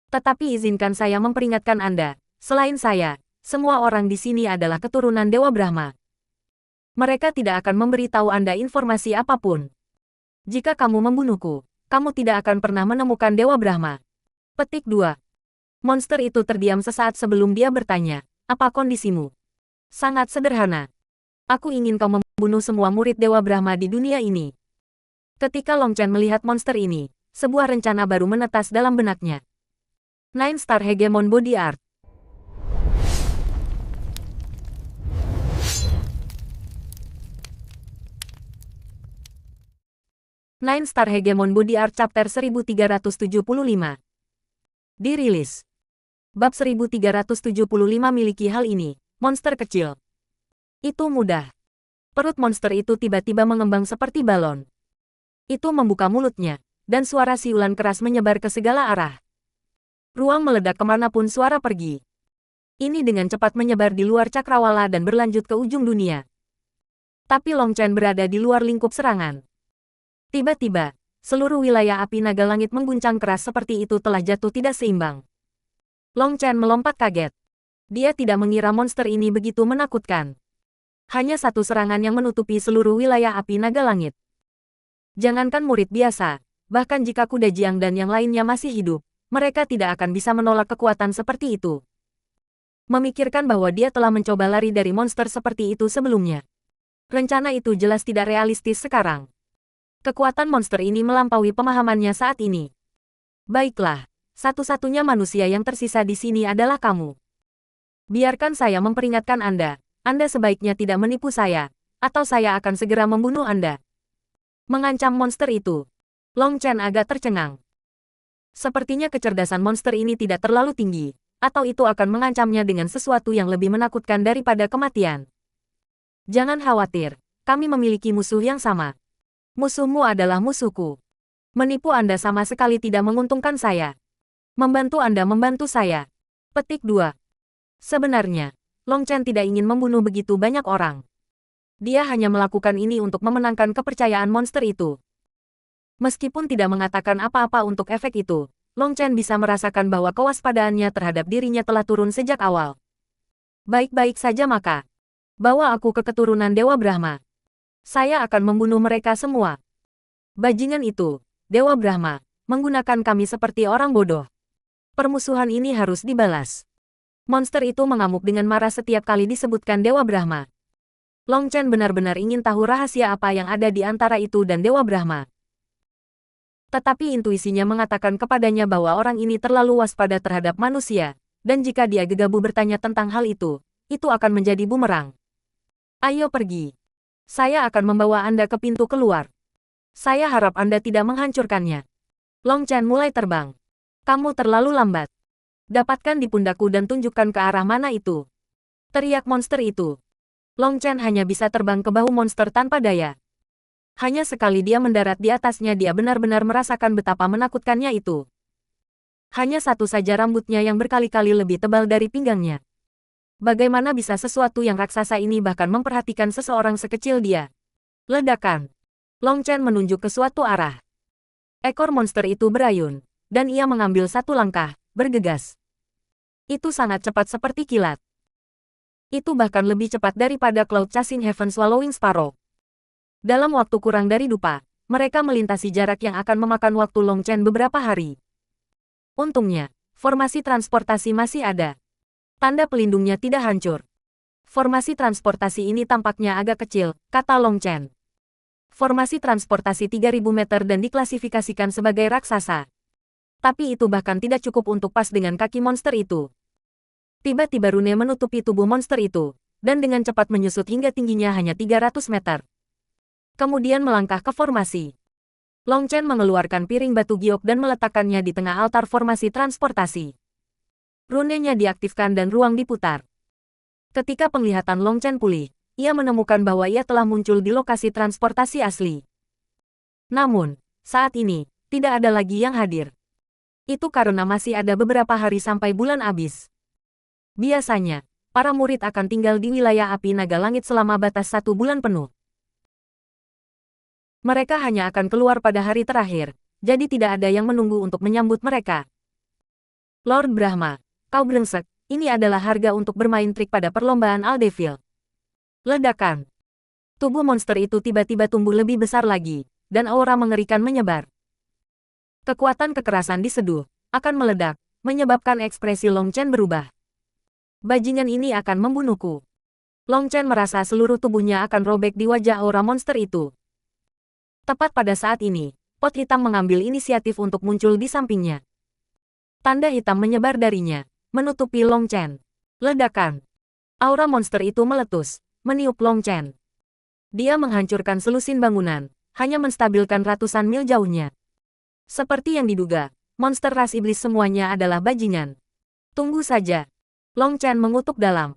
Tetapi izinkan saya memperingatkan Anda, selain saya, Semua orang di sini adalah keturunan Dewa Brahma. Mereka tidak akan memberitahu Anda informasi apapun. Jika kamu membunuhku, kamu tidak akan pernah menemukan Dewa Brahma. Petik 2. Monster itu terdiam sesaat sebelum dia bertanya, apa kondisimu? Sangat sederhana. Aku ingin kau membunuh semua murid Dewa Brahma di dunia ini. Ketika Long Chen melihat monster ini, sebuah rencana baru menetas dalam benaknya. 9 Star Hegemon Body Art. Nine Star Hegemon Body Art Chapter 1375. Dirilis. Bab 1375 miliki hal ini, monster kecil. Itu mudah. Perut monster itu tiba-tiba mengembang seperti balon. Itu membuka mulutnya, dan suara siulan keras menyebar ke segala arah. Ruang meledak kemanapun suara pergi. Ini dengan cepat menyebar di luar cakrawala dan berlanjut ke ujung dunia. Tapi Long Chen berada di luar lingkup serangan. Tiba-tiba, seluruh wilayah api naga langit mengguncang keras seperti itu telah jatuh tidak seimbang. Long Chen melompat kaget. Dia tidak mengira monster ini begitu menakutkan. Hanya satu serangan yang menutupi seluruh wilayah api naga langit. Jangankan murid biasa, bahkan jika kuda Jiang dan yang lainnya masih hidup, mereka tidak akan bisa menolak kekuatan seperti itu. Memikirkan bahwa dia telah mencoba lari dari monster seperti itu sebelumnya. Rencana itu jelas tidak realistis sekarang. Kekuatan monster ini melampaui pemahamannya saat ini. Baiklah, satu-satunya manusia yang tersisa di sini adalah kamu. Biarkan saya memperingatkan Anda, Anda sebaiknya tidak menipu saya, atau saya akan segera membunuh Anda. Mengancam monster itu. Long Chen agak tercengang. Sepertinya kecerdasan monster ini tidak terlalu tinggi, atau itu akan mengancamnya dengan sesuatu yang lebih menakutkan daripada kematian. Jangan khawatir, kami memiliki musuh yang sama. Musuhmu adalah musuhku. Menipu Anda sama sekali tidak menguntungkan saya. Membantu Anda membantu saya. Petik 2. Sebenarnya, Long Chen tidak ingin membunuh begitu banyak orang. Dia hanya melakukan ini untuk memenangkan kepercayaan monster itu. Meskipun tidak mengatakan apa-apa untuk efek itu, Long Chen bisa merasakan bahwa kewaspadaannya terhadap dirinya telah turun sejak awal. Baik-baik saja maka. Bawa aku ke keturunan Dewa Brahma. Saya akan membunuh mereka semua. Bajingan itu, Dewa Brahma, menggunakan kami seperti orang bodoh. Permusuhan ini harus dibalas. Monster itu mengamuk dengan marah setiap kali disebutkan Dewa Brahma. Long Chen benar-benar ingin tahu rahasia apa yang ada di antara itu dan Dewa Brahma. Tetapi intuisinya mengatakan kepadanya bahwa orang ini terlalu waspada terhadap manusia, dan jika dia gegabah bertanya tentang hal itu akan menjadi bumerang. Ayo pergi. Saya akan membawa Anda ke pintu keluar. Saya harap Anda tidak menghancurkannya. Long Chen mulai terbang. Kamu terlalu lambat. Dapatkan di pundakku dan tunjukkan ke arah mana itu. Teriak monster itu. Long Chen hanya bisa terbang ke bahu monster tanpa daya. Hanya sekali dia mendarat di atasnya dia benar-benar merasakan betapa menakutkannya itu. Hanya satu saja rambutnya yang berkali-kali lebih tebal dari pinggangnya. Bagaimana bisa sesuatu yang raksasa ini bahkan memperhatikan seseorang sekecil dia? Ledakan. Long Chen menunjuk ke suatu arah. Ekor monster itu berayun, dan ia mengambil satu langkah, bergegas. Itu sangat cepat seperti kilat. Itu bahkan lebih cepat daripada Cloud Chasing Heaven Swallowing Sparrow. Dalam waktu kurang dari dupa, mereka melintasi jarak yang akan memakan waktu Long Chen beberapa hari. Untungnya, formasi transportasi masih ada. Tanda pelindungnya tidak hancur. Formasi transportasi ini tampaknya agak kecil, kata Long Chen. Formasi transportasi 3000 meter dan diklasifikasikan sebagai raksasa. Tapi itu bahkan tidak cukup untuk pas dengan kaki monster itu. Tiba-tiba rune menutupi tubuh monster itu, dan dengan cepat menyusut hingga tingginya hanya 300 meter. Kemudian melangkah ke formasi. Long Chen mengeluarkan piring batu giok dan meletakkannya di tengah altar formasi transportasi. Runenya diaktifkan dan ruang diputar. Ketika penglihatan Long Chen pulih, ia menemukan bahwa ia telah muncul di lokasi transportasi asli. Namun, saat ini, tidak ada lagi yang hadir. Itu karena masih ada beberapa hari sampai bulan habis. Biasanya, para murid akan tinggal di wilayah api naga langit selama batas 1 bulan penuh. Mereka hanya akan keluar pada hari terakhir, jadi tidak ada yang menunggu untuk menyambut mereka. Lord Brahma, kau brengsek, Ini adalah harga untuk bermain trik pada perlombaan Aldevil. Ledakan. Tubuh monster itu tiba-tiba tumbuh lebih besar lagi, dan aura mengerikan menyebar. Kekuatan kekerasan diseduh, akan meledak, menyebabkan ekspresi Long Chen berubah. Bajingan ini akan membunuhku. Long Chen merasa seluruh tubuhnya akan robek di wajah aura monster itu. Tepat pada saat ini, pot hitam mengambil inisiatif untuk muncul di sampingnya. Tanda hitam menyebar darinya, menutupi Long Chen. Ledakan. Aura monster itu meletus, meniup Long Chen. Dia menghancurkan selusin bangunan, hanya menstabilkan ratusan mil jauhnya. Seperti yang diduga, monster ras iblis semuanya adalah bajingan. Tunggu saja. Long Chen mengutuk dalam.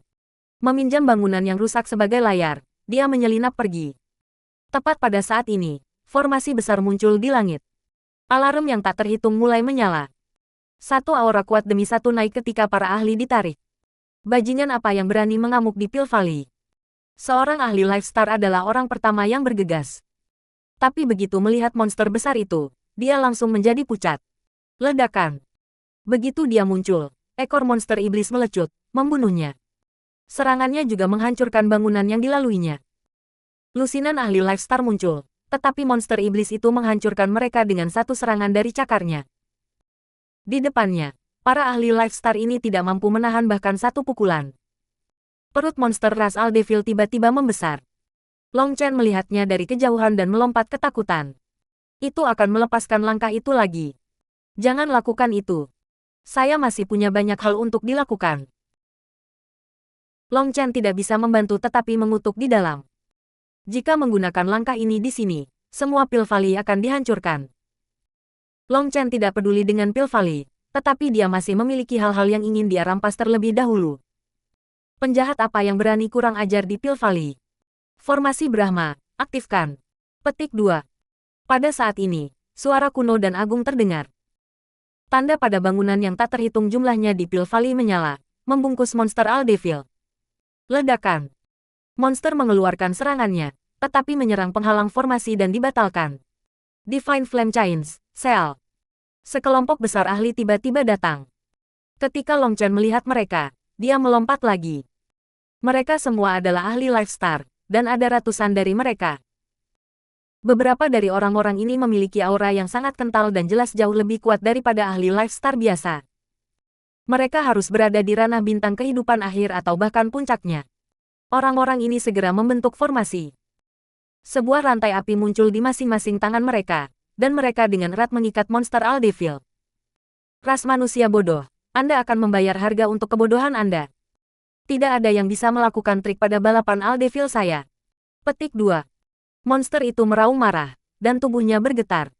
Meminjam bangunan yang rusak sebagai layar, dia menyelinap pergi. Tepat pada saat ini, formasi besar muncul di langit. Alarm yang tak terhitung mulai menyala. Satu aura kuat demi satu naik ketika para ahli ditarik. Bajingan apa yang berani mengamuk di Pil Valley? Seorang ahli Lifestar adalah orang pertama yang bergegas. Tapi begitu melihat monster besar itu, dia langsung menjadi pucat. Ledakan. Begitu dia muncul, ekor monster iblis melecut, membunuhnya. Serangannya juga menghancurkan bangunan yang dilaluinya. Lusinan ahli Lifestar muncul, tetapi monster iblis itu menghancurkan mereka dengan satu serangan dari cakarnya. Di depannya, para ahli Lifestar ini tidak mampu menahan bahkan satu pukulan. Perut monster ras Aldevil tiba-tiba membesar. Long Chen melihatnya dari kejauhan dan melompat ketakutan. Itu akan melepaskan langkah itu lagi. Jangan lakukan itu. Saya masih punya banyak hal untuk dilakukan. Long Chen tidak bisa membantu tetapi mengutuk di dalam. Jika menggunakan langkah ini di sini, semua Pil Valley akan dihancurkan. Long Chen tidak peduli dengan Pil Valley, tetapi dia masih memiliki hal-hal yang ingin dia rampas terlebih dahulu. Penjahat apa yang berani kurang ajar di Pil Valley? Formasi Brahma, aktifkan. Petik 2. Pada saat ini, suara kuno dan agung terdengar. Tanda pada bangunan yang tak terhitung jumlahnya di Pil Valley menyala, membungkus monster Aldevil. Ledakan. Monster mengeluarkan serangannya, tetapi menyerang penghalang formasi dan dibatalkan. Divine Flame Chains, Cell. Sekelompok besar ahli tiba-tiba datang. Ketika Long Chen melihat mereka, dia melompat lagi. Mereka semua adalah ahli Lifestar, dan ada ratusan dari mereka. Beberapa dari orang-orang ini memiliki aura yang sangat kental dan jelas jauh lebih kuat daripada ahli Lifestar biasa. Mereka harus berada di ranah bintang kehidupan akhir atau bahkan puncaknya. Orang-orang ini segera membentuk formasi. Sebuah rantai api muncul di masing-masing tangan mereka, dan mereka dengan erat mengikat monster Aldevil. Ras manusia bodoh, Anda akan membayar harga untuk kebodohan Anda. Tidak ada yang bisa melakukan trik pada balapan Aldevil saya. Petik 2. Monster itu meraung marah, dan tubuhnya bergetar.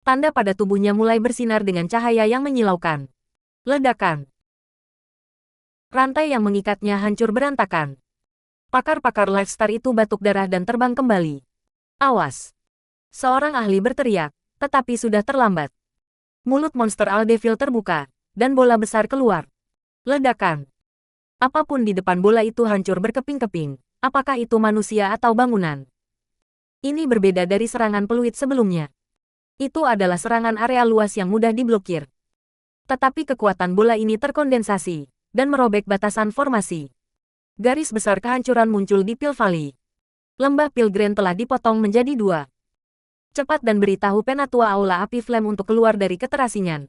Tanda pada tubuhnya mulai bersinar dengan cahaya yang menyilaukan. Ledakan. Rantai yang mengikatnya hancur berantakan. Pakar-pakar Lifestar itu batuk darah dan terbang kembali. Awas! Seorang ahli berteriak, tetapi sudah terlambat. Mulut monster Aldevil terbuka, dan bola besar keluar. Ledakan. Apapun di depan bola itu hancur berkeping-keping, apakah itu manusia atau bangunan. Ini berbeda dari serangan peluit sebelumnya. Itu adalah serangan area luas yang mudah diblokir. Tetapi kekuatan bola ini terkondensasi, dan merobek batasan formasi. Garis besar kehancuran muncul di Pil Valley. Lembah Pilgrim telah dipotong menjadi 2. Cepat dan beritahu Penatua Aula Api Flame untuk keluar dari keterasingan.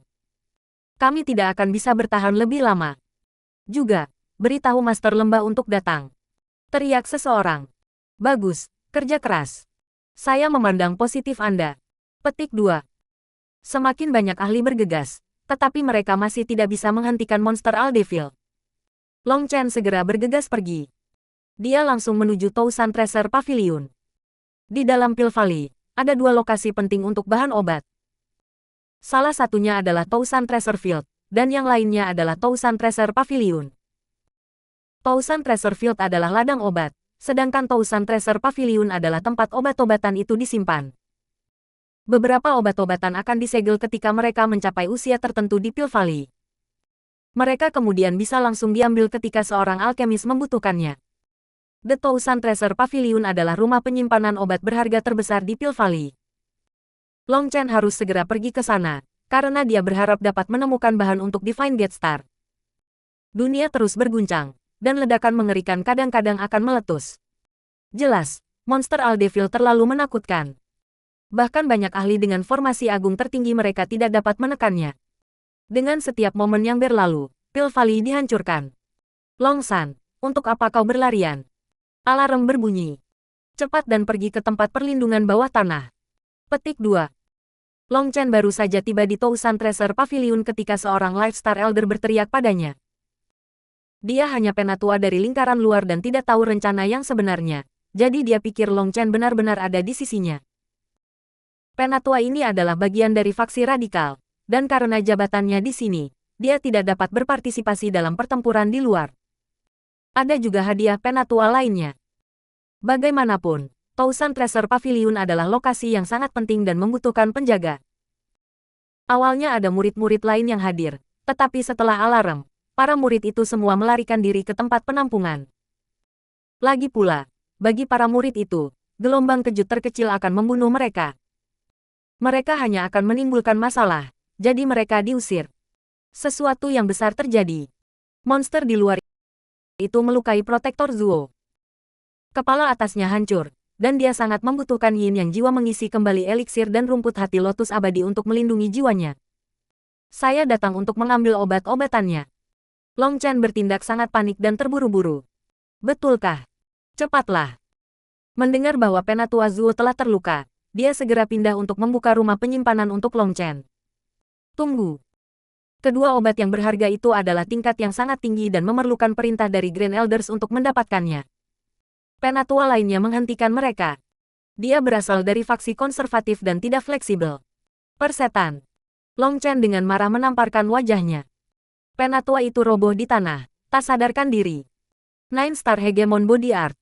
Kami tidak akan bisa bertahan lebih lama. Juga, beritahu Master Lembah untuk datang. Teriak seseorang. Bagus, kerja keras. Saya memandang positif Anda. Petik 2. Semakin banyak ahli bergegas, tetapi mereka masih tidak bisa menghentikan monster Aldevil. Long Chen segera bergegas pergi. Dia langsung menuju Tousan Tracer Pavilion. Di dalam Pil Valley, ada 2 lokasi penting untuk bahan obat. Salah satunya adalah Tousan Tracer Field, dan yang lainnya adalah Tousan Tracer Pavilion. Tousan Tracer Field adalah ladang obat, sedangkan Tousan Tracer Pavilion adalah tempat obat-obatan itu disimpan. Beberapa obat-obatan akan disegel ketika mereka mencapai usia tertentu di Pil Valley. Mereka kemudian bisa langsung diambil ketika seorang alkemis membutuhkannya. The Tousan Tracer Pavilion adalah rumah penyimpanan obat berharga terbesar di Pil Valley. Long Chen harus segera pergi ke sana, karena dia berharap dapat menemukan bahan untuk Divine Gate Star. Dunia terus berguncang, dan ledakan mengerikan kadang-kadang akan meletus. Jelas, monster Aldevil terlalu menakutkan. Bahkan banyak ahli dengan formasi agung tertinggi mereka tidak dapat menekannya. Dengan setiap momen yang berlalu, Pil Valley dihancurkan. Long San, untuk apa kau berlarian? Alarm berbunyi. Cepat dan pergi ke tempat perlindungan bawah tanah. Petik 2. Long Chen baru saja tiba di Tousan Treasure Pavilion ketika seorang Lifestar Elder berteriak padanya. Dia hanya penatua dari lingkaran luar dan tidak tahu rencana yang sebenarnya, jadi dia pikir Long Chen benar-benar ada di sisinya. Penatua ini adalah bagian dari faksi radikal, dan karena jabatannya di sini, dia tidak dapat berpartisipasi dalam pertempuran di luar. Ada juga hadiah penatua lainnya. Bagaimanapun, Tousan Treasure Pavilion adalah lokasi yang sangat penting dan membutuhkan penjaga. Awalnya ada murid-murid lain yang hadir, tetapi setelah alarm, para murid itu semua melarikan diri ke tempat penampungan. Lagi pula, bagi para murid itu, gelombang kejut terkecil akan membunuh mereka. Mereka hanya akan menimbulkan masalah, jadi mereka diusir. Sesuatu yang besar terjadi. Monster di luar itu melukai protektor Zuo. Kepala atasnya hancur, dan dia sangat membutuhkan Yin yang jiwa mengisi kembali eliksir dan rumput hati lotus abadi untuk melindungi jiwanya. Saya datang untuk mengambil obat-obatannya. Long Chen bertindak sangat panik dan terburu-buru. Betulkah? Cepatlah. Mendengar bahwa penatua Zuo telah terluka, dia segera pindah untuk membuka rumah penyimpanan untuk Long Chen. Tunggu. Kedua obat yang berharga itu adalah tingkat yang sangat tinggi dan memerlukan perintah dari Grand Elders untuk mendapatkannya. Penatua lainnya menghentikan mereka. Dia berasal dari faksi konservatif dan tidak fleksibel. Persetan. Long Chen dengan marah menamparkan wajahnya. Penatua itu roboh di tanah, tak sadarkan diri. Nine Star Hegemon Body Art.